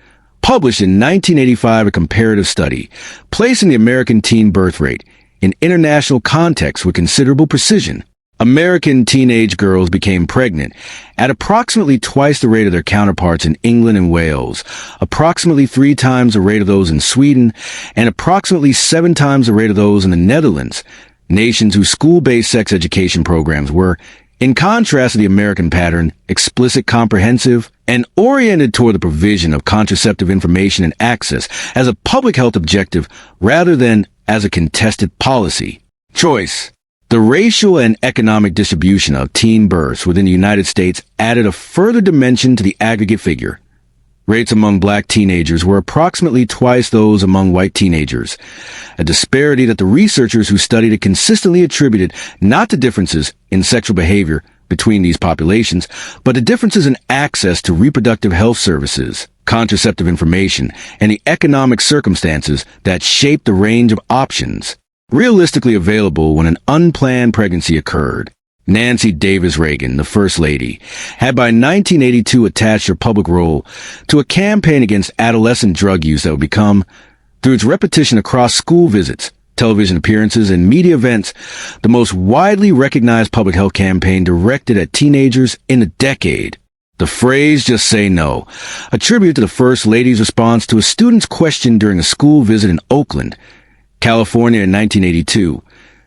published in 1985 a comparative study placing the American teen birth rate in international context with considerable precision. American teenage girls became pregnant at approximately twice the rate of their counterparts in England and Wales, approximately 3 times the rate of those in Sweden, and approximately 7 times the rate of those in the Netherlands, nations whose school-based sex education programs were, in contrast to the American pattern, explicit, comprehensive, and oriented toward the provision of contraceptive information and access as a public health objective rather than as a contested policy. Choice. The racial and economic distribution of teen births within the United States added a further dimension to the aggregate figure. Rates among black teenagers were approximately twice those among white teenagers, a disparity that the researchers who studied it consistently attributed not to differences in sexual behavior between these populations, but to differences in access to reproductive health services, contraceptive information, and the economic circumstances that shaped the range of options realistically available when an unplanned pregnancy occurred. Nancy Davis Reagan, the First Lady, had by 1982 attached her public role to a campaign against adolescent drug use that would become, through its repetition across school visits, television appearances, and media events, the most widely recognized public health campaign directed at teenagers in a decade. The phrase, "just say no," attributed to the First Lady's response to a student's question during a school visit in Oakland, California in 1982,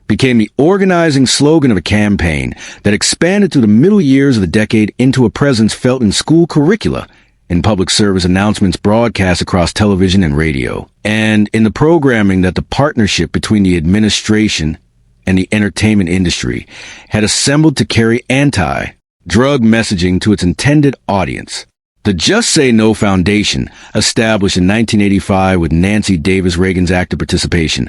became the organizing slogan of a campaign that expanded through the middle years of the decade into a presence felt in school curricula, in public service announcements broadcast across television and radio, and in the programming that the partnership between the administration and the entertainment industry had assembled to carry anti-drug messaging to its intended audience. The Just Say No Foundation, established in 1985 with Nancy Davis Reagan's active participation,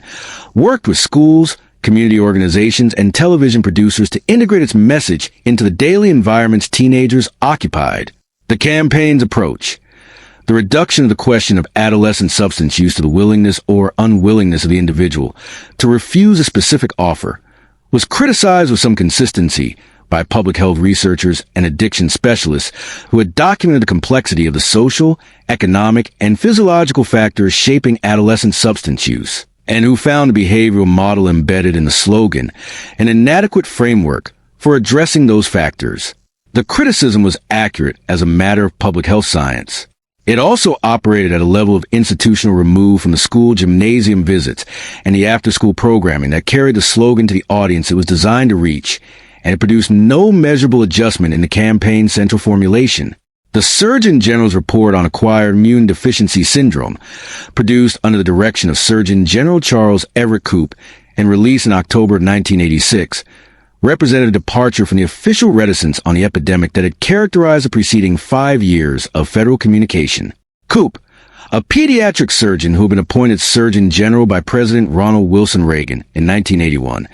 worked with schools, community organizations, and television producers to integrate its message into the daily environments teenagers occupied. The campaign's approach, the reduction of the question of adolescent substance use to the willingness or unwillingness of the individual to refuse a specific offer, was criticized with some consistency by public health researchers and addiction specialists who had documented the complexity of the social, economic, and physiological factors shaping adolescent substance use, and who found the behavioral model embedded in the slogan an inadequate framework for addressing those factors. The criticism was accurate as a matter of public health science. It also operated at a level of institutional remove from the school gymnasium visits and the after-school programming that carried the slogan to the audience it was designed to reach, and it produced no measurable adjustment in the campaign's central formulation. The Surgeon General's report on acquired immune deficiency syndrome, produced under the direction of Surgeon General Charles Everett Koop and released in October 1986, represented a departure from the official reticence on the epidemic that had characterized the preceding 5 years of federal communication. Koop, a pediatric surgeon who had been appointed Surgeon General by President Ronald Wilson Reagan in 1981,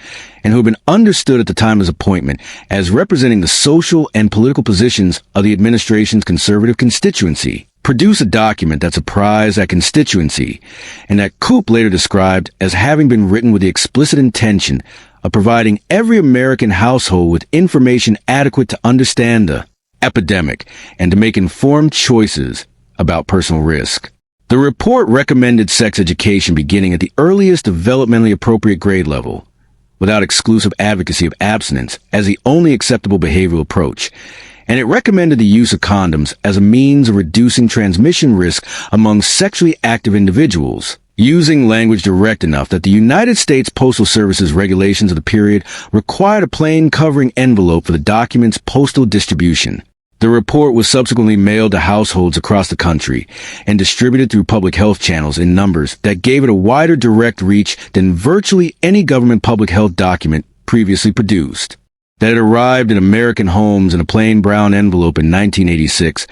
and who had been understood at the time of his appointment as representing the social and political positions of the administration's conservative constituency, produced a document that surprised that constituency, and that Koop later described as having been written with the explicit intention of providing every American household with information adequate to understand the epidemic and to make informed choices about personal risk. The report recommended sex education beginning at the earliest developmentally appropriate grade level, without exclusive advocacy of abstinence as the only acceptable behavioral approach, and it recommended the use of condoms as a means of reducing transmission risk among sexually active individuals, using language direct enough that the United States Postal Service's regulations of the period required a plain covering envelope for the document's postal distribution. The report was subsequently mailed to households across the country and distributed through public health channels in numbers that gave it a wider direct reach than virtually any government public health document previously produced. That it arrived in American homes in a plain brown envelope in 1986,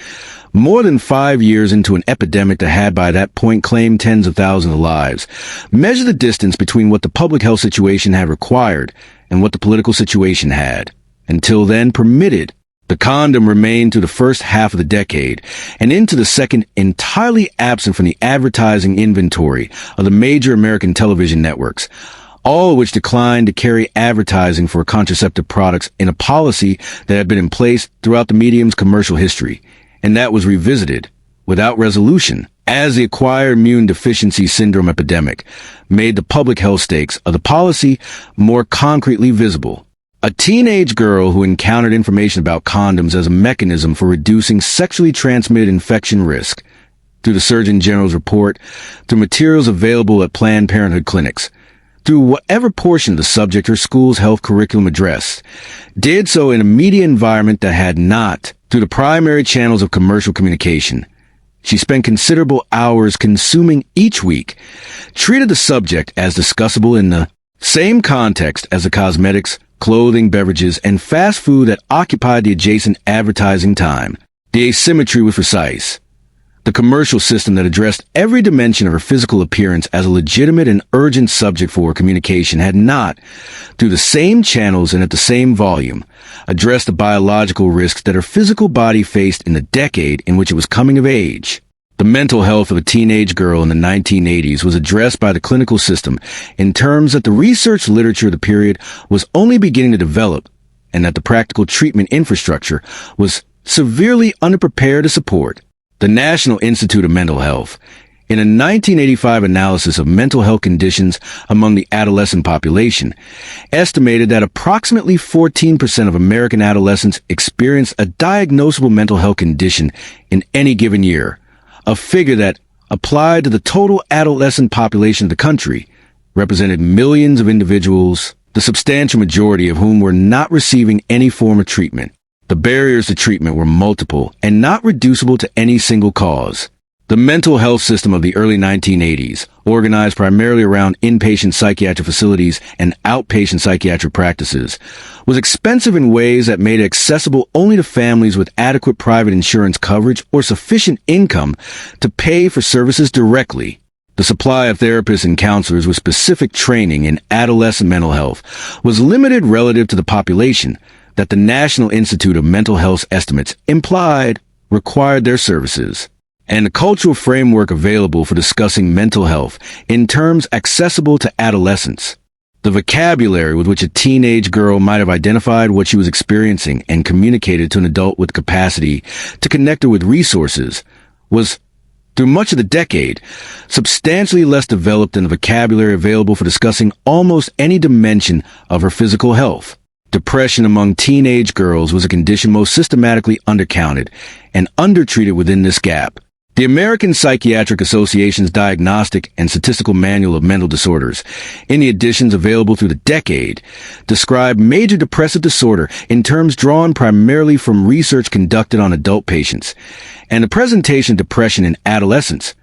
more than 5 years into an epidemic that had by that point claimed tens of thousands of lives, measure the distance between what the public health situation had required and what the political situation had, until then, permitted. The condom remained through the first half of the decade, and into the second entirely absent from the advertising inventory of the major American television networks, all of which declined to carry advertising for contraceptive products in a policy that had been in place throughout the medium's commercial history, and that was revisited, without resolution, as the acquired immune deficiency syndrome epidemic made the public health stakes of the policy more concretely visible. A teenage girl who encountered information about condoms as a mechanism for reducing sexually transmitted infection risk, through the Surgeon General's report, through materials available at Planned Parenthood clinics, through whatever portion of the subject her school's health curriculum addressed, did so in a media environment that had not, through the primary channels of commercial communication. She spent considerable hours consuming each week, treated the subject as discussable in the same context as the cosmetics, clothing, beverages, and fast food that occupied the adjacent advertising time. The asymmetry was precise. The commercial system that addressed every dimension of her physical appearance as a legitimate and urgent subject for communication had not, through the same channels and at the same volume, addressed the biological risks that her physical body faced in the decade in which it was coming of age. The mental health of a teenage girl in the 1980s was addressed by the clinical system in terms that the research literature of the period was only beginning to develop, and that the practical treatment infrastructure was severely underprepared to support. The National Institute of Mental Health, in a 1985 analysis of mental health conditions among the adolescent population, estimated that approximately 14% of American adolescents experienced a diagnosable mental health condition in any given year, a figure that, applied to the total adolescent population of the country, represented millions of individuals, the substantial majority of whom were not receiving any form of treatment. The barriers to treatment were multiple and not reducible to any single cause. The mental health system of the early 1980s, organized primarily around inpatient psychiatric facilities and outpatient psychiatric practices, was expensive in ways that made it accessible only to families with adequate private insurance coverage or sufficient income to pay for services directly. The supply of therapists and counselors with specific training in adolescent mental health was limited relative to the population that the National Institute of Mental Health estimates implied required their services, and the cultural framework available for discussing mental health in terms accessible to adolescents. The vocabulary with which a teenage girl might have identified what she was experiencing and communicated to an adult with capacity to connect her with resources was, through much of the decade, substantially less developed than the vocabulary available for discussing almost any dimension of her physical health. Depression among teenage girls was a condition most systematically undercounted and undertreated within this gap. The American Psychiatric Association's Diagnostic and Statistical Manual of Mental Disorders, in the editions available through the decade, describe major depressive disorder in terms drawn primarily from research conducted on adult patients, and the presentation of depression in adolescents,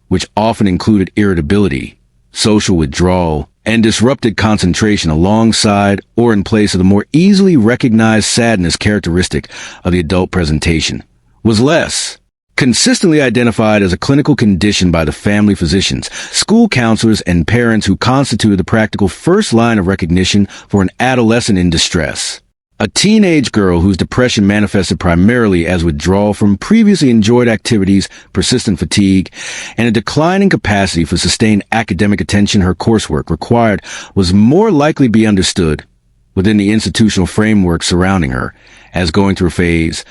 which often included irritability, social withdrawal, and disrupted concentration alongside or in place of the more easily recognized sadness characteristic of the adult presentation, was less. Consistently identified as a clinical condition by the family physicians, school counselors, and parents who constituted the practical first line of recognition for an adolescent in distress. A teenage girl whose depression manifested primarily as withdrawal from previously enjoyed activities, persistent fatigue, and a declining capacity for sustained academic attention her coursework required was more likely to be understood within the institutional framework surrounding her as going through a phase,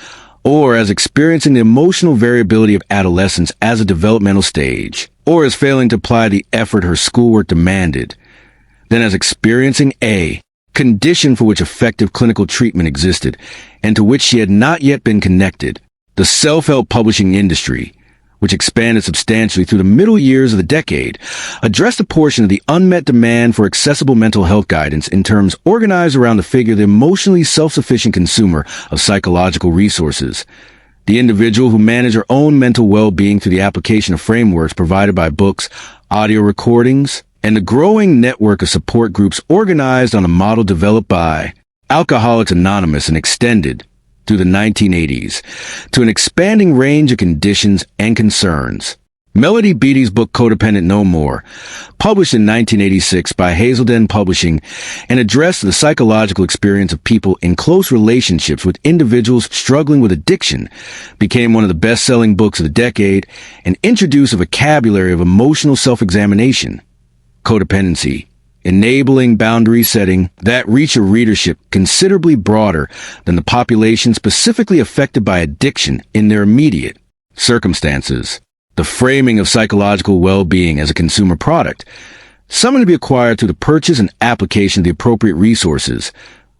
or as experiencing the emotional variability of adolescence as a developmental stage, or as failing to apply the effort her schoolwork demanded, than as experiencing a condition for which effective clinical treatment existed and to which she had not yet been connected. The self-help publishing industry, which expanded substantially through the middle years of the decade, addressed a portion of the unmet demand for accessible mental health guidance in terms organized around the figure of the emotionally self-sufficient consumer of psychological resources. The individual who managed her own mental well-being through the application of frameworks provided by books, audio recordings, and the growing network of support groups organized on a model developed by Alcoholics Anonymous and extended through the 1980s to an expanding range of conditions and concerns. Melody Beattie's book Codependent No More, published in 1986 by Hazelden Publishing, and addressed the psychological experience of people in close relationships with individuals struggling with addiction, became one of the best-selling books of the decade and introduced a vocabulary of emotional self-examination. Codependency, enabling boundary setting that reach a readership considerably broader than the population specifically affected by addiction in their immediate circumstances. The framing of psychological well-being as a consumer product, something to be acquired through the purchase and application of the appropriate resources,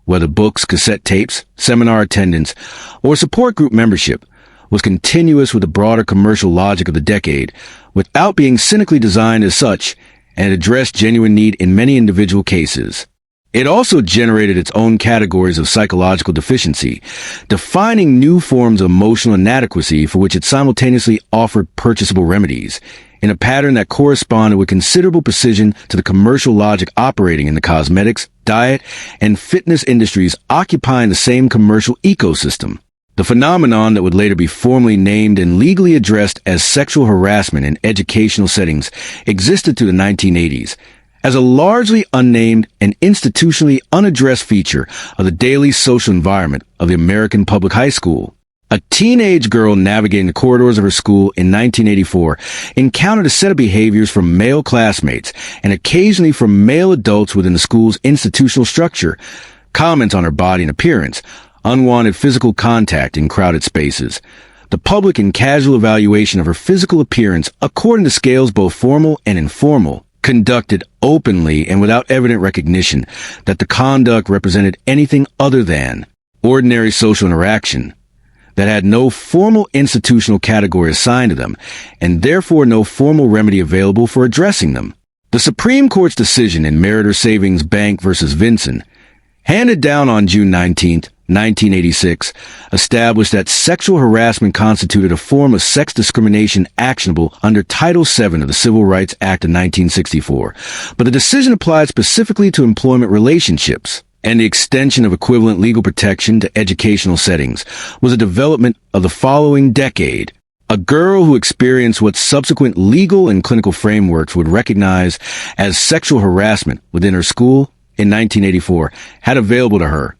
whether books, cassette tapes, seminar attendance, or support group membership, was continuous with the broader commercial logic of the decade, without being cynically designed as such, and addressed genuine need in many individual cases. It also generated its own categories of psychological deficiency, defining new forms of emotional inadequacy for which it simultaneously offered purchasable remedies, in a pattern that corresponded with considerable precision to the commercial logic operating in the cosmetics, diet, and fitness industries occupying the same commercial ecosystem. The phenomenon that would later be formally named and legally addressed as sexual harassment in educational settings existed through the 1980s, as a largely unnamed and institutionally unaddressed feature of the daily social environment of the American public high school. A teenage girl navigating the corridors of her school in 1984 encountered a set of behaviors from male classmates and occasionally from male adults within the school's institutional structure, comments on her body and appearance, unwanted physical contact in crowded spaces, the public and casual evaluation of her physical appearance according to scales both formal and informal, conducted openly and without evident recognition that the conduct represented anything other than ordinary social interaction, that had no formal institutional category assigned to them, and therefore no formal remedy available for addressing them. The Supreme Court's decision in Meritor Savings Bank v. Vinson, handed down on June 19, 1986, established that sexual harassment constituted a form of sex discrimination actionable under Title VII of the Civil Rights Act of 1964, but the decision applied specifically to employment relationships, and the extension of equivalent legal protection to educational settings was a development of the following decade. A girl who experienced what subsequent legal and clinical frameworks would recognize as sexual harassment within her school in 1984 had available to her,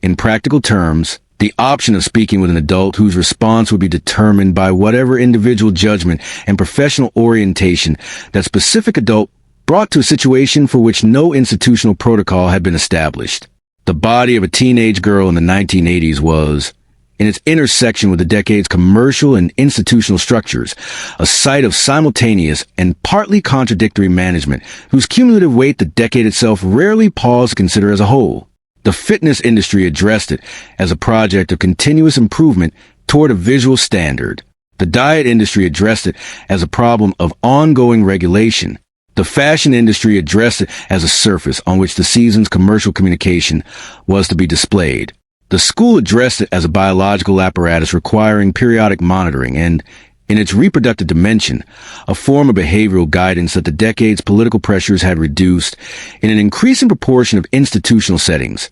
in practical terms, the option of speaking with an adult whose response would be determined by whatever individual judgment and professional orientation that specific adult brought to a situation for which no institutional protocol had been established. The body of a teenage girl in the 1980s was, in its intersection with the decade's commercial and institutional structures, a site of simultaneous and partly contradictory management whose cumulative weight the decade itself rarely paused to consider as a whole. The fitness industry addressed it as a project of continuous improvement toward a visual standard. The diet industry addressed it as a problem of ongoing regulation. The fashion industry addressed it as a surface on which the season's commercial communication was to be displayed. The school addressed it as a biological apparatus requiring periodic monitoring and, in its reproductive dimension, a form of behavioral guidance that the decade's political pressures had reduced in an increasing proportion of institutional settings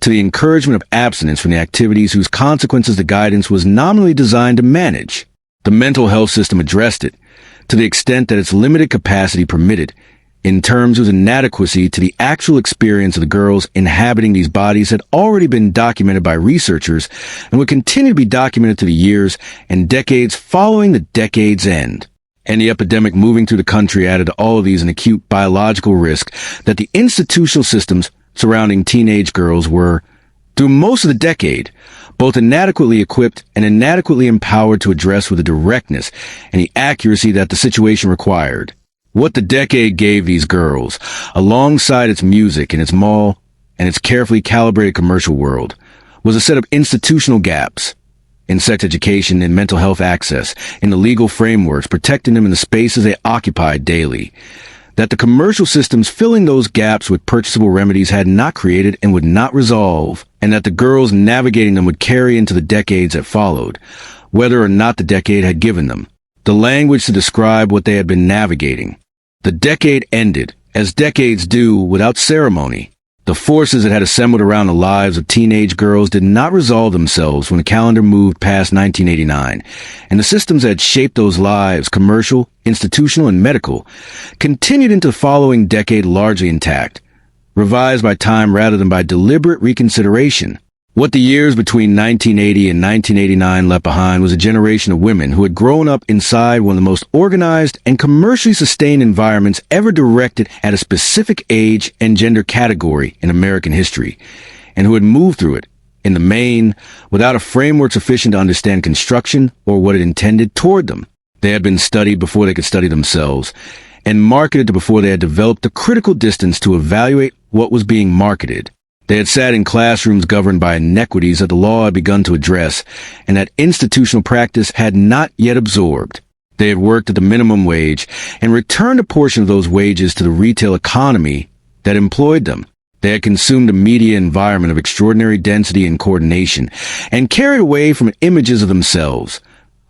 to the encouragement of abstinence from the activities whose consequences the guidance was nominally designed to manage. The mental health system addressed it to the extent that its limited capacity permitted, in terms whose inadequacy to the actual experience of the girls inhabiting these bodies had already been documented by researchers and would continue to be documented through the years and decades following the decade's end. And the epidemic moving through the country added to all of these an acute biological risk that the institutional systems surrounding teenage girls were, through most of the decade, both inadequately equipped and inadequately empowered to address with the directness and the accuracy that the situation required. What the decade gave these girls, alongside its music and its mall and its carefully calibrated commercial world, was a set of institutional gaps, in sex education and mental health access, in the legal frameworks protecting them in the spaces they occupied daily. That the commercial systems filling those gaps with purchasable remedies had not created and would not resolve, and that the girls navigating them would carry into the decades that followed, whether or not the decade had given them the language to describe what they had been navigating. The decade ended, as decades do, without ceremony. The forces that had assembled around the lives of teenage girls did not resolve themselves when the calendar moved past 1989, and the systems that had shaped those lives, commercial, institutional, and medical, continued into the following decade largely intact, revised by time rather than by deliberate reconsideration. What the years between 1980 and 1989 left behind was a generation of women who had grown up inside one of the most organized and commercially sustained environments ever directed at a specific age and gender category in American history, and who had moved through it, in the main, without a framework sufficient to understand construction or what it intended toward them. They had been studied before they could study themselves, and marketed before they had developed the critical distance to evaluate what was being marketed. They had sat in classrooms governed by inequities that the law had begun to address and that institutional practice had not yet absorbed. They had worked at the minimum wage and returned a portion of those wages to the retail economy that employed them. They had consumed a media environment of extraordinary density and coordination and carried away from images of themselves,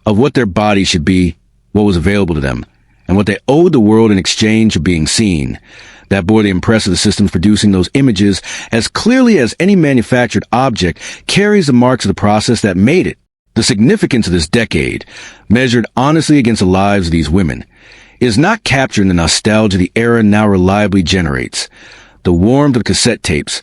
of what their bodies should be, what was available to them, and what they owed the world in exchange for being seen. That bore the impress of the systems producing those images as clearly as any manufactured object carries the marks of the process that made it. The significance of this decade, measured honestly against the lives of these women, is not captured in the nostalgia the era now reliably generates. The warmth of cassette tapes,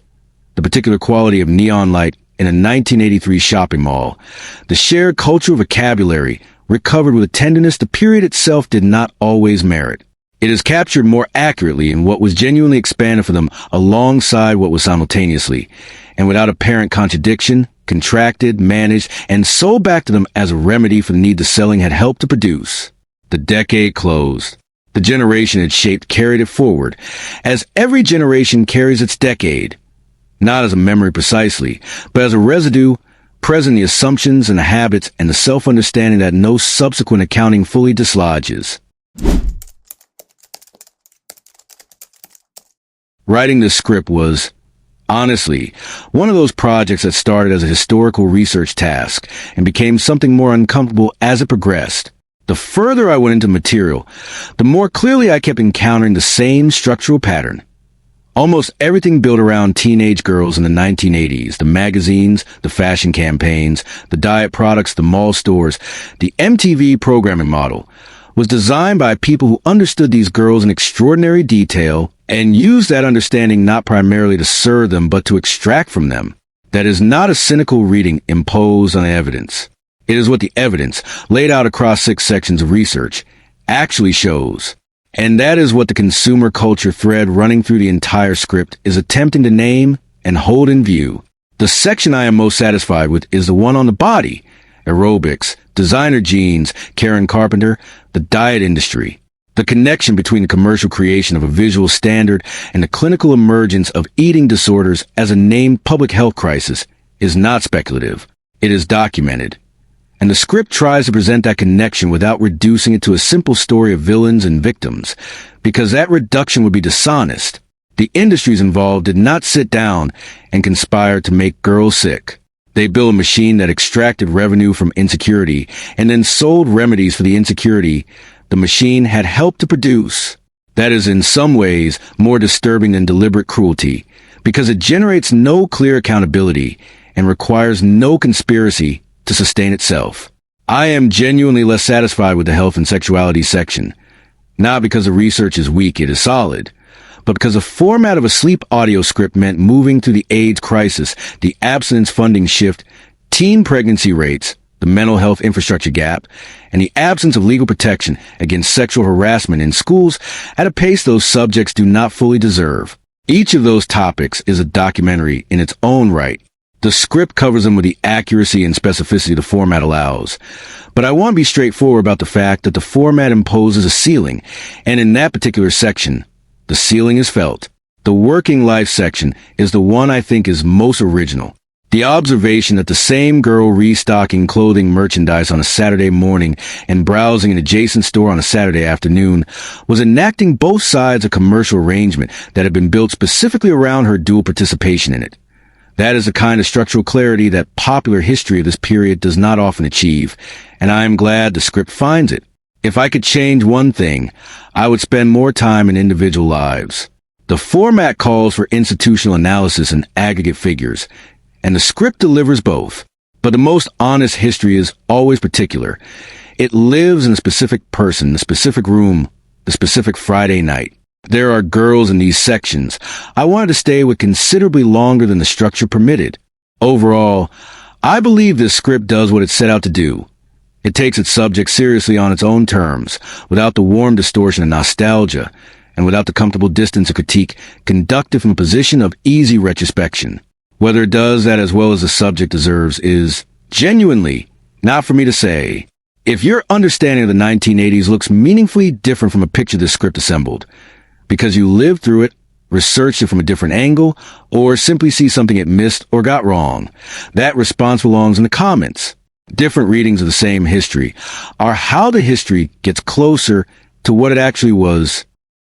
the particular quality of neon light in a 1983 shopping mall, the shared cultural vocabulary recovered with a tenderness the period itself did not always merit. It is captured more accurately in what was genuinely expanded for them alongside what was simultaneously, and without apparent contradiction, contracted, managed, and sold back to them as a remedy for the need the selling had helped to produce. The decade closed. The generation it shaped carried it forward, as every generation carries its decade, not as a memory precisely, but as a residue present in the assumptions and the habits and the self-understanding that no subsequent accounting fully dislodges. Writing this script was, honestly, one of those projects that started as a historical research task and became something more uncomfortable as it progressed. The further I went into material, the more clearly I kept encountering the same structural pattern. Almost everything built around teenage girls in the 1980s, the magazines, the fashion campaigns, the diet products, the mall stores, the MTV programming model, was designed by people who understood these girls in extraordinary detail and used that understanding not primarily to serve them but to extract from them. That is not a cynical reading imposed on evidence. It is what the evidence, laid out across 6 sections of research, actually shows. And that is what the consumer culture thread running through the entire script is attempting to name and hold in view. The section I am most satisfied with is the one on the body, aerobics, designer jeans, Karen Carpenter, the diet industry. The connection between the commercial creation of a visual standard and the clinical emergence of eating disorders as a named public health crisis is not speculative. It is documented. And the script tries to present that connection without reducing it to a simple story of villains and victims, because that reduction would be dishonest. The industries involved did not sit down and conspire to make girls sick. They built a machine that extracted revenue from insecurity and then sold remedies for the insecurity the machine had helped to produce. That is in some ways more disturbing than deliberate cruelty, because it generates no clear accountability and requires no conspiracy to sustain itself. I am genuinely less satisfied with the health and sexuality section, not because the research is weak, it is solid, but because the format of a sleep audio script meant moving through the AIDS crisis, the abstinence funding shift, teen pregnancy rates, the mental health infrastructure gap, and the absence of legal protection against sexual harassment in schools at a pace those subjects do not fully deserve. Each of those topics is a documentary in its own right. The script covers them with the accuracy and specificity the format allows. But I want to be straightforward about the fact that the format imposes a ceiling, and in that particular section, the ceiling is felt. The working life section is the one I think is most original. The observation that the same girl restocking clothing merchandise on a Saturday morning and browsing an adjacent store on a Saturday afternoon was enacting both sides of a commercial arrangement that had been built specifically around her dual participation in it. That is the kind of structural clarity that popular history of this period does not often achieve, and I am glad the script finds it. If I could change one thing, I would spend more time in individual lives. The format calls for institutional analysis and aggregate figures, and the script delivers both. But the most honest history is always particular. It lives in a specific person, the specific room, the specific Friday night. There are girls in these sections. I wanted to stay with considerably longer than the structure permitted. Overall, I believe this script does what it set out to do. It takes its subject seriously on its own terms, without the warm distortion of nostalgia, and without the comfortable distance of critique conducted from a position of easy retrospection. Whether it does that as well as the subject deserves is genuinely not for me to say. If your understanding of the 1980s looks meaningfully different from a picture this script assembled, because you lived through it, researched it from a different angle, or simply see something it missed or got wrong, that response belongs in the comments. Different readings of the same history are how the history gets closer to what it actually was